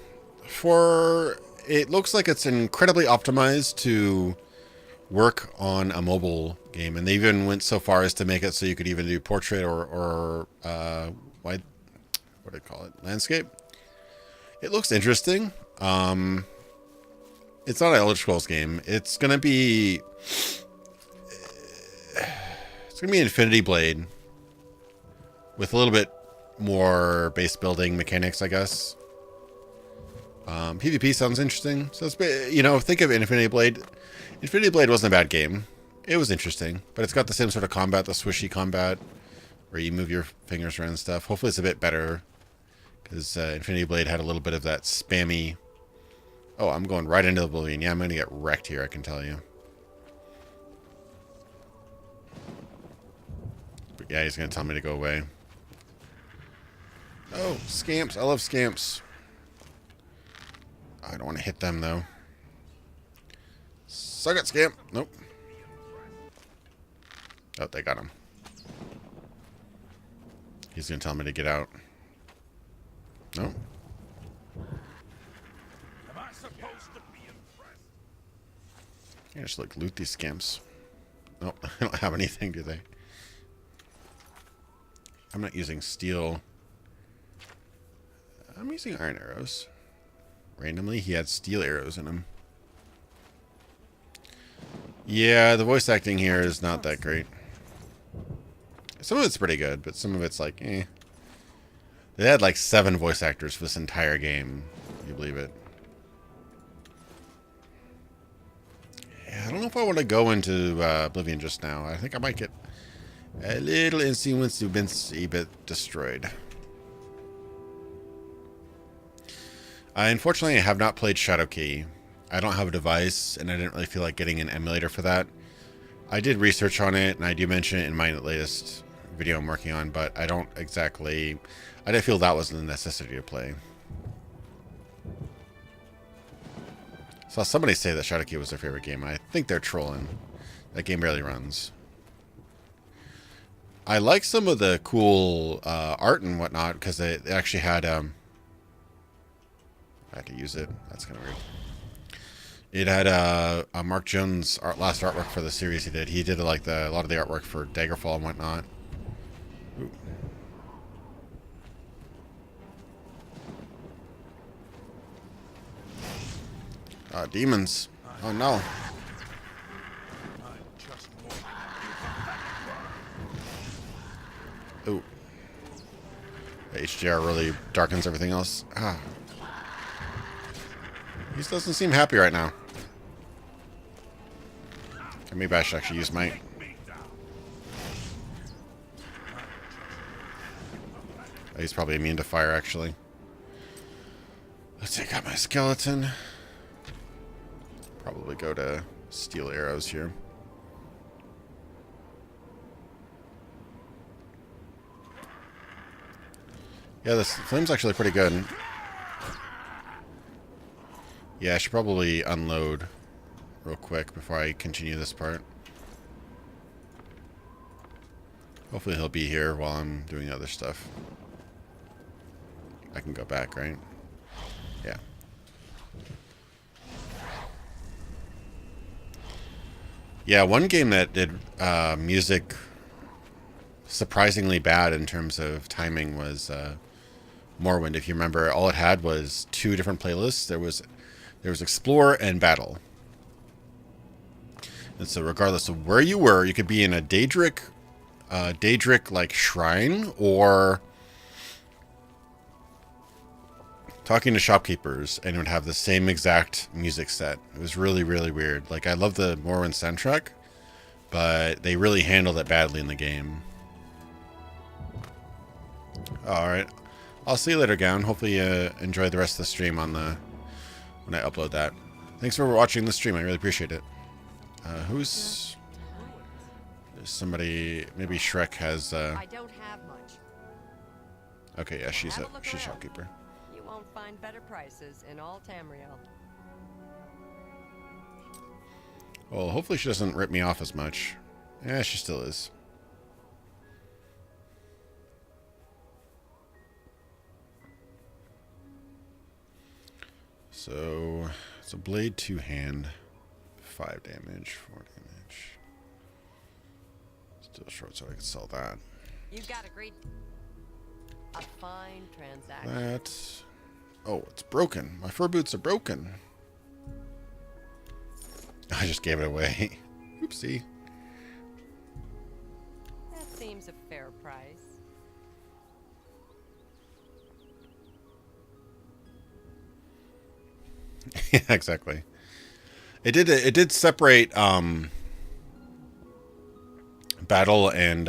S1: for... It looks like it's incredibly optimized to work on a mobile game, and they even went so far as to make it so you could even do portrait or what do you call it? Landscape. It looks interesting. It's not an Elder Scrolls game. It's gonna be Infinity Blade with a little bit more base building mechanics, I guess. PvP sounds interesting. So it's, think of Infinity Blade. Infinity Blade wasn't a bad game. It was interesting, but it's got the same sort of combat, the swishy combat, where you move your fingers around and stuff. Hopefully it's a bit better, because Infinity Blade had a little bit of that spammy... Oh, I'm going right into Oblivion. Yeah, I'm going to get wrecked here, I can tell you. But yeah, he's going to tell me to go away. Oh, scamps. I love scamps. I don't want to hit them, though. Suck it, scamp. Nope. Oh, they got him. He's going to tell me to get out. No.
S2: Am I supposed to be impressed?
S1: Yeah, just like loot these scamps. Nope, I don't have anything, do they? I'm not using steel. I'm using iron arrows. Randomly, he had steel arrows in him. Yeah, the voice acting here is not that great. Some of it's pretty good, but some of it's like, eh. They had like 7 voice actors for this entire game. Can you believe it? Yeah, I don't know if I want to go into Oblivion just now. I think I might get a little incy bit destroyed. Unfortunately, I have not played Shadowkey. I don't have a device, and I didn't really feel like getting an emulator for that. I did research on it, and I do mention it in my latest video I'm working on, but I don't exactly... I didn't feel that was a necessity to play. Saw somebody say that Shadowkey was their favorite game. I think they're trolling. That game barely runs. I like some of the cool art and whatnot, because they actually had... I had to use it. That's kind of weird. It had Mark Jones' last artwork for the series he did. He did like a lot of the artwork for Daggerfall and whatnot. Ooh. Demons. Oh no. Ooh. The HDR really darkens everything else. Ah. He just doesn't seem happy right now. Okay, maybe I should actually use my... Oh, he's probably immune to fire, actually. Let's take out my skeleton. Probably go to steel arrows here. Yeah, this flame's actually pretty good. Yeah, I should probably unload real quick before I continue this part. Hopefully he'll be here while I'm doing other stuff. I can go back, right? Yeah. Yeah, one game that did music surprisingly bad in terms of timing was Morrowind. If you remember, all it had was 2 different playlists. There was Explore and Battle. And so regardless of where you were, you could be in a Daedric like shrine, or talking to shopkeepers, and it would have the same exact music set. It was really, really weird. Like, I love the Morrowind soundtrack, but they really handled it badly in the game. Alright. I'll see you later, Gown. Hopefully you enjoy the rest of the stream on the when I upload that. Thanks for watching the stream. I really appreciate it. Who's... There's somebody... Maybe Shrek has...
S7: I don't have much.
S1: Okay, yeah, she's a
S7: around.
S1: shopkeeper.
S7: You won't find better prices in all Tamriel.
S1: Well, hopefully she doesn't rip me off as much. Yeah, she still is. So, it's a blade, 2-hand, 5 damage, 4 damage. Still short, so I could sell that.
S7: You've got a fine transaction.
S1: That. Oh, it's broken. My fur boots are broken. I just gave it away. Oopsie.
S7: That seems a fair price.
S1: Yeah, exactly. It did separate battle and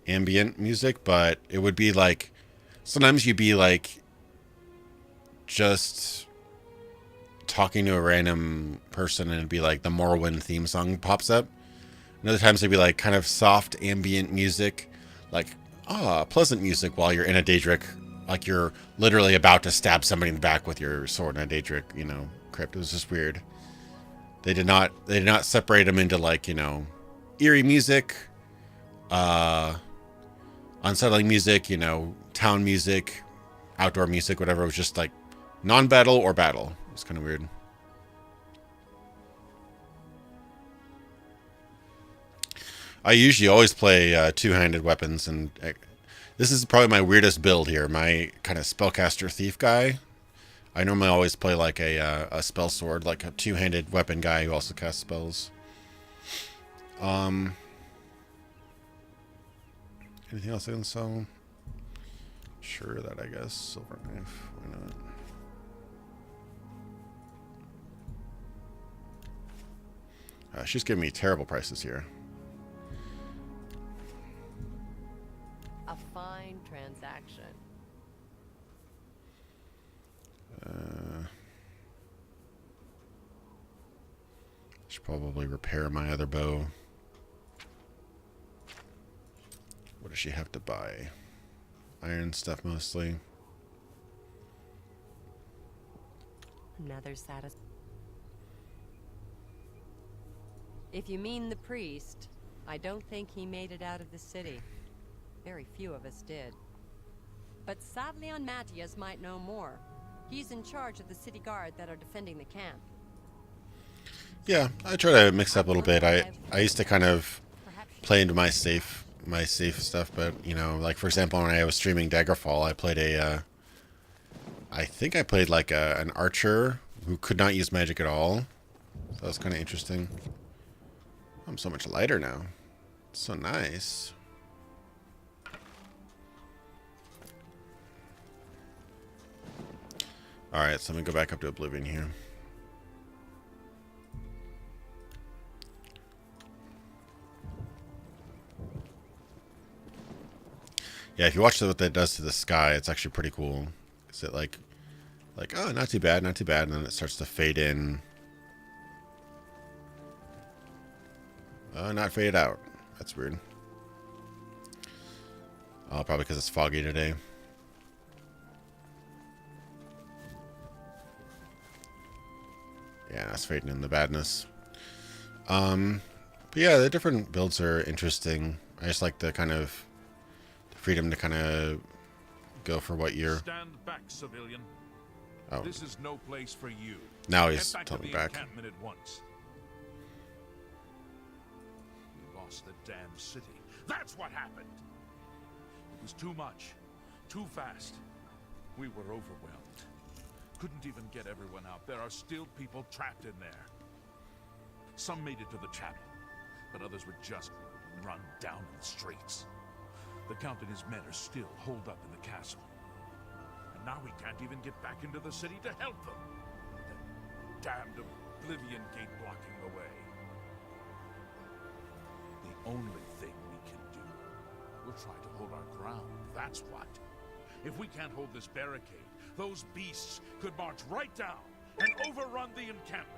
S1: ambient music, but it would be like sometimes you'd be like just talking to a random person and it'd be like the Morrowind theme song pops up. And other times it'd be like kind of soft ambient music, like pleasant music while you're in a Daedric, like you're literally about to stab somebody in the back with your sword in a Daedric, crypt. It was just weird. They did not separate them into like, eerie music, unsettling music, town music, outdoor music, whatever. It was just like non-battle or battle. It was kind of weird. I usually always play two-handed weapons, and this is probably my weirdest build here. My kind of spellcaster thief guy. I normally always play like a spell sword, like a two-handed weapon guy who also casts spells. Anything else I can sell? Sure, that I guess. Silver knife. Why not? She's giving me terrible prices here.
S7: A fine transaction.
S1: Should probably repair my other bow. What does she have to buy? Iron stuff mostly.
S7: Another satis. If you mean the priest, I don't think he made it out of the city. Very few of us did. But Savlion Matthias might know more. He's in charge of the city guard that are defending the camp.
S1: Yeah, I try to mix up a little bit. I used to kind of play into my safe stuff, but like for example, when I was streaming Daggerfall, I played I think I played like an archer who could not use magic at all. So that was kind of interesting. I'm so much lighter now. It's so nice. Alright, so I'm going to go back up to Oblivion here. Yeah, if you watch what that does to the sky, it's actually pretty cool. Is it like, oh, not too bad, not too bad, and then it starts to fade in. Not fade out. That's weird. Oh, probably because it's foggy today. Yeah, that's fading in the badness. But yeah, the different builds are interesting. I just like the kind of freedom to kind of go for what you're...
S2: Stand back, civilian.
S1: Oh,
S2: This is no place for you.
S1: now he's
S2: Get back to
S1: telling me
S2: the
S1: back.
S2: encampment at once. We lost the damn city. That's what happened. It was too much. Too fast. We were overwhelmed. Couldn't even get everyone out. There are still people trapped in there. Some made it to the chapel, but others were just run down in the streets. The Count and his men are still holed up in the castle. And now we can't even get back into the city to help them. That damned Oblivion gate blocking the way. The only thing we can do, we'll try to hold our ground, that's what. If we can't hold this barricade, those beasts could march right down and overrun the encampment.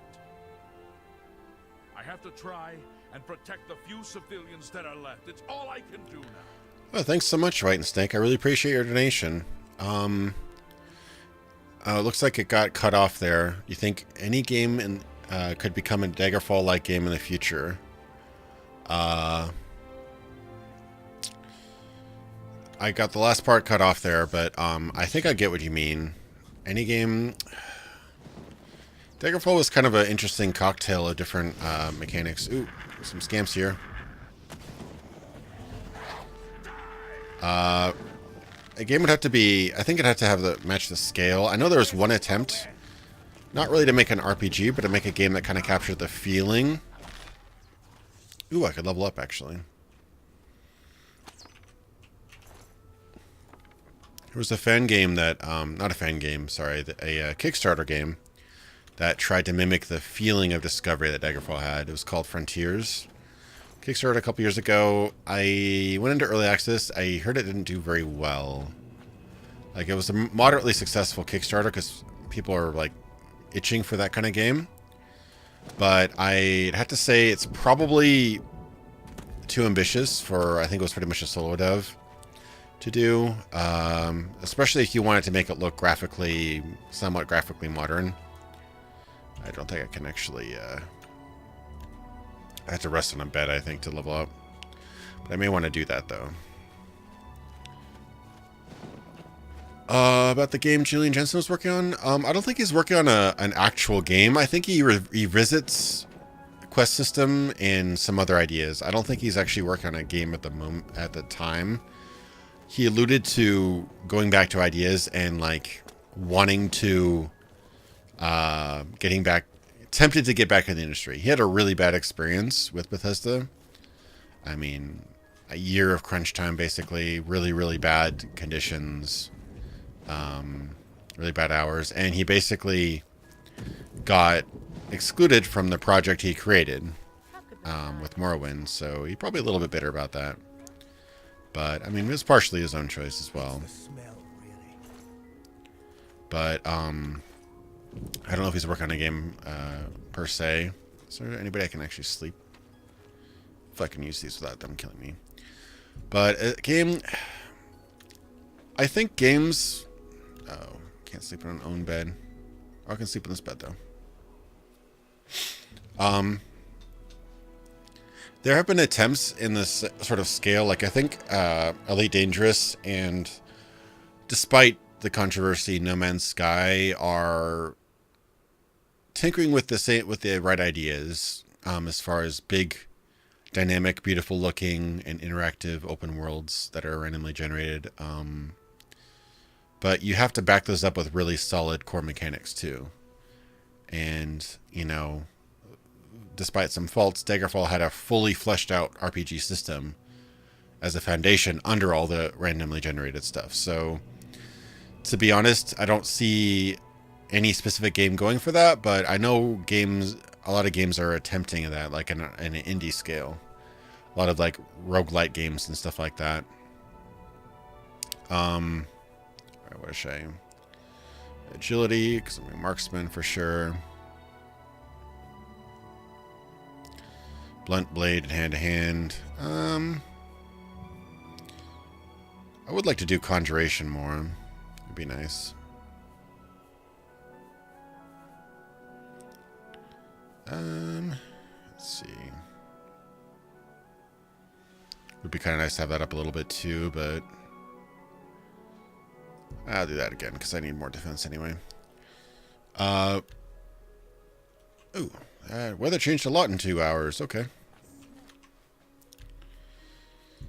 S2: I have to try and protect the few civilians that are left. It's all I can do now.
S1: Well, thanks so much, White and Snake. I really appreciate your donation. Looks like it got cut off there. You think any game could become a Daggerfall-like game in the future? I got the last part cut off there, but I think I get what you mean. Any game... Daggerfall was kind of an interesting cocktail of different mechanics. Ooh, some scamps here. A game would have to be... I think it'd have to have match the scale. I know there was one attempt, not really to make an RPG, but to make a game that kind of captured the feeling. Ooh, I could level up, actually. There was a fan game that... not a fan game, sorry. A Kickstarter game that tried to mimic the feeling of discovery that Daggerfall had. It was called Frontiers. Kickstarted a couple years ago. I went into early access. I heard it didn't do very well. Like, it was a moderately successful Kickstarter because people are, like, itching for that kind of game. But I'd have to say it's probably too ambitious for, I think it was pretty much a solo dev to do. Especially if you wanted to make it look graphically, somewhat graphically modern. I don't think I can actually, I have to rest on a bed, I think, to level up. But I may want to do that, though. About the game Julian Jensen was working on, I don't think he's working on an actual game. I think he revisits the quest system and some other ideas. I don't think he's actually working on a game at the moment, at the time. He alluded to going back to ideas and, like, wanting to... getting back, tempted to get back in the industry. He had a really bad experience with Bethesda. I mean, a year of crunch time, basically, really, really bad conditions, really bad hours, and he basically got excluded from the project he created with Morrowind, so he's probably a little bit bitter about that. But, I mean, it was partially his own choice as well. But, I don't know if he's working on a game per se. Is there anybody I can actually sleep? If I can use these without them killing me. But a game... I think games... Oh, can't sleep in an own bed. Oh, I can sleep in this bed, though. There have been attempts in this sort of scale. Like, I think Elite Dangerous and... Despite the controversy, No Man's Sky are... tinkering with the right ideas as far as big, dynamic, beautiful looking, and interactive open worlds that are randomly generated. But you have to back those up with really solid core mechanics too. And, you know, despite some faults, Daggerfall had a fully fleshed out RPG system as a foundation under all the randomly generated stuff. So, to be honest, I don't see any specific game going for that, but I know a lot of games are attempting that, like in an indie scale. A lot of like roguelite games and stuff like that. What a shame. Agility, because I'm a marksman for sure. Blunt blade, hand to hand. I would like to do conjuration more. It'd be nice. Let's see. Would be kind of nice to have that up a little bit too, but I'll do that again because I need more defense anyway. Weather changed a lot in 2 hours. Okay.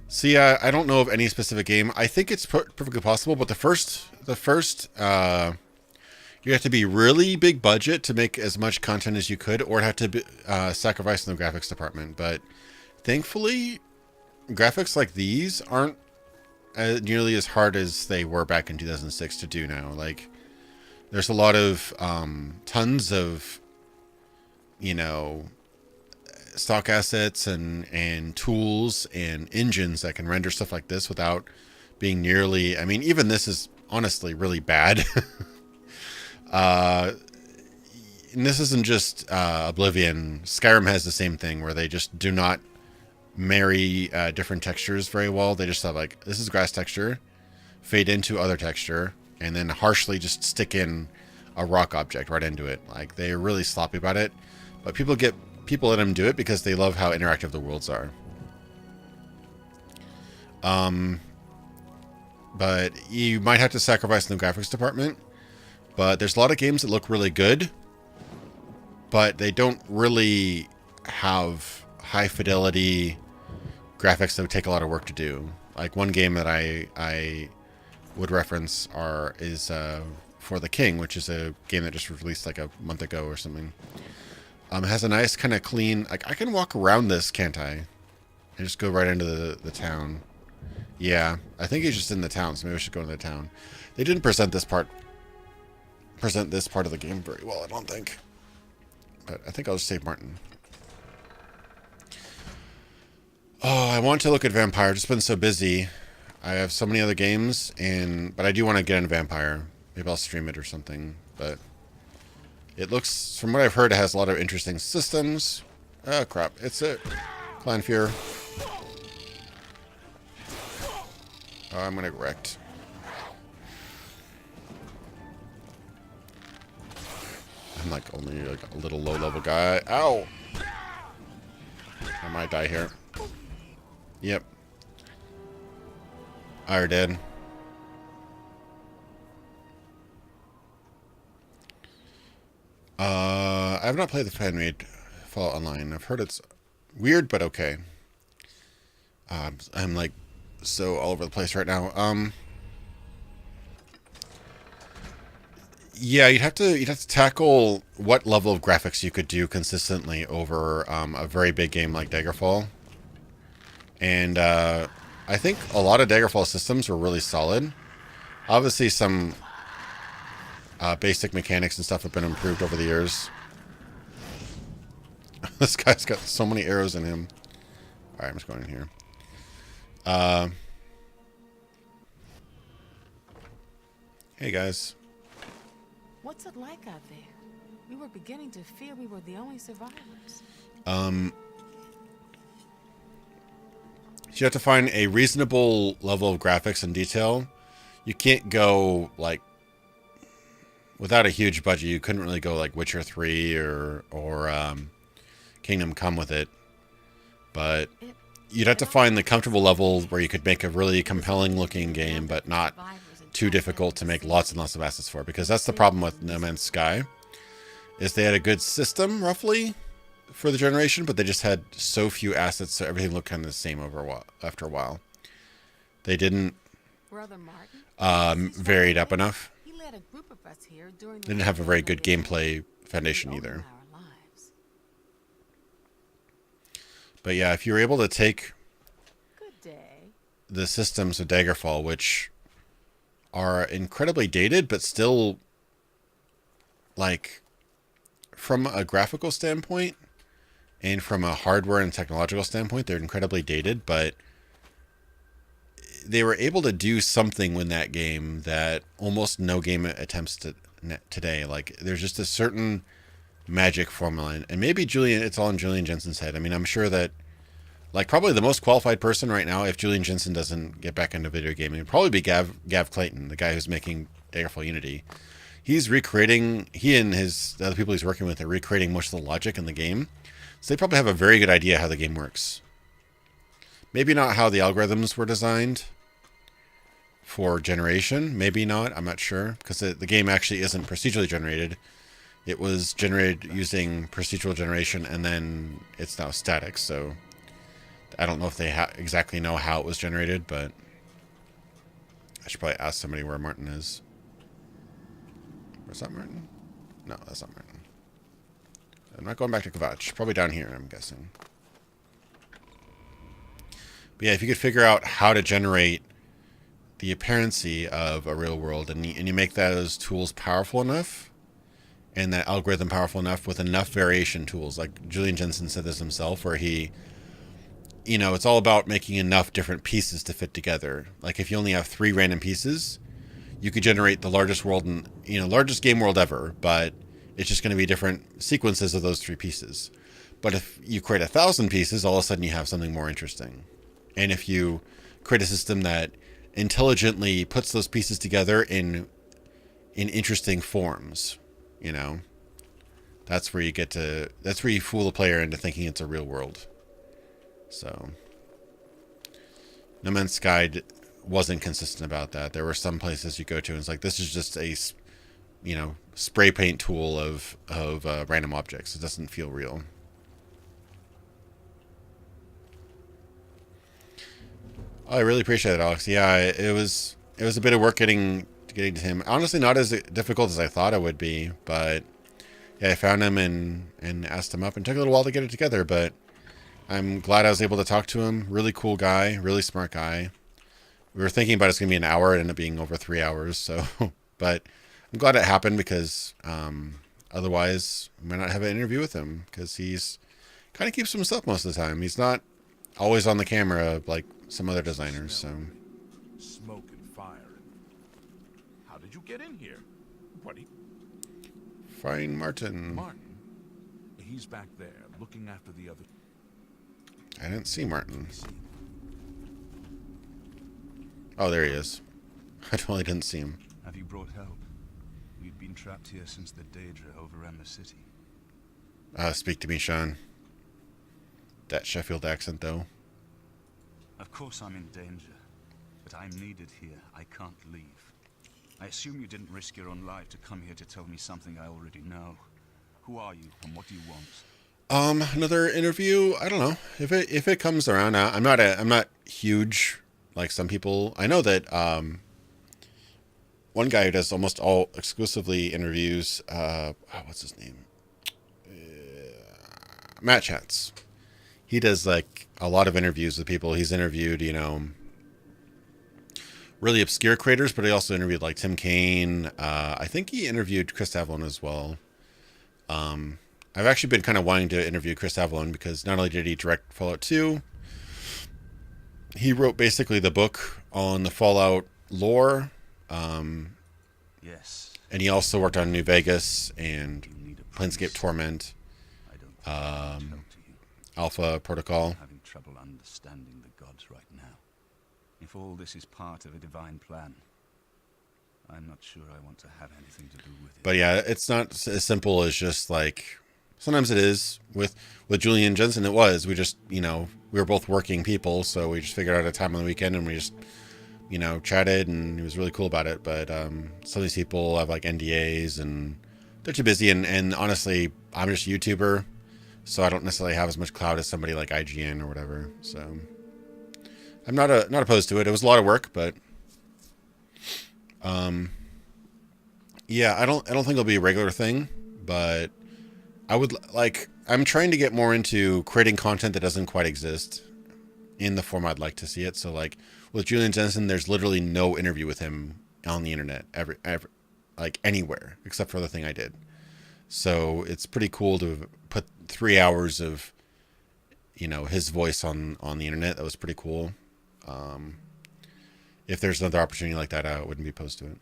S1: See, I don't know of any specific game. I think it's perfectly possible, but the first, you have to be really big budget to make as much content as you could, or have to be, sacrifice in the graphics department. But thankfully, graphics like these aren't nearly as hard as they were back in 2006 to do now. Like, there's a lot of tons of, you know, stock assets and tools and engines that can render stuff like this without being nearly, I mean, even this is honestly really bad. And this isn't just Oblivion. Skyrim has the same thing where they just do not marry different textures very well. They just have like, this is grass texture, fade into other texture, and then harshly just stick in a rock object right into it. Like, they're really sloppy about it, but people let them do it because they love how interactive the worlds are. But you might have to sacrifice in the graphics department. But there's a lot of games that look really good, but they don't really have high fidelity graphics that would take a lot of work to do. Like, one game that I would reference is For the King, which is a game that just released like a month ago or something. It has a nice kind of clean, like, I can walk around this, can't I? And just go right into the town. Yeah, I think he's just in the town, so maybe I should go into the town. They didn't present this part of the game very well, I don't think. But I think I'll just save Martin. Oh, I want to look at Vampire. I've just been so busy. I have so many other games, but I do want to get into Vampire. Maybe I'll stream it or something, but it looks, from what I've heard, it has a lot of interesting systems. Oh, crap. It's a Clan Fear. Oh, I'm going to get wrecked. I'm like only like a little low-level guy. Ow! I might die here. Yep. I already did. I have not played the fan-made Fallout Online. I've heard it's weird, but okay. I'm like so all over the place right now. Yeah, you'd have to tackle what level of graphics you could do consistently over a very big game like Daggerfall. And I think a lot of Daggerfall systems were really solid. Obviously, some basic mechanics and stuff have been improved over the years. This guy's got so many arrows in him. Alright, I'm just going in here. Hey, guys.
S8: What's it like out there? We were beginning to fear we were the only survivors.
S1: You have to find a reasonable level of graphics and detail. You can't go, like, without a huge budget, you couldn't really go like Witcher 3 or Kingdom Come with it. But you'd have to find the comfortable level where you could make a really compelling looking game, but not too difficult to make lots and lots of assets for. Because that's the problem with No Man's Sky, is they had a good system, roughly, for the generation, but they just had so few assets, so everything looked kind of the same after a while. They didn't vary it up enough. They didn't have a very good gameplay foundation either. But yeah, if you're able to take the systems of Daggerfall, which are incredibly dated, but still, like, from a graphical standpoint and from a hardware and technological standpoint, they're incredibly dated, but they were able to do something with that game that almost no game attempts to today. Like, there's just a certain magic formula, and maybe it's all in Julian Jensen's head. I mean, I'm sure that, like, probably the most qualified person right now, if Julian Jensen doesn't get back into video gaming, would probably be Gav Clayton, the guy who's making Daggerfall Unity. he's recreating, he and the other people he's working with are recreating most of the logic in the game. So they probably have a very good idea how the game works. Maybe not how the algorithms were designed for generation. Maybe not. I'm not sure. Because the game actually isn't procedurally generated. It was generated using procedural generation, and then it's now static. So I don't know if they exactly know how it was generated, but I should probably ask somebody where Martin is. Where's that Martin? No, that's not Martin. I'm not going back to Kvatch. Probably down here, I'm guessing. But yeah, if you could figure out how to generate the apparency of a real world, and you make those tools powerful enough, and that algorithm powerful enough with enough variation tools, like Julian Jensen said this himself, where he, you know, it's all about making enough different pieces to fit together. Like if you only have 3 random pieces, you could generate the largest world and, you know, largest game world ever, but it's just going to be different sequences of those 3 pieces. But if you create 1,000 pieces, all of a sudden you have something more interesting. And if you create a system that intelligently puts those pieces together in interesting forms, you know, that's where you fool the player into thinking it's a real world. So No Man's Sky wasn't consistent about that. There were some places you go to and it's like, this is just a, you know, spray paint tool of random objects. It doesn't feel real. Oh, I really appreciate it, Alex. Yeah, it was a bit of work getting to him. Honestly, not as difficult as I thought it would be, but yeah, I found him and asked him up, and took a little while to get it together, but I'm glad I was able to talk to him. Really cool guy, really smart guy. We were thinking about it's going to be an hour. It ended up being over 3 hours, so but I'm glad it happened because otherwise I might not have an interview with him because he's kind of keeps to himself most of the time. He's not always on the camera like some other designers. So
S2: smoke and fire. How did you get in here? What do you...
S1: Find Martin.
S2: Martin? He's back there looking after the other...
S1: I didn't see Martin. Oh, there he is. I totally didn't see him.
S9: Have you brought help? We've been trapped here since the Daedra overran the city.
S1: Speak to me, Sean. That Sheffield accent, though.
S9: Of course I'm in danger, but I'm needed here. I can't leave. I assume you didn't risk your own life to come here to tell me something I already know. Who are you, and what do you want?
S1: Another interview. I don't know if it comes around. I'm not huge like some people. I know that one guy who does almost all exclusively interviews. What's his name? Matt Chats. He does like a lot of interviews with people. He's interviewed, you know, really obscure creators, but he also interviewed like Tim Kaine. I think he interviewed Chris Avellone as well. I've actually been kind of wanting to interview Chris Avellone because not only did he direct Fallout 2, he wrote basically the book on the Fallout lore.
S9: Yes.
S1: And he also worked on New Vegas and Planescape Torment. Alpha Protocol.
S9: I'm having trouble understanding the gods right now. If all this is part of a divine plan, I'm not sure I want to have anything to do with it.
S1: But yeah, it's not as simple as just like, sometimes it is. With Julian Jensen, it was. We just, you know, we were both working people, so we just figured out a time on the weekend and we just, you know, chatted, and he was really cool about it. But some of these people have like NDAs and they're too busy, and honestly, I'm just a YouTuber, so I don't necessarily have as much clout as somebody like IGN or whatever. So I'm not opposed to it. It was a lot of work, but yeah, I don't think it'll be a regular thing, but I'm trying to get more into creating content that doesn't quite exist in the form I'd like to see it. So like with Julian Jensen, there's literally no interview with him on the internet ever like anywhere except for the thing I did. So it's pretty cool to put 3 hours of, you know, his voice on the internet. That was pretty cool. If there's another opportunity like that, I wouldn't be opposed to it.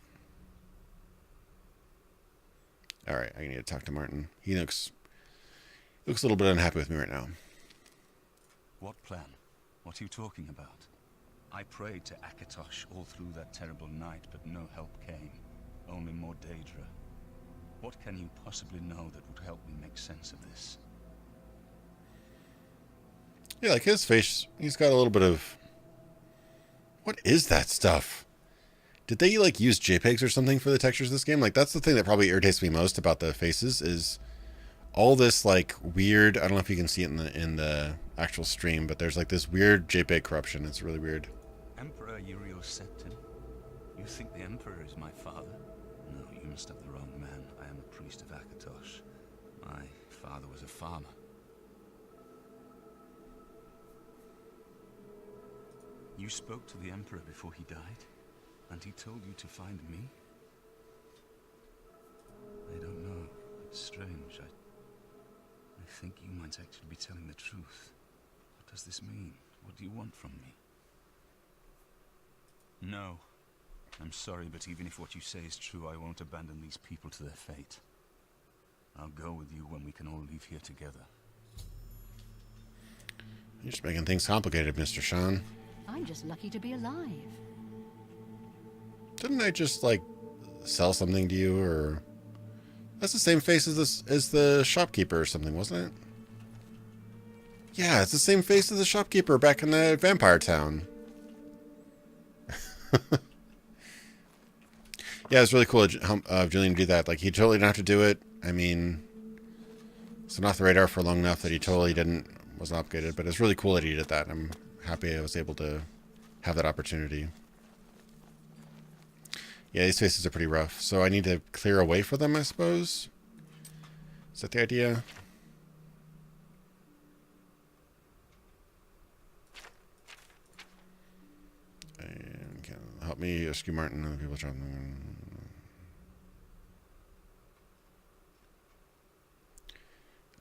S1: All right, I need to talk to Martin. He looks a little bit unhappy with me right now.
S9: What plan? What are you talking about? I prayed to Akatosh all through that terrible night, but no help came. Only more Daedra. What can you possibly know that would help me make sense of this?
S1: Yeah, like his face, he's got a little bit of... What is that stuff? Did they, like, use JPEGs or something for the textures of this game? Like, that's the thing that probably irritates me most about the faces is all this, like, weird... I don't know if you can see it in the actual stream, but there's, like, this weird JPEG corruption. It's really weird.
S9: Emperor Uriel Septim? You think the Emperor is my father? No, you must have the wrong man. I am a priest of Akatosh. My father was a farmer. You spoke to the Emperor before he died? And he told you to find me? I don't know. It's strange. I think you might actually be telling the truth. What does this mean? What do you want from me? No. I'm sorry, but even if what you say is true, I won't abandon these people to their fate. I'll go with you when we can all leave here together.
S1: You're just making things complicated, Mr. Sean.
S5: I'm just lucky to be alive.
S1: Didn't I just, like, sell something to you, or... That's the same face as the shopkeeper or something, wasn't it? Yeah, it's the same face as the shopkeeper back in the vampire town. Yeah, it's really cool of Julian to do that. Like, he totally didn't have to do it. I mean, it's been off the radar for long enough that he totally wasn't obligated, but it's really cool that he did that. I'm happy I was able to have that opportunity. Yeah, these faces are pretty rough, so I need to clear away for them, I suppose. Is that the idea? And can help me rescue Martin and the people trying to...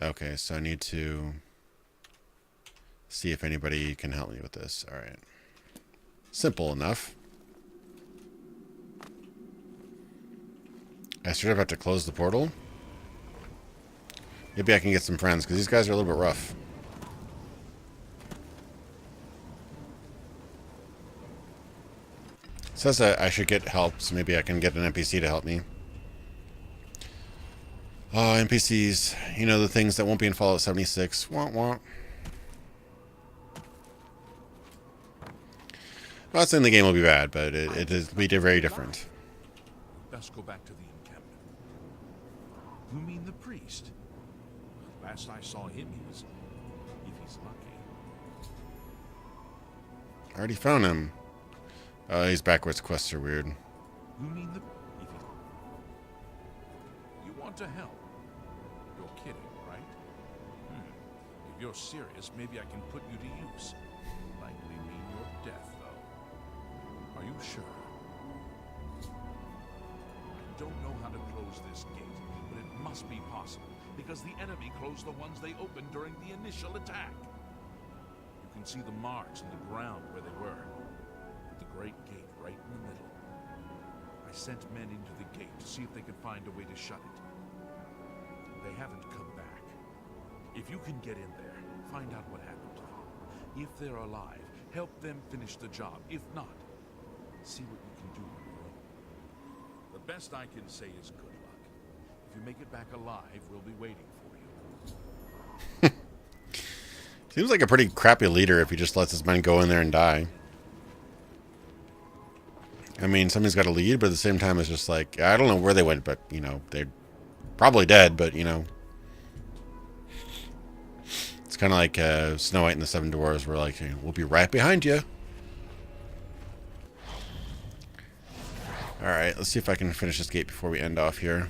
S1: Okay, so I need to see if anybody can help me with this. All right. Simple enough. I sort of have to close the portal. Maybe I can get some friends, because these guys are a little bit rough. It says that I should get help, so maybe I can get an NPC to help me. Oh, NPCs. You know, the things that won't be in Fallout 76. Wah, wah. I'm not saying the game will be bad, but it will be very different.
S2: Let's go back to the encampment. You mean the priest? Last I saw him, he was... if he's lucky.
S1: I already found him. Oh, these backwards quests are weird.
S2: You mean the... if he's... You want to help? You're kidding, right? If you're serious, maybe I can put you to use. Likely mean your death, though. Are you sure? I don't know how to close this gate, but it must be possible, because the enemy closed the ones they opened during the initial attack. You can see the marks in the ground where they were, with the great gate right in the middle. I sent men into the gate to see if they could find a way to shut it. They haven't come back. If you can get in there, find out what happened to them. If they're alive, help them finish the job. If not, see what you can do on your own. The best I can say is good luck. If you make it back alive, we'll be waiting for you.
S1: Seems like a pretty crappy leader if he just lets his men go in there and die. I mean, somebody's got to lead, but at the same time, it's just like, I don't know where they went, but, you know, they're probably dead, but, you know. It's kind of like Snow White and the Seven Dwarfs, where, like, we'll be right behind you. Alright, let's see if I can finish this gate before we end off here.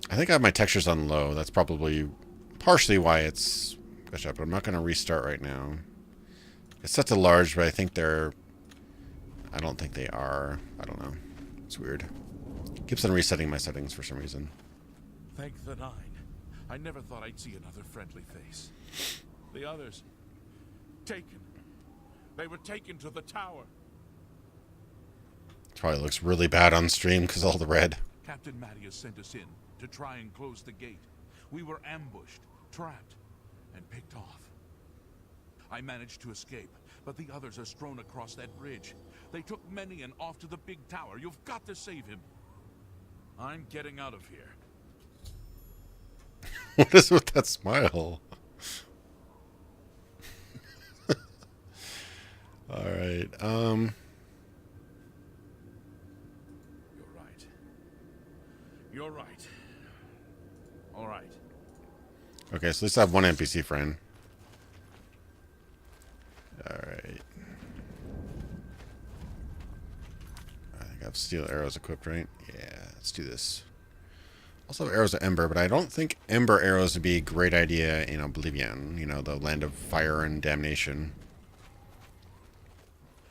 S1: I think I have my textures on low. That's probably partially why it's glitched up, but I'm not going to restart right now. It's set to large, but I think they're... I don't think they are. I don't know. It's weird. Keeps on resetting my settings for some reason.
S2: Thank the Nine. I never thought I'd see another friendly face. The others... taken. They were taken to the tower.
S1: It probably looks really bad on stream because all the red.
S2: Captain Mattias sent us in to try and close the gate. We were ambushed, trapped, and picked off. I managed to escape, but the others are strewn across that bridge. They took Menian off to the big tower. You've got to save him. I'm getting out of here.
S1: What is with that smile? All right.
S2: You're right. You're right. All right.
S1: Okay, so let's have one NPC friend. All right. I think I have steel arrows equipped, right? Yeah, let's do this. Also have arrows of ember, but I don't think ember arrows would be a great idea in Oblivion. You know, the land of fire and damnation.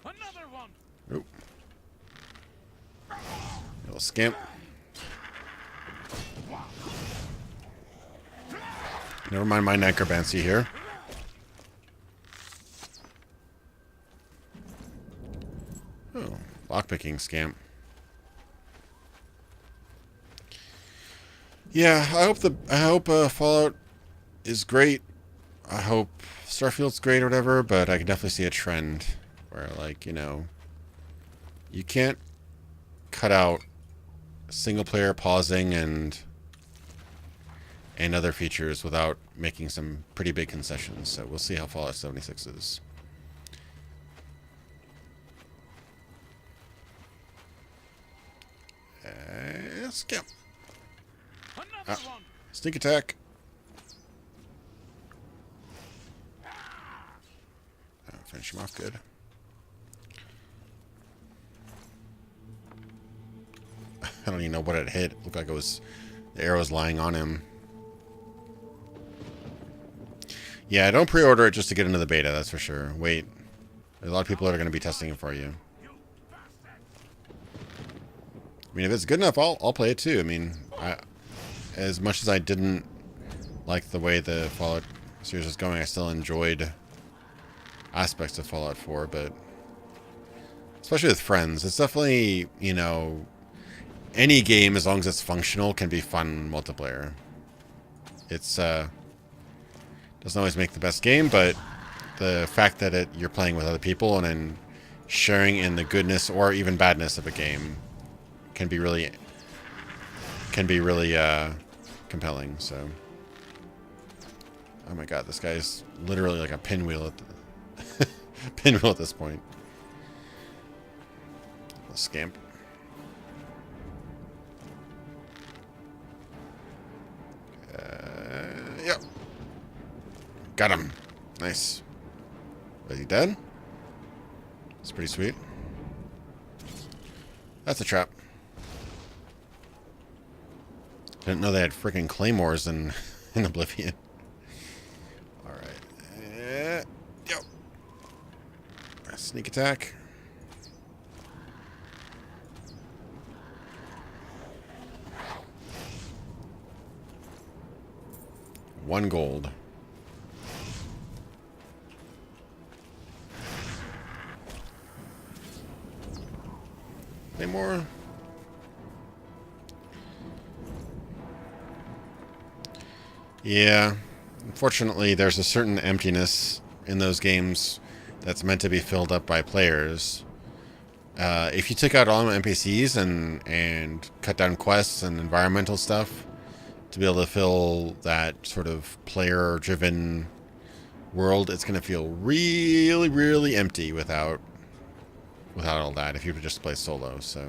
S2: Another one.
S1: Oop. Little scamp. Never mind my necromancy here. Oh, lockpicking scamp. Yeah, I hope Fallout is great. I hope Starfield's great or whatever, but I can definitely see a trend where, like, you know, you can't cut out single player pausing and other features without making some pretty big concessions. So we'll see how Fallout 76 is. Skip. Sneak attack. Oh, finish him off good. I don't even know what it hit. It looked like it was the arrows lying on him. Yeah, don't pre-order it just to get into the beta, that's for sure. Wait. There's a lot of people that are going to be testing it for you. I mean, if it's good enough, I'll play it too. I mean, as much as I didn't like the way the Fallout series was going, I still enjoyed aspects of Fallout 4, but especially with friends, it's definitely, you know, any game, as long as it's functional, can be fun multiplayer. It's, doesn't always make the best game, but the fact that you're playing with other people and then sharing in the goodness or even badness of a game can be really compelling. So, oh my god, this guy's literally like a pinwheel at pinwheel at this point. A scamp. Yep. Got him. Nice. Is he dead? That's pretty sweet. That's a trap. Didn't know they had freaking claymores in Oblivion. Alright. Yep. Sneak attack. One gold. Any more? Yeah. Unfortunately, there's a certain emptiness in those games that's meant to be filled up by players. If you took out all the NPCs and cut down quests and environmental stuff to be able to fill that sort of player-driven world, it's going to feel really, really empty without all that if you would just play solo. So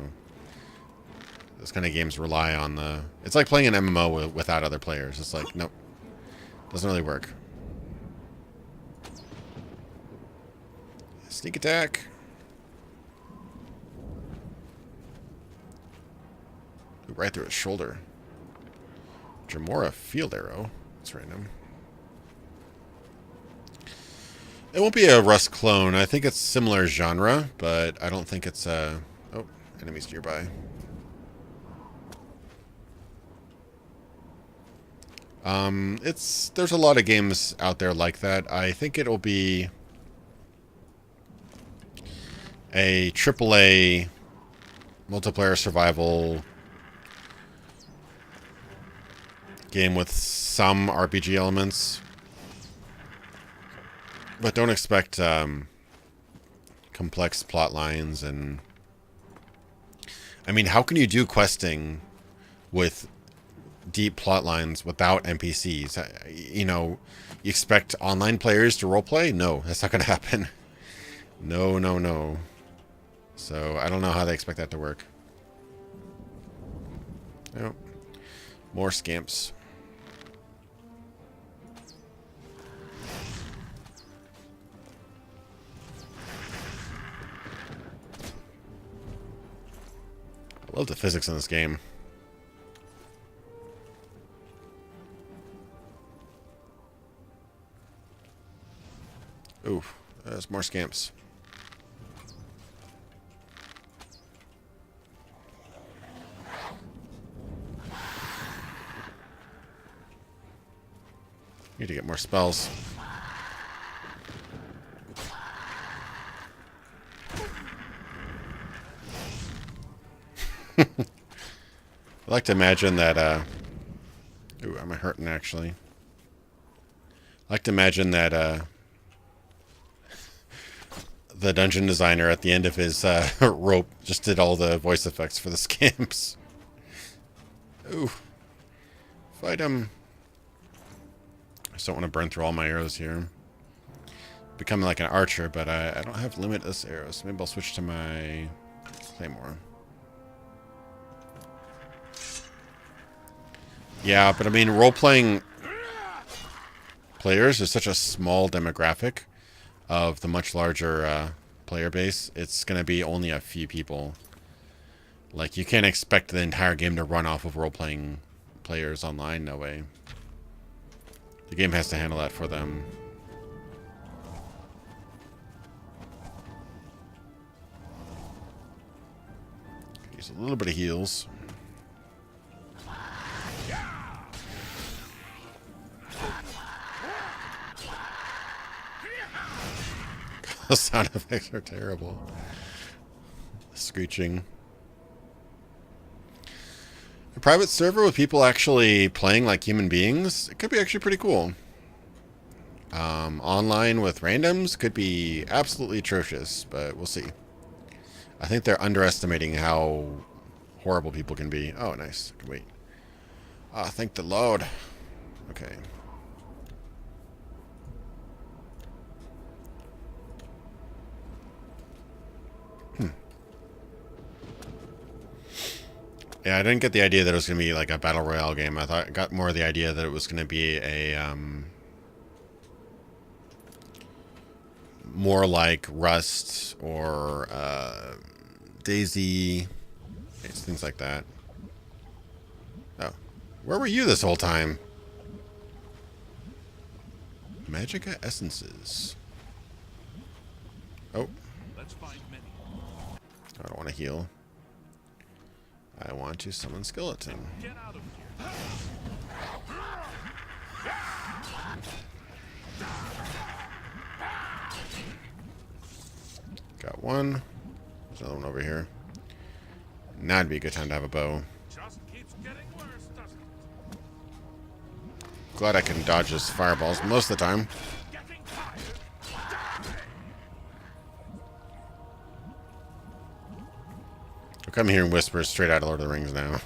S1: those kind of games rely on the... It's like playing an MMO without other players. It's like, nope. Doesn't really work. Sneak attack. Right through his shoulder. Jamora field arrow. That's random. It won't be a Rust clone. I think it's similar genre, but I don't think it's a... Oh, enemies nearby. There's a lot of games out there like that. I think it'll be a AAA multiplayer survival game with some RPG elements. But don't expect complex plot lines. And I mean, how can you do questing with deep plot lines without NPCs? You know, you expect online players to roleplay? No, that's not going to happen. No, no, no. So I don't know how they expect that to work. Oh, more scamps. I love the physics in this game. Ooh, there's more scamps. Need to get more spells. I like to imagine that, ooh, am I hurting actually? I like to imagine that, the dungeon designer at the end of his, rope just did all the voice effects for the scamps. Ooh. Fight him. I just don't want to burn through all my arrows here. Becoming like an archer, but I don't have limitless arrows. So maybe I'll switch to my claymore. Yeah, but I mean, role-playing players is such a small demographic of the much larger player base. It's going to be only a few people. Like, you can't expect the entire game to run off of role-playing players online. No way. The game has to handle that for them. Use a little bit of heals. The sound effects are terrible. Screeching. A private server with people actually playing like human beings, it could be actually pretty cool. Online with randoms could be absolutely atrocious, but we'll see. I think they're underestimating how horrible people can be. Oh, nice. Wait. Ah, thank the Lord. Okay. Yeah, I didn't get the idea that it was going to be like a battle royale game. I got more of the idea that it was going to be a more like Rust or Daisy, things like that. Oh, where were you this whole time? Magica essences. Oh,
S2: Let's find many.
S1: I don't want to heal. I want to summon skeleton.
S2: Get out of here.
S1: Got one. There's another one over here. Now would be a good time to have a bow.
S2: Just keeps getting worse, doesn't it?
S1: Glad I can dodge his fireballs most of the time.
S2: Getting tired.
S1: I'll come here and whisper straight out of Lord of the Rings now.
S2: Now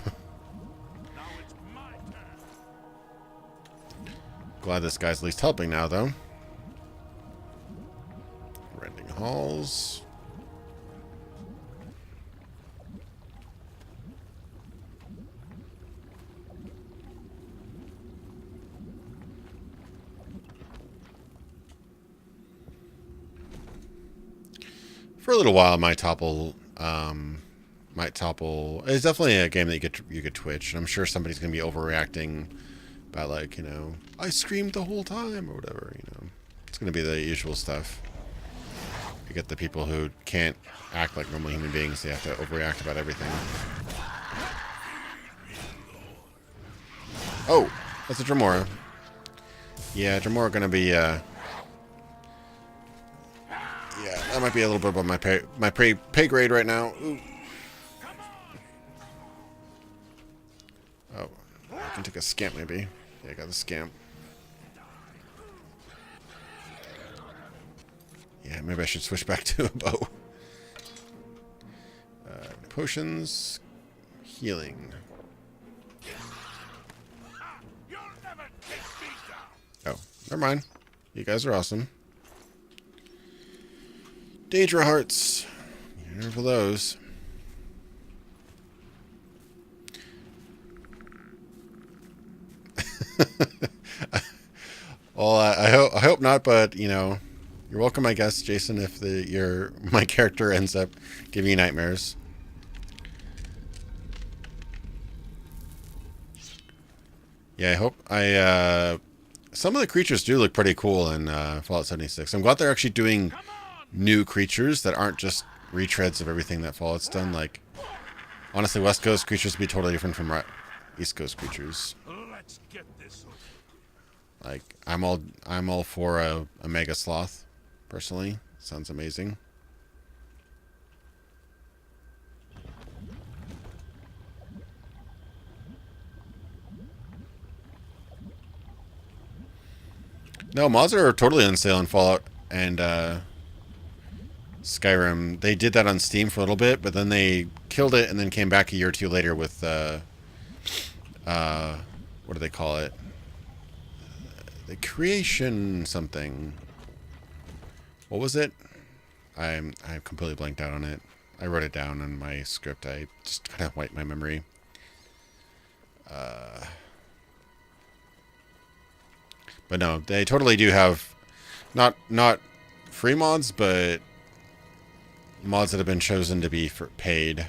S2: it's my turn.
S1: Glad this guy's at least helping now, though. Rending halls. For a little while, might topple. It's definitely a game that you could Twitch. I'm sure somebody's gonna be overreacting by, like, you know, I screamed the whole time or whatever. You know, it's gonna be the usual stuff. You get the people who can't act like normal human beings. They have to overreact about everything. Oh, that's a Dremora. Yeah, Dremora gonna be. Yeah, that might be a little bit above my pay grade right now. Ooh. Oh, I can take a scamp maybe. Yeah, I got the scamp. Yeah, maybe I should switch back to a bow. potions, healing. Oh, never mind. You guys are awesome. Daedra hearts. Here for those. Well, I hope not, but you know, you're welcome, I guess, Jason. If my character ends up giving you nightmares. Yeah, I hope some of the creatures do look pretty cool in Fallout 76. I'm glad they're actually doing new creatures that aren't just retreads of everything that Fallout's done. Like, honestly, West Coast creatures would be totally different from East Coast creatures.
S2: Let's get this.
S1: Like, I'm all for a mega sloth, personally. Sounds amazing. No, mods are totally on sale in Fallout and Skyrim. They did that on Steam for a little bit, but then they killed it and then came back a year or two later with what do they call it? The creation something. What was it? I completely blanked out on it. I wrote it down in my script. I just kind of wiped my memory. But no, they totally do have not free mods, but mods that have been chosen to be paid.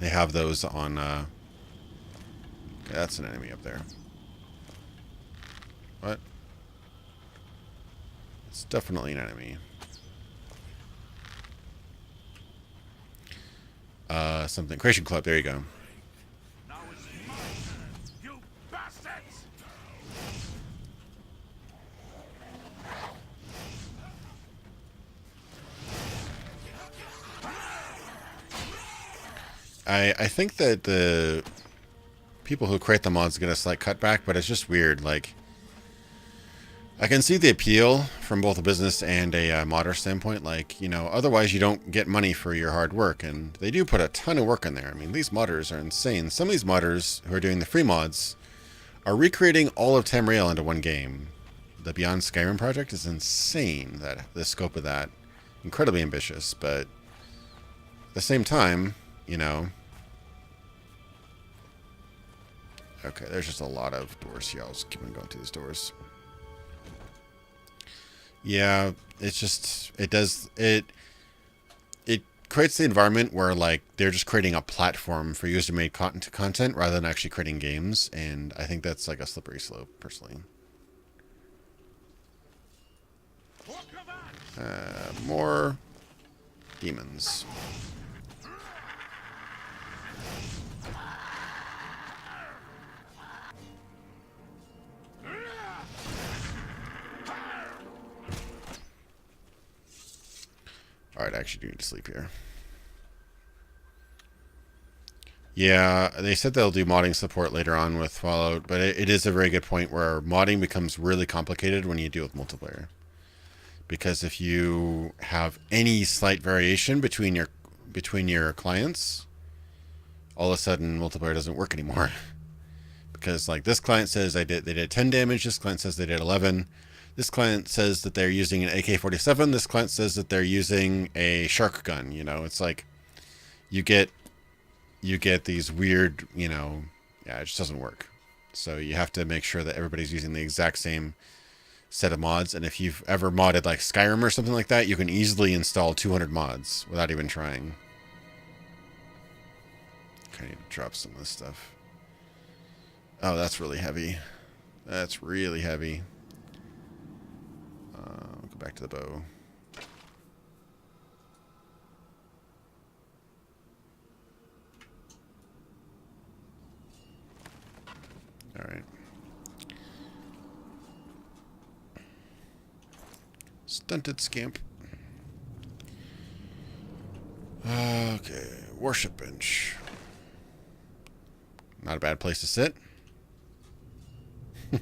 S1: They have those on. Okay, that's an enemy up there. What? It's definitely an enemy. Something. Creation Club. There you go.
S2: Now it's mine, you bastards!
S1: I think that the people who create the mods get a slight cutback, but it's just weird. Like, I can see the appeal from both a business and a modder standpoint. Like, you know, otherwise you don't get money for your hard work, and they do put a ton of work in there. I mean, these modders are insane. Some of these modders who are doing the free mods are recreating all of Tamriel into one game. The Beyond Skyrim project is insane. That the scope of that, incredibly ambitious, but at the same time, you know. Okay, there's just a lot of doors here. I'll just keep on going through these doors. Yeah, it's just, it creates the environment where, like, they're just creating a platform for user-made content rather than actually creating games, and I think that's like a slippery slope, personally. More demons. Alright, I actually do need to sleep here. Yeah, they said they'll do modding support later on with Fallout, but it is a very good point where modding becomes really complicated when you deal with multiplayer. Because if you have any slight variation between your clients, all of a sudden multiplayer doesn't work anymore. Because, like, this client says they did 10 damage, this client says they did 11. This client says that they're using an AK-47. This client says that they're using a shark gun. You know, it's like you get these weird, you know, yeah, it just doesn't work. So you have to make sure that everybody's using the exact same set of mods. And if you've ever modded like Skyrim or something like that, you can easily install 200 mods without even trying. I need to drop some of this stuff. Oh, that's really heavy. That's really heavy. I'll go back to the bow. All right. Stunted scamp. Okay, worship bench. Not a bad place to sit. I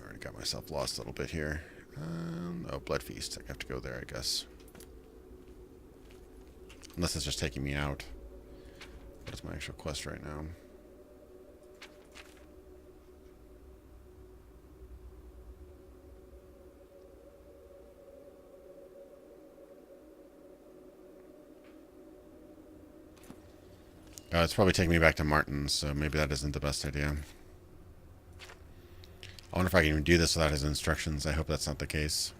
S1: already got myself lost a little bit here. Oh, Blood Feast. I have to go there, I guess. Unless it's just taking me out. That's my actual quest right now. It's probably taking me back to Martin's, so maybe that isn't the best idea. I wonder if I can even do this without his instructions. I hope that's not the case.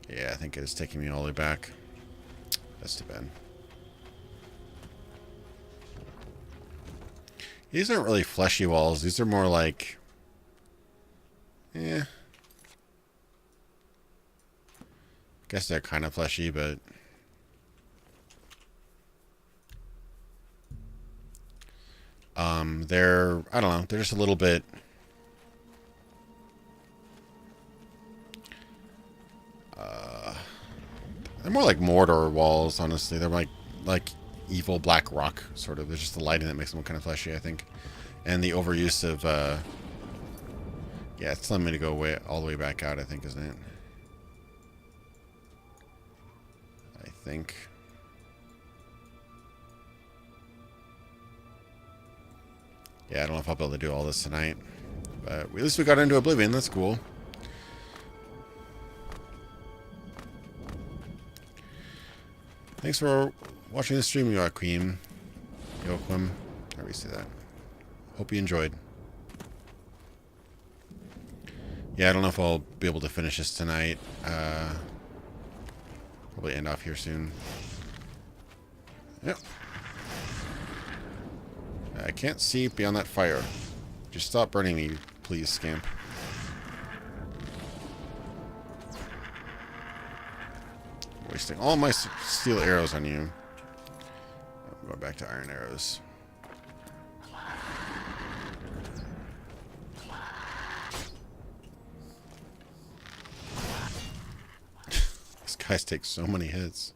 S1: Yeah, I think it is taking me all the way back. That's too bad. These aren't really fleshy walls. These are more like... guess they're kind of fleshy, but... they're... I don't know. They're just a little bit... they're more like mortar walls, honestly. They're like evil black rock, sort of. There's just the lighting that makes them kind of fleshy, I think. And the overuse of... yeah, it's telling me to go all the way back out, I think, isn't it? I think. Yeah, I don't know if I'll be able to do all this tonight. But at least we got into Oblivion. That's cool. Thanks for watching the stream, Joachim. Joachim. However you say that. Hope you enjoyed. Yeah, I don't know if I'll be able to finish this tonight. Probably end off here soon. Yep. I can't see beyond that fire. Just stop burning me, please, scamp. Wasting all my steel arrows on you. I'm going back to iron arrows. These guys take so many hits.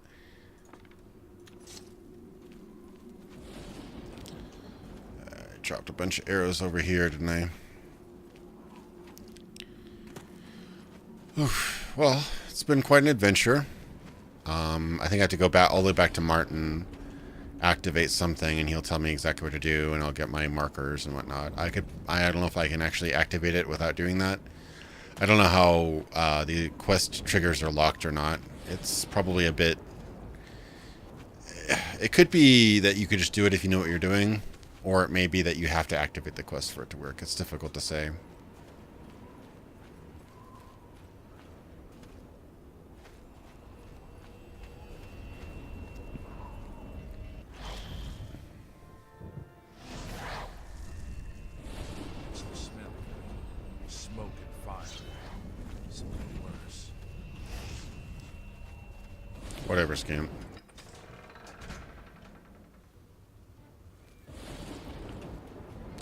S1: Dropped a bunch of arrows over here, didn't I? Oof. Well, it's been quite an adventure. I think I have to go back all the way back to Martin, activate something, and he'll tell me exactly what to do, and I'll get my markers and whatnot. I don't know if I can actually activate it without doing that. I don't know how the quest triggers are locked or not. It's probably a bit... It could be that you could just do it if you know what you're doing. Or it may be that you have to activate the quest for it to work. It's difficult to say.
S2: Smoke and fire. Something worse.
S1: Whatever, scam.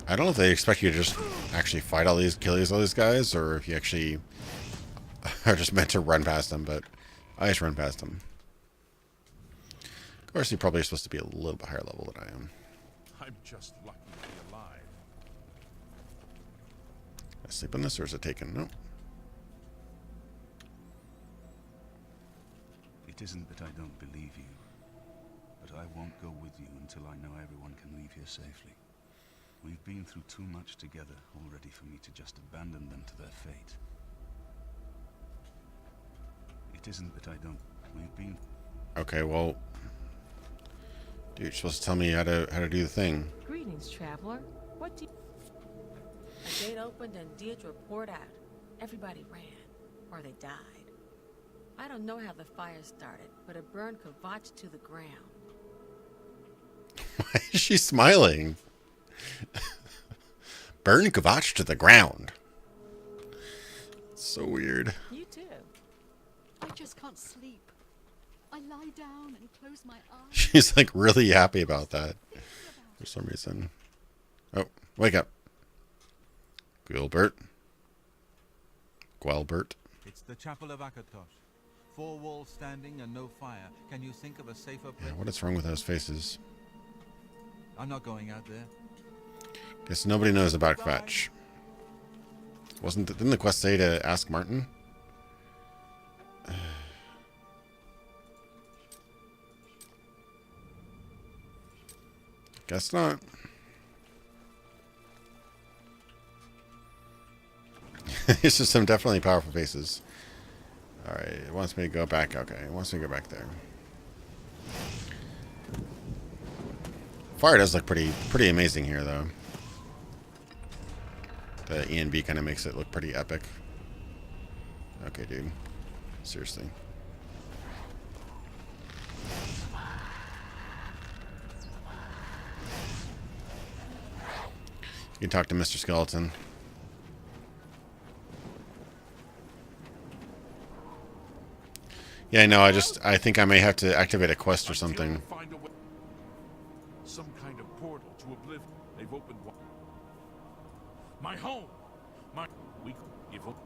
S1: I don't know if they expect you to just actually fight all these, kill all these guys, or if you actually are just meant to run past them, but I just run past them. Of course, you're probably supposed to be a little bit higher level than I am.
S2: I'm just lucky to be alive.
S1: I sleep on this, or is it taken? No.
S9: It isn't that I don't believe you, but I won't go with you until I know everyone can leave here safely. We've been through too much together already for me to just abandon them to their fate. It isn't that I don't... We've been...
S1: Okay, well... Dude, you're supposed to tell me how to do the thing.
S8: Greetings, traveler. What do you... A gate opened and Deirdre poured out. Everybody ran, or they died. I don't know how the fire started, but it burned Kvatch to the ground.
S1: Why is she smiling? Burn Kvatch to the ground. So weird.
S8: You too.
S5: I just can't sleep. I lie down and close my eyes.
S1: She's like really happy about that for some reason. Oh, wake up. Guilbert.
S4: It's the Chapel of Akatosh. 4 walls standing and no fire. Can you think of a safer place?
S1: Yeah, what is wrong with those faces?
S4: I'm not going out there.
S1: Guess nobody knows about Kvetch. Didn't the quest say to ask Martin? Guess not. It's just some definitely powerful faces. Alright, it wants me to go back. Okay, it wants me to go back there. Fire does look pretty amazing here, though. The ENB kind of makes it look pretty epic. Okay, dude. Seriously. You can talk to Mr. Skeleton. Yeah, no, I think I may have to activate a quest or something.
S2: Some kind of portal to Oblivion. They've opened one. My home. We give up.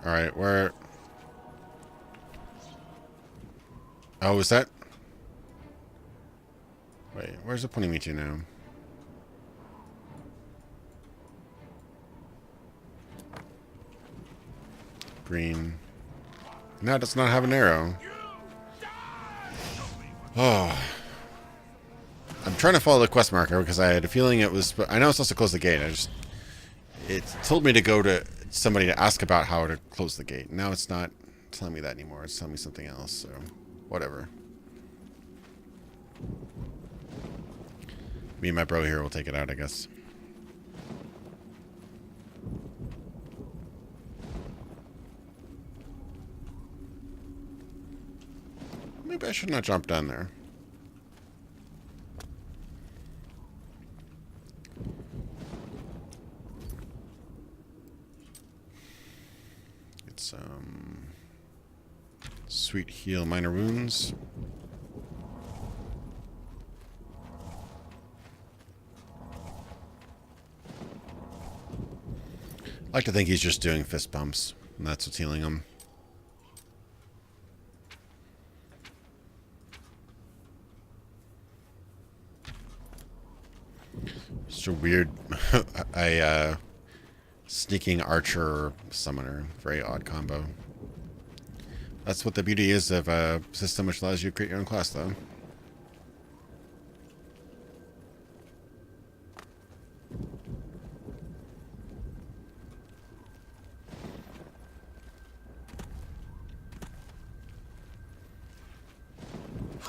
S1: All right, where? Oh, is that? Wait, where's it pointing me to now? Green. No, it does not have an arrow. Oh. I'm trying to follow the quest marker because I had a feeling it was... I know it's supposed to close the gate. It told me to go to somebody to ask about how to close the gate. Now it's not telling me that anymore. It's telling me something else, so... Whatever. Me and my bro here will take it out, I guess. Maybe I should not jump down there. It's sweet heal minor wounds. I like to think he's just doing fist bumps, and that's what's healing him. Just a weird, sneaking archer summoner. Very odd combo. That's what the beauty is of a system which allows you to create your own class, though.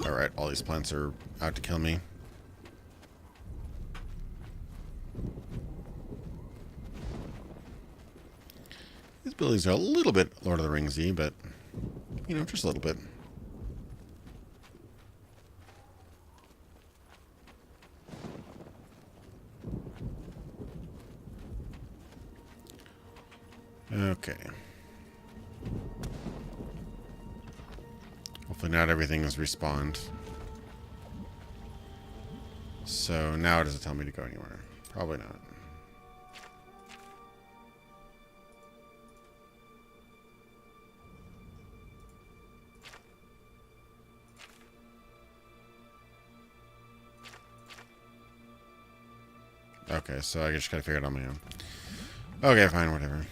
S1: Alright, all these plants are out to kill me. These buildings are a little bit Lord of the Rings-y, but, you know, just a little bit. Okay. Hopefully not everything is respawned. So now does it tell me to go anywhere? Probably not. Okay, so I just gotta figure it out on my own. Okay, fine, whatever.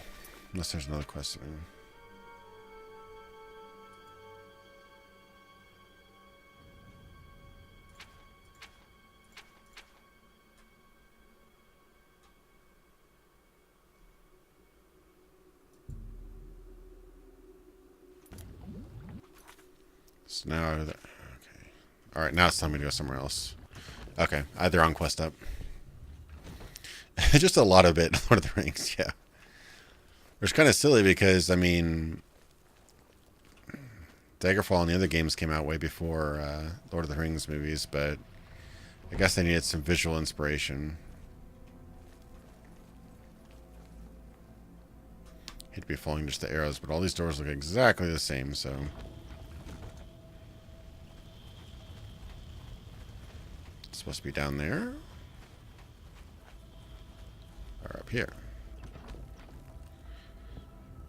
S1: Unless there's another quest. So now, okay. Alright, now it's time to go somewhere else. Okay, I had the wrong quest up. Just a lot of it, Lord of the Rings, yeah. Which is kind of silly because, I mean, Daggerfall and the other games came out way before Lord of the Rings movies, but I guess they needed some visual inspiration. Hate to be following just the arrows, but all these doors look exactly the same, so... It's supposed to be down there. Or up here.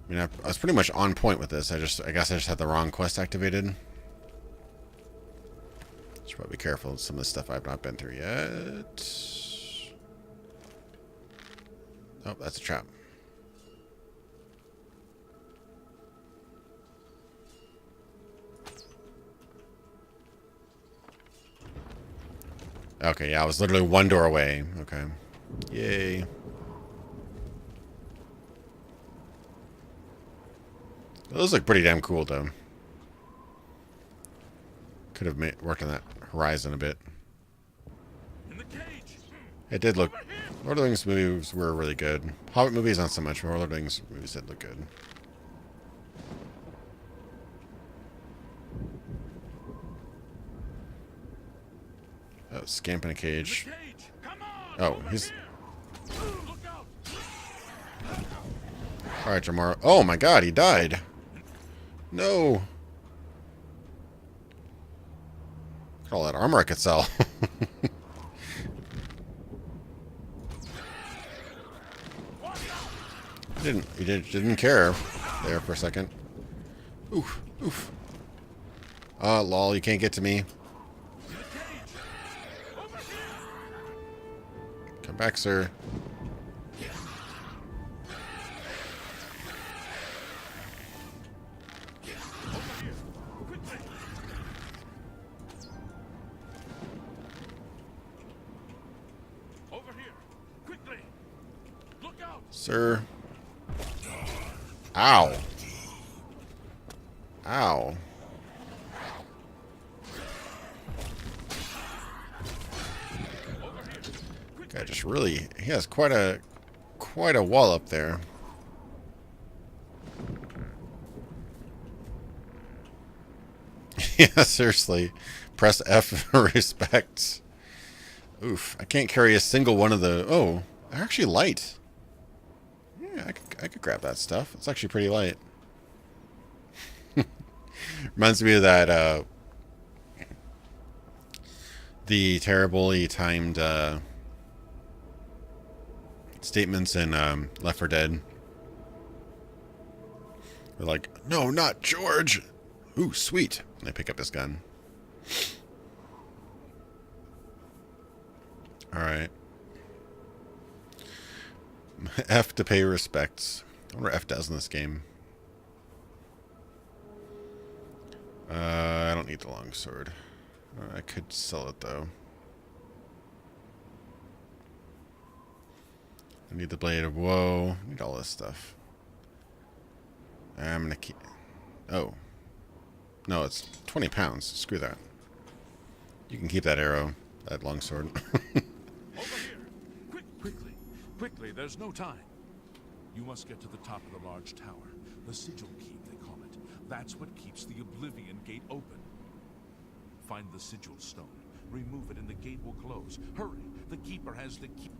S1: I mean, I was pretty much on point with this. I guess I just had the wrong quest activated. It's Should probably be careful with some of the stuff I've not been through yet. Oh, that's a trap. Okay, yeah, I was literally one door away. Okay. Yay. Those look pretty damn cool, though. Could have worked on that horizon a bit. It did look... Lord of the Rings movies were really good. Hobbit movies, not so much, but Lord of the Rings movies did look good. Oh, scamp in a cage. Oh, he's... Alright, Jamar. Oh my god, he died. No. Look at all that armor I could sell. He didn't care there for a second. Oof, oof. Lol, you can't get to me. Come back, sir.
S2: Over here, quickly. Look out,
S1: sir. Ow. Ow. Guy just really, he has quite a wall up there. Yeah, seriously. Press F for respect. Oof, I can't carry a single one of the... Oh, they're actually light. Yeah, I could grab that stuff. It's actually pretty light. Reminds me of that, the terribly timed, statements in, Left 4 Dead. They're like, no, not George! Ooh, sweet. And they pick up his gun. Alright. F to pay respects. I wonder what F does in this game. I don't need the longsword. I could sell it, though. I need the blade of woe. I need all this stuff. I'm gonna keep... Oh. No, it's 20 pounds. Screw that. You can keep that arrow. That longsword.
S2: over here. Quickly, there's no time. You must get to the top of the large tower. The sigil keep, they call it. That's what keeps the Oblivion gate open. Find the sigil stone. Remove it and the gate will close. Hurry, the keeper has the key.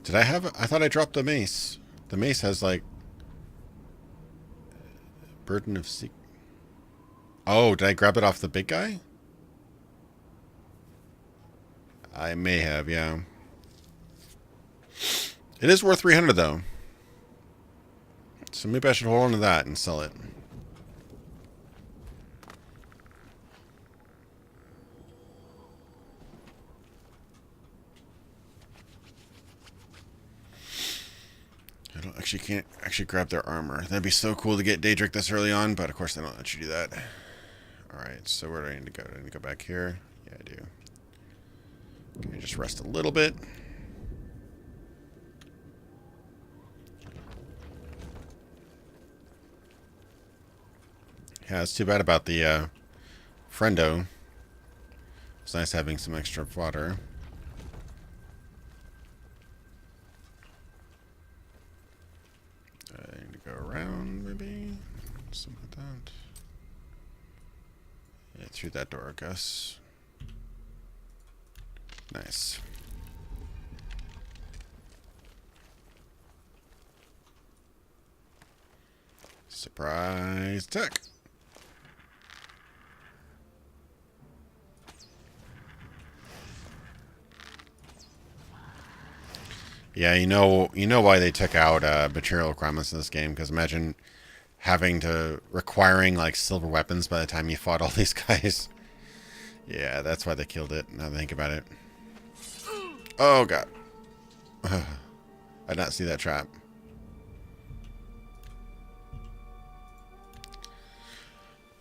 S1: Did I have it? I thought I dropped the mace. The mace has, like... Burden of Seek... Oh, did I grab it off the big guy? I may have, yeah. It is worth 300 though. So maybe I should hold on to that and sell it. Can't actually grab their armor. That'd be so cool to get Daedric this early on, but of course they don't let you do that. Alright, so where do I need to go? Do I need to go back here? Yeah, I do. Okay, just rest a little bit. Yeah, it's too bad about the friendo. It's nice having some extra water. I need to go around, maybe? Something like that. Yeah, through that door, I guess. Nice. Surprise tech. Yeah, you know why they took out material requirements in this game, because imagine requiring like silver weapons by the time you fought all these guys. Yeah, that's why they killed it, now that I think about it. Oh, God. I did not see that trap.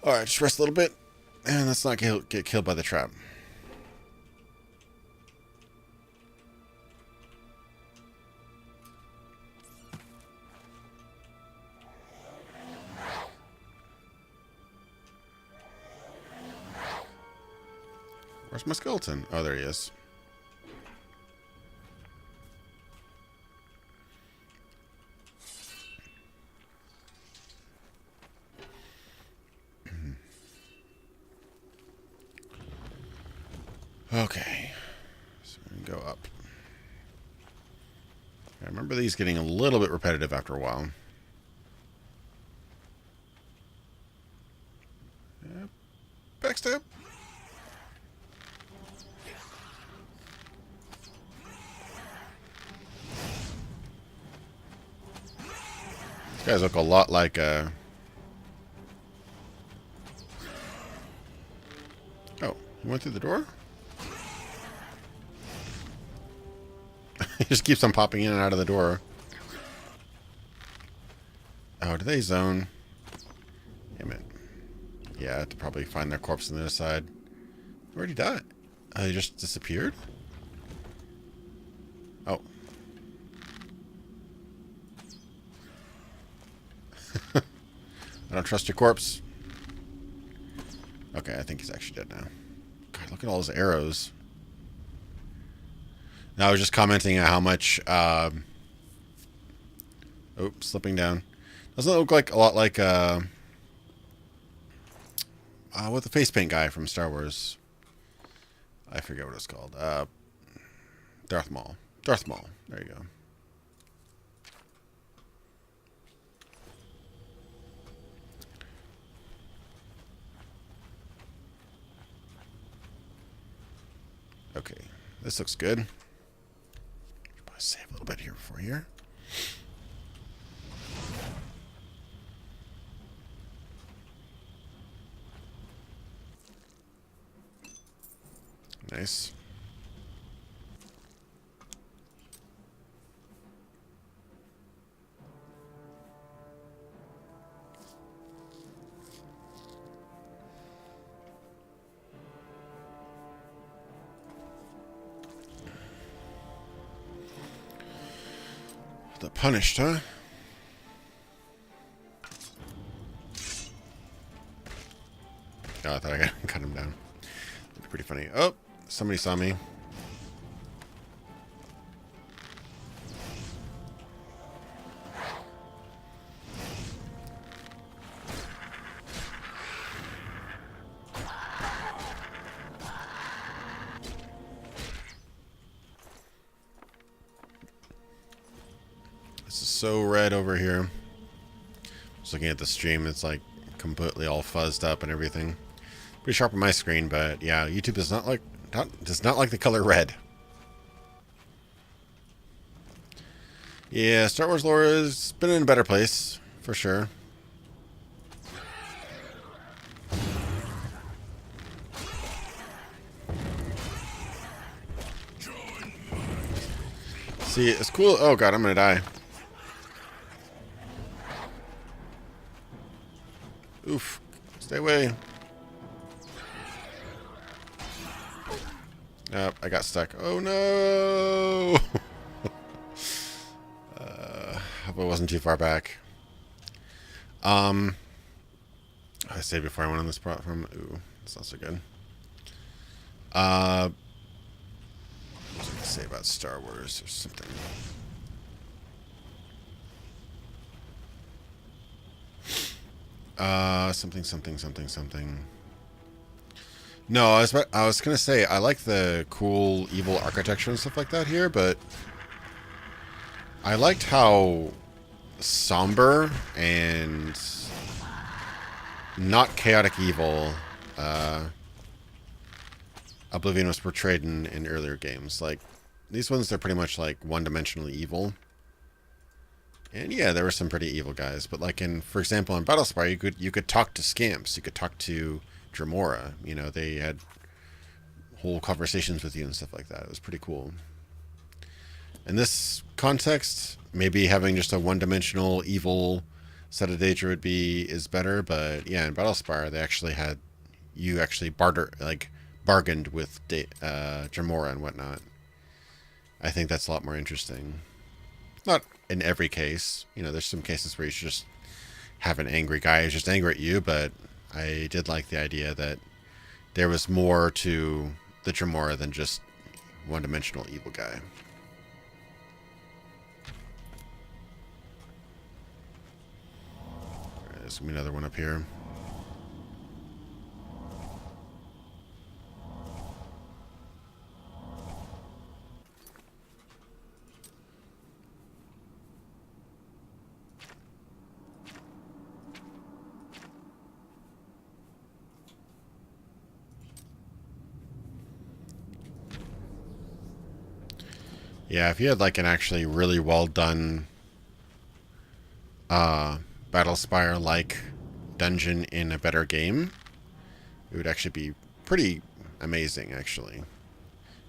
S1: Alright, just rest a little bit. And let's not get killed by the trap. Where's my skeleton? Oh, there he is. Okay. So we can go up. I remember these getting a little bit repetitive after a while. Yep. Backstep. These guys look a lot like Oh, he went through the door? He just keeps on popping in and out of the door. Oh, do they zone? Damn it. Yeah, I have to probably find their corpse on the other side. Where'd he die? He just disappeared? Oh. I don't trust your corpse. Okay, I think he's actually dead now. God, look at all his arrows. Now, I was just commenting on how much... Oops, slipping down. Doesn't it look like a lot like... what the face paint guy from Star Wars? I forget what it's called. Darth Maul. Darth Maul. There you go. Okay, this looks good. Should probably save a little bit here before here. Nice. The punished, huh? Oh, I thought I could cut him down. That's pretty funny. Oh, somebody saw me. This is so red over here. Just looking at the stream, it's like completely all fuzzed up and everything. Pretty sharp on my screen, but yeah, YouTube does not like the color red. Yeah, Star Wars lore has been in a better place for sure. See, it's cool. Oh god, I'm gonna die. Oof. Stay away. Nope, I got stuck. Oh no! Hope I wasn't too far back. I saved before I went on this platform. Ooh, that's not so good. What was I going to say about Star Wars or something? Something. No, I was gonna say I like the cool evil architecture and stuff like that here, but I liked how somber and not chaotic evil Oblivion was portrayed in earlier games. Like these ones, they're pretty much like one-dimensionally evil. And yeah, there were some pretty evil guys, but like for example, in Battlespire, you could talk to scamps, you could talk to Dremora. You know, they had whole conversations with you and stuff like that. It was pretty cool. In this context, maybe having just a one-dimensional evil set of Daedra is better, but yeah, in Battlespire they actually had you actually bargained with Jamora and whatnot. I think that's a lot more interesting. Not in every case, you know. There's some cases where you should just have an angry guy who's just angry at you, but I did like the idea that there was more to the Jamora than just one-dimensional evil guy. There's gonna be another one up here. Yeah, if you had like an actually really well done Battlespire-like dungeon in a better game, it would actually be pretty amazing, actually.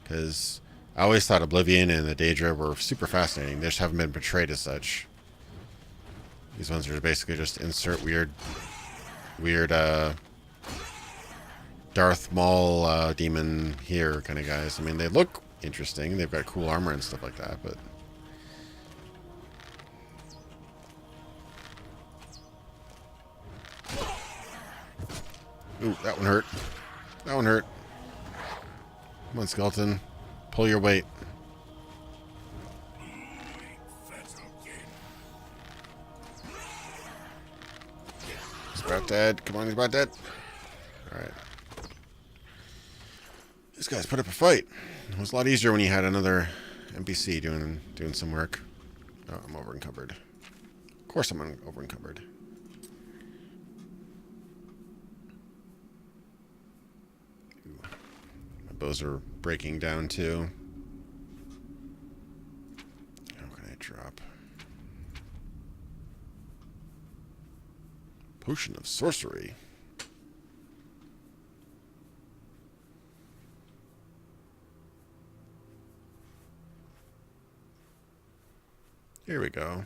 S1: Because I always thought Oblivion and the Daedra were super fascinating. They just haven't been portrayed as such. These ones are basically just insert weird Darth Maul demon here kind of guys. I mean, they look interesting. They've got cool armor and stuff like that, but ooh, that one hurt. That one hurt. Come on, skeleton. Pull your weight. He's about dead. Come on, he's about dead. Alright. These guys put up a fight. It was a lot easier when you had another NPC doing some work. Oh, I'm over encumbered. Of course I'm over encumbered. My bows are breaking down too. How can I drop? Potion of sorcery. Here we go.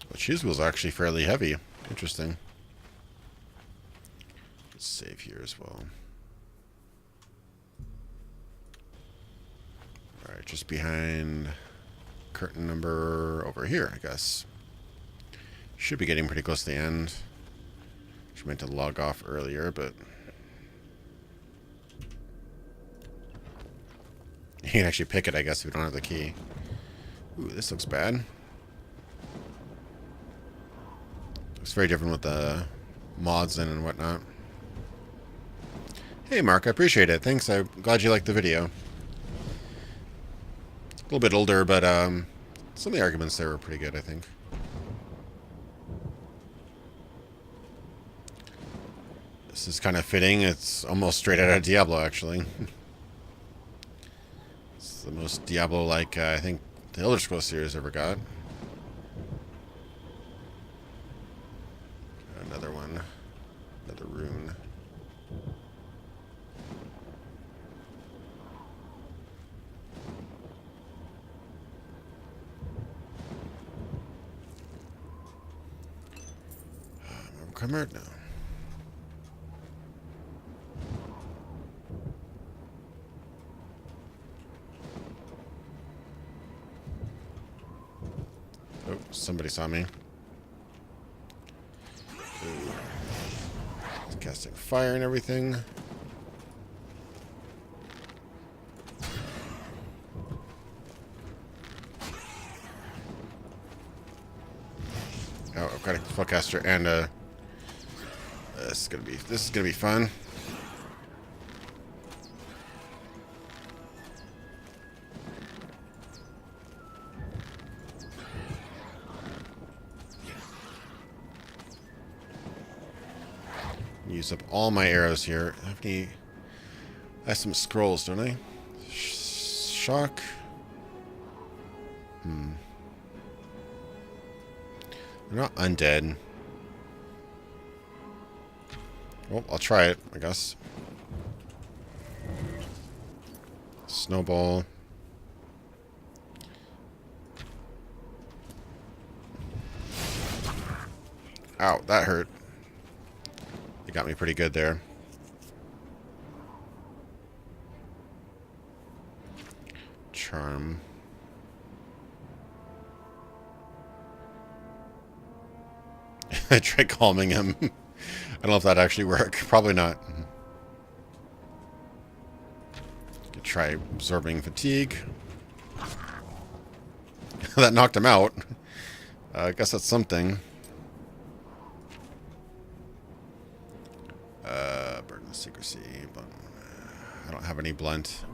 S1: But Shoes was actually fairly heavy. Interesting. Let's save here as well. Alright, just behind curtain number over here, I guess. Should be getting pretty close to the end. Just meant to log off earlier, but you can actually pick it, I guess, if you don't have the key. Ooh, this looks bad. Looks very different with the mods in and whatnot. Hey, Mark, I appreciate it. Thanks. I'm glad you liked the video. A little bit older, but some of the arguments there were pretty good, I think. This is kind of fitting. It's almost straight out of Diablo, actually. It's the most Diablo-like I think the Elder Scrolls series ever got. Another one. Another rune. I'm covered now. Oh, somebody saw me. Ooh. Casting fire and everything. Oh, I've got a spellcaster and a. This is gonna be fun. Use up all my arrows here. I have some scrolls, don't I? Shock. They're not undead. Well, I'll try it, I guess. Snowball. Ow, that hurt. It got me pretty good there. Charm. I tried calming him. I don't know if that actually worked. Probably not. Could try absorbing fatigue. That knocked him out. I guess that's something. Burden of secrecy. But I don't have any blunt.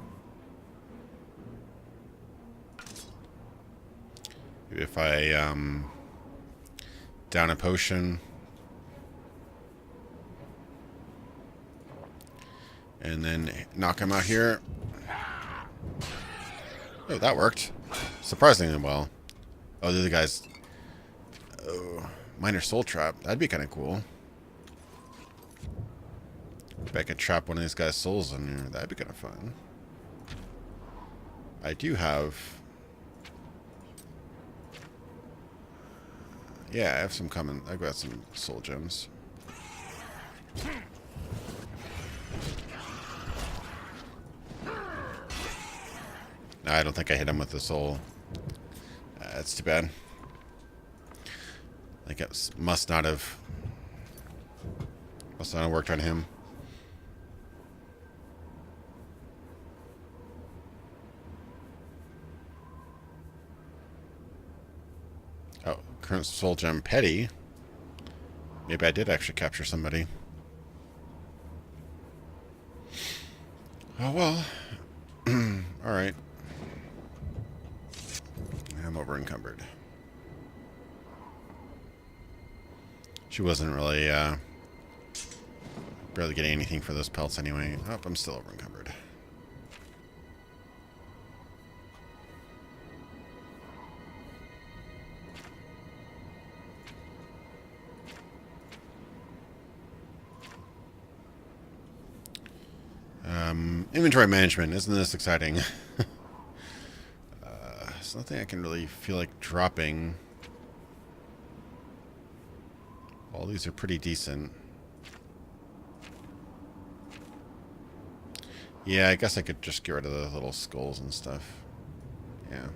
S1: Maybe if I down a potion and then knock him out here. Oh, that worked surprisingly well. Oh, the other guys. Oh, minor soul trap. That'd be kind of cool. If I could trap one of these guys' souls in here, that'd be kind of fun. I do have. Yeah, I have some coming. I've got some soul gems. No, I don't think I hit him with the soul. That's too bad. I think it must not have worked on him. Oh, current soul gem petty. Maybe I did actually capture somebody. Oh well. Alright. I'm over encumbered. She wasn't really barely getting anything for those pelts anyway. Oh, I'm still over encumbered. Inventory management, isn't this exciting? There's nothing I can really feel like dropping. All these are pretty decent. Yeah, I guess I could just get rid of the little skulls and stuff. Yeah.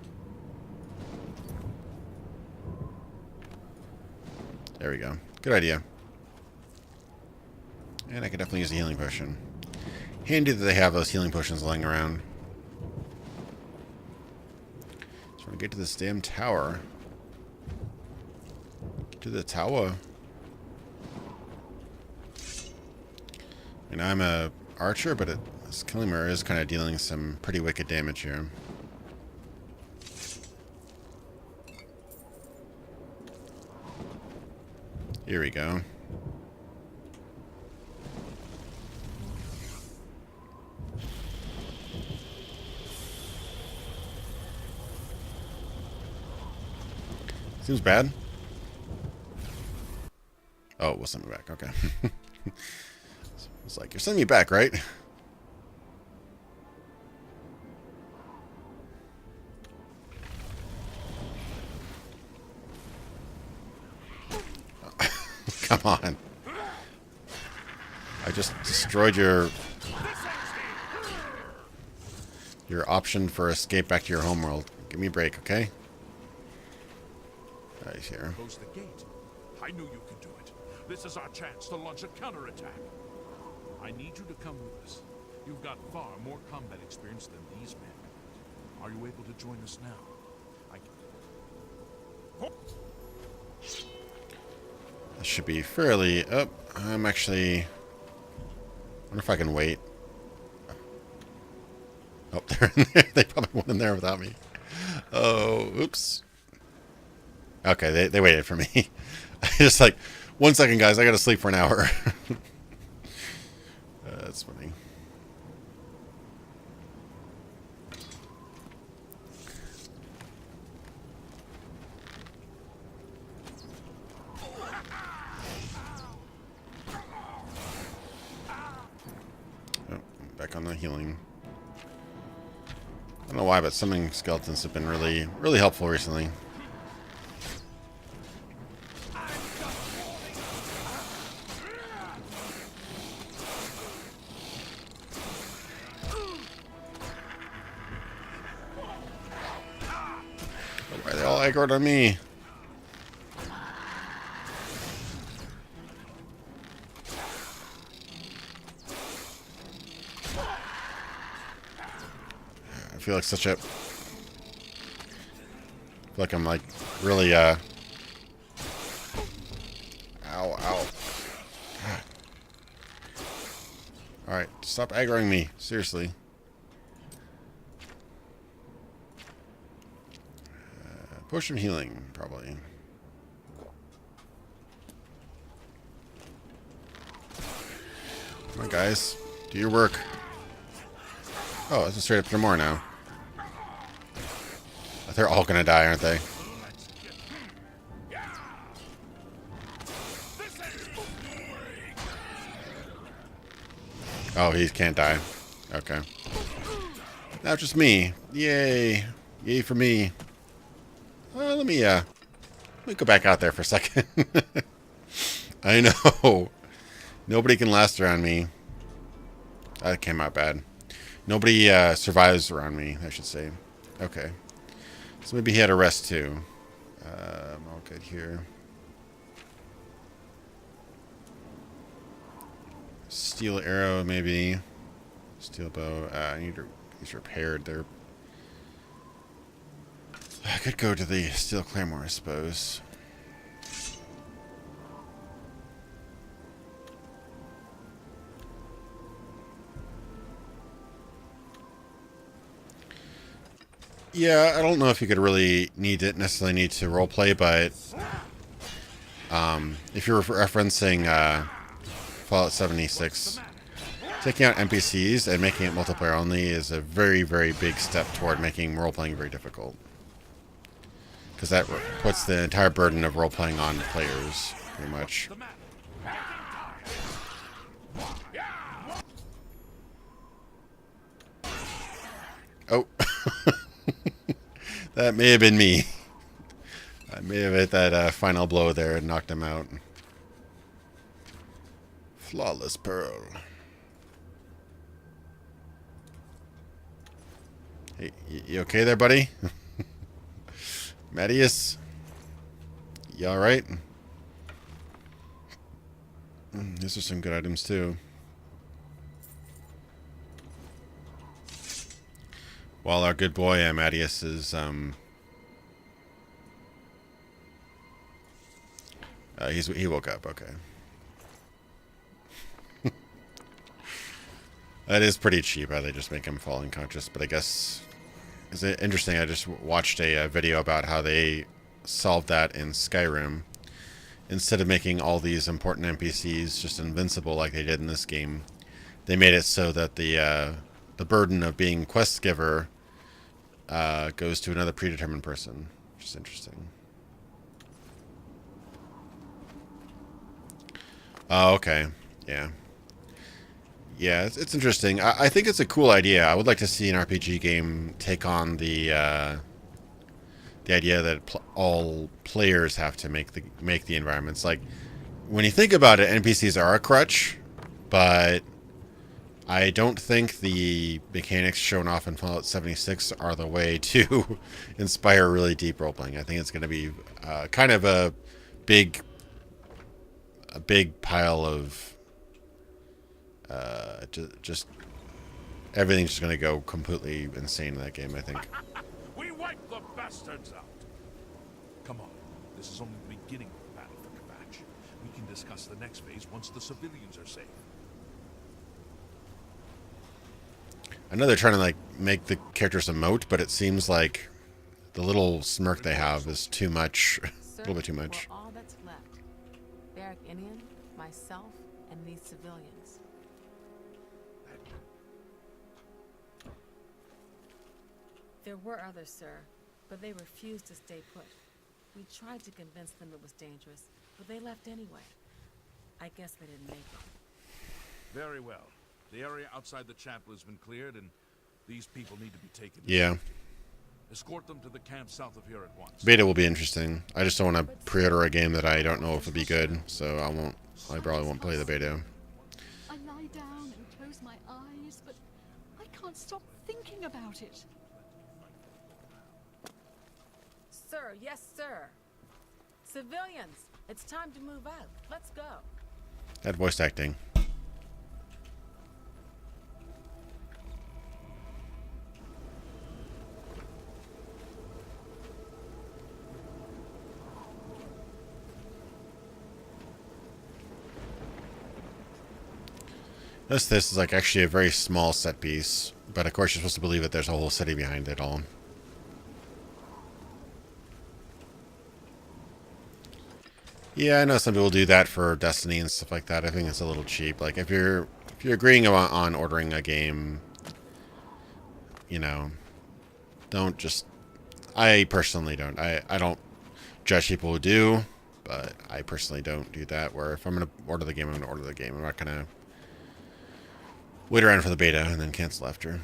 S1: There we go. Good idea. And I could definitely use a healing potion. Handy that they have those healing potions lying around. Just want to get to this damn tower. Get to the tower. And I'm a archer, but this killing mirror is kind of dealing some pretty wicked damage here. Here we go. Seems bad. Oh, we'll send me back. Okay. It's like, you're sending me back, right? Come on. I just destroyed your option for escape back to your homeworld. Give me a break, okay? Right here.
S2: Close the gate. I knew you could do it. This is our chance to launch a counterattack. I need you to come with us. You've got far more combat experience than these men. Are you able to join us now?
S1: This should be fairly up. I'm actually. I wonder if I can wait. Oh, they're in there. They probably went in there without me. Oh, oops. Okay, they waited for me. Just like, 1 second, guys. I gotta sleep for an hour. That's funny. no healing. I don't know why, but summoning skeletons have been really helpful recently. Why are they all aggroed on me? I feel like such a... I feel like I'm like really ow, ow. Alright, stop aggroing me. Seriously. Potion healing, probably. Come on, guys. Do your work. Oh, it's a straight up to more now. They're all gonna die, aren't they? Oh, he can't die. Okay. Now just me. Yay. Yay for me. Let me go back out there for a second. I know. Nobody can last around me. That came out bad. Nobody survives around me, I should say. Okay. So maybe he had a rest too. I'm all good here. Steel arrow, maybe. Steel bow. I need to... These repaired. They're... I could go to the steel claymore, I suppose. Yeah, I don't know if you could really necessarily need to roleplay, but if you're referencing Fallout 76, taking out NPCs and making it multiplayer only is a very, very big step toward making roleplaying very difficult. Because that puts the entire burden of role-playing on players, pretty much. Oh. That may have been me. I may have hit that final blow there and knocked him out. Flawless Pearl. Hey, you okay there, buddy? Mattias? You alright? These are some good items, too. While our good boy, Mattias, is, he woke up, okay. That is pretty cheap, how they just make him fall unconscious, but I guess... Is it interesting? I just watched a video about how they solved that in Skyrim. Instead of making all these important NPCs just invincible like they did in this game, they made it so that the burden of being quest giver goes to another predetermined person, which is interesting. Oh, okay. Yeah. Yeah, it's interesting. I think it's a cool idea. I would like to see an RPG game take on the idea that all players have to make the environments. Like, when you think about it, NPCs are a crutch, but I don't think the mechanics shown off in Fallout 76 are the way to inspire really deep role-playing. I think it's going to be kind of a big pile of just everything's just going to go completely insane in that game, I think.
S2: We wipe the bastards out. Come on, this is only the beginning of the battle for Kvatch. We can discuss the next phase once the civilians are safe.
S1: I know they're trying to like make the characters emote, but it seems like the little smirk they have is too much, a little bit too much.
S8: All that's left. Barrack Inian, myself, and these civilians. There were others, sir, but they refused to stay put. We tried to convince them it was dangerous, but they left anyway. I guess they didn't make it.
S2: Very well. The area outside the chapel has been cleared, and these people need to be taken.
S1: Yeah.
S2: Escort them to the camp south of here at once.
S1: Beta will be interesting. I just don't want to pre-order a game that I don't know if it'll be good, so I probably won't play the beta.
S5: I lie down and close my eyes, but I can't stop thinking about it.
S8: Sir, yes, sir. Civilians, it's time to move out. Let's go.
S1: That voice acting. This is like actually a very small set piece, but of course you're supposed to believe that there's a whole city behind it all. Yeah, I know some people do that for Destiny and stuff like that. I think it's a little cheap. Like if you're agreeing on ordering a game, you know, don't just. I personally don't. I don't judge people who do, but I personally don't do that. Where if I'm gonna order the game, I'm gonna order the game. I'm not gonna wait around for the beta and then cancel after.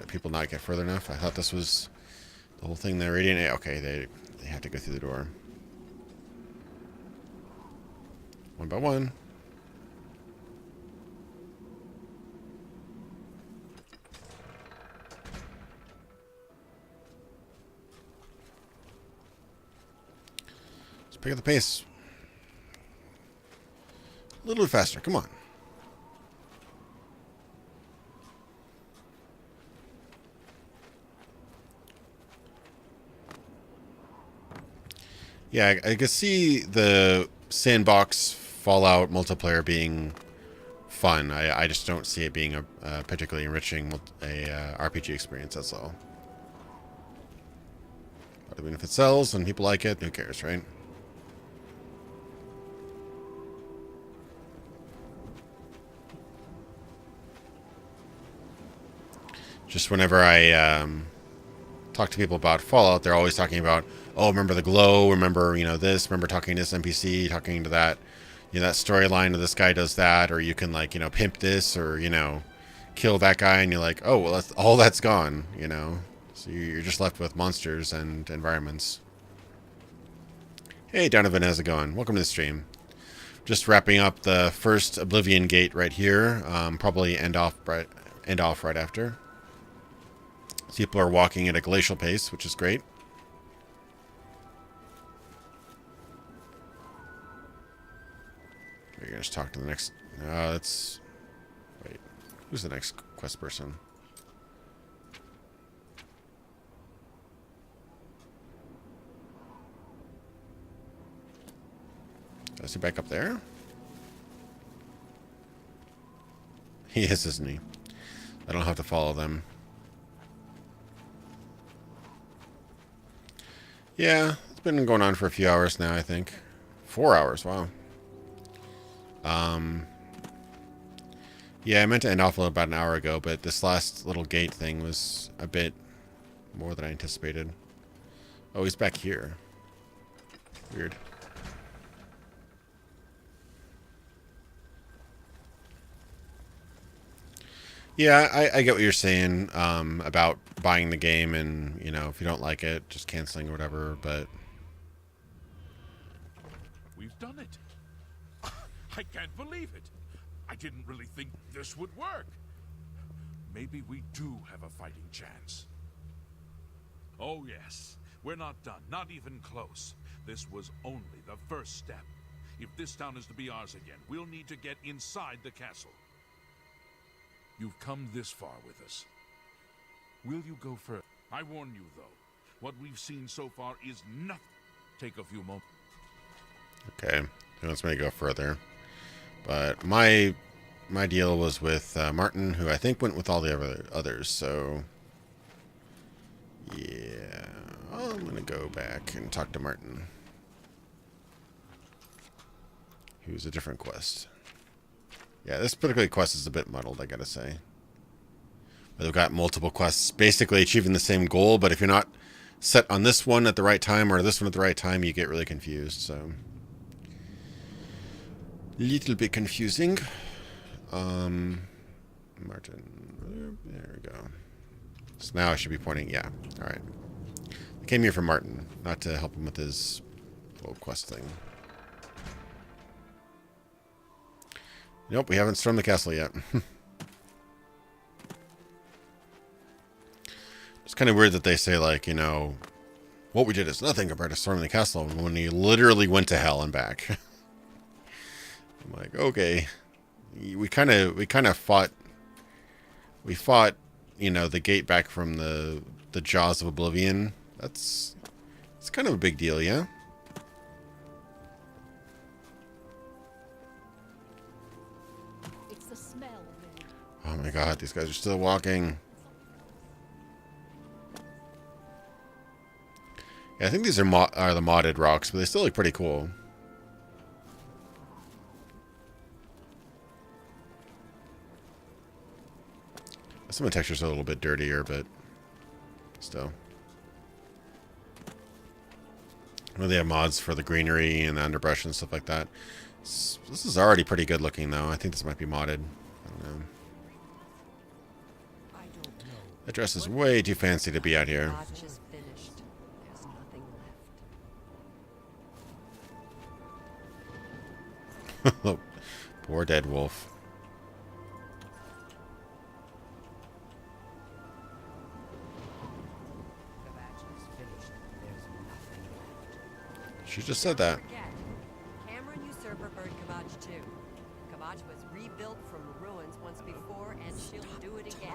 S1: People not get further enough. I thought this was the whole thing. The Radiant. Okay, they have to go through the door. One by one. Let's pick up the pace. A little bit faster. Come on. Yeah, I could see the sandbox Fallout multiplayer being fun. I just don't see it being a particularly enriching RPG experience, that's all. But I mean, if it sells and people like it, who cares, right? Just whenever I talk to people about Fallout, they're always talking about, oh, remember the glow, remember, you know, this, remember talking to this NPC, talking to that, you know, that storyline of this guy does that, or you can, like, you know, pimp this, or, you know, kill that guy, and you're like, oh, well, that's gone, you know. So you're just left with monsters and environments. Hey, Donovan, how's it going? Welcome to the stream. Just wrapping up the first Oblivion gate right here. Probably end off right after. People are walking at a glacial pace, which is great. We're gonna just talk to the next. Let's wait. Who's the next quest person? Is he back up there? He is, isn't he? I don't have to follow them. Yeah, it's been going on for a few hours now, I think. 4 hours, wow. Yeah, I meant to end off about an hour ago, but this last little gate thing was a bit more than I anticipated. Oh, he's back here. Weird. Yeah, I get what you're saying about buying the game and, you know, if you don't like it, just canceling or whatever, but...
S2: We've done it. I can't believe it. I didn't really think this would work. Maybe we do have a fighting chance. Oh, yes. We're not done. Not even close. This was only the first step. If this town is to be ours again, we'll need to get inside the castle. You've come this far with us. Will you go further? I warn you, though. What we've seen so far is nothing. Take a few moments.
S1: Okay. He wants me to go further. But my deal was with Martin, who I think went with all the others, so... Yeah. I'm going to go back and talk to Martin. Who's a different quest. Yeah, this particular quest is a bit muddled, I gotta say. But they've got multiple quests basically achieving the same goal, but if you're not set on this one at the right time or this one at the right time, you get really confused, so... Little bit confusing. Martin. There we go. So now I should be pointing. Yeah. All right. I came here for Martin, not to help him with his little quest thing. Nope, we haven't stormed the castle yet. It's kind of weird that they say, like, you know, what we did is nothing compared to storming the castle when we literally went to hell and back. I'm like, okay, we kind of fought, you know, the gate back from the jaws of Oblivion. It's kind of a big deal, yeah.
S5: It's the smell.
S1: Oh my god, these guys are still walking. Yeah, I think these are the modded rocks, but they still look pretty cool. Some of the textures are a little bit dirtier, but still. I know they have mods for the greenery and the underbrush and stuff like that. This is already pretty good looking, though. I think this might be modded. I don't know. That dress is way too fancy to be out here. Poor dead wolf. She just said that.
S7: Cameron usurper bird Kavach too. Kavach was rebuilt from ruins once before, and she'll do it again.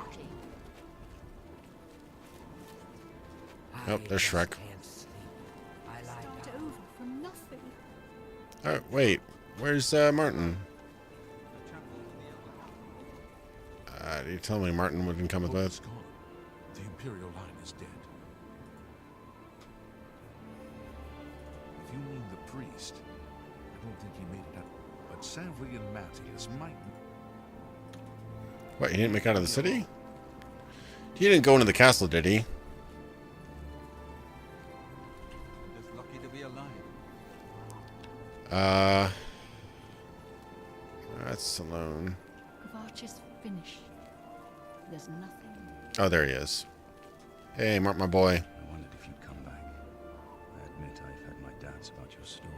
S1: Oh, there's Shrek.
S5: Start over from nothing.
S1: Oh, wait. Where's Martin? Did you tell me Martin wouldn't come with us?
S2: The Imperial line is dead. If you mean the priest, I don't think he made it out. But Savri and Matthias might.
S1: What, he didn't make it out of the city? He didn't go into the castle, did he?
S4: Just lucky to be alive.
S1: That's alone.
S5: Kavach is finished. There's nothing.
S1: Oh, there he is. Hey, Mark, my boy.
S9: I wondered if you'd come back. I admit I've had my doubts about your story.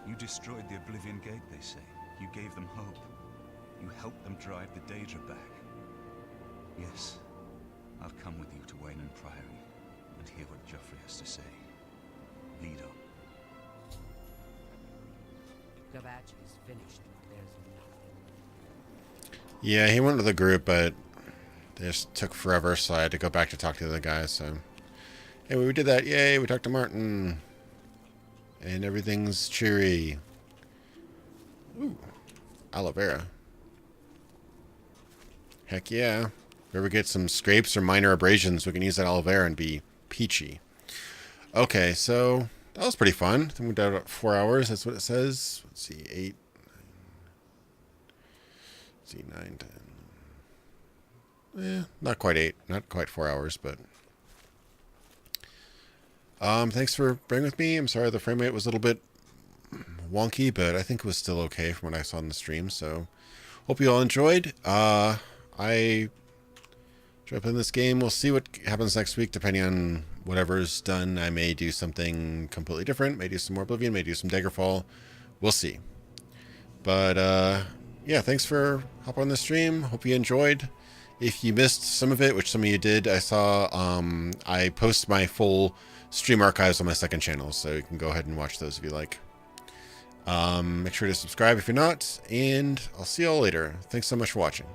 S9: You destroyed the Oblivion Gate, they say. You gave them hope. You helped them drive the Daedra back. Yes, I'll come with you to Wayland Priory and hear what Joffrey has to say. Lead on.
S3: Kavach is finished. There's nothing.
S1: Yeah, he went with the group, but they just took forever, so I had to go back to talk to the other guys, so... Hey, we did that. Yay, we talked to Martin. And everything's cheery. Ooh. Aloe vera. Heck yeah. If we ever get some scrapes or minor abrasions, we can use that aloe vera and be peachy. Okay, so that was pretty fun. I think we did about 4 hours. That's what it says. Let's see, 8, 9, let's see, 9, 10. Not quite 8. Not quite 4 hours, but... thanks for bearing with me. I'm sorry the frame rate was a little bit wonky, but I think it was still okay from what I saw on the stream, so... Hope you all enjoyed. I jump in this game. We'll see what happens next week, depending on whatever's done. I may do something completely different. May do some more Oblivion. May do some Daggerfall. We'll see. But, yeah, thanks for hopping on the stream. Hope you enjoyed. If you missed some of it, which some of you did, I saw I post my full stream archives on my second channel, so you can go ahead and watch those if you like. Make sure to subscribe if you're not, and I'll see you all later. Thanks so much for watching.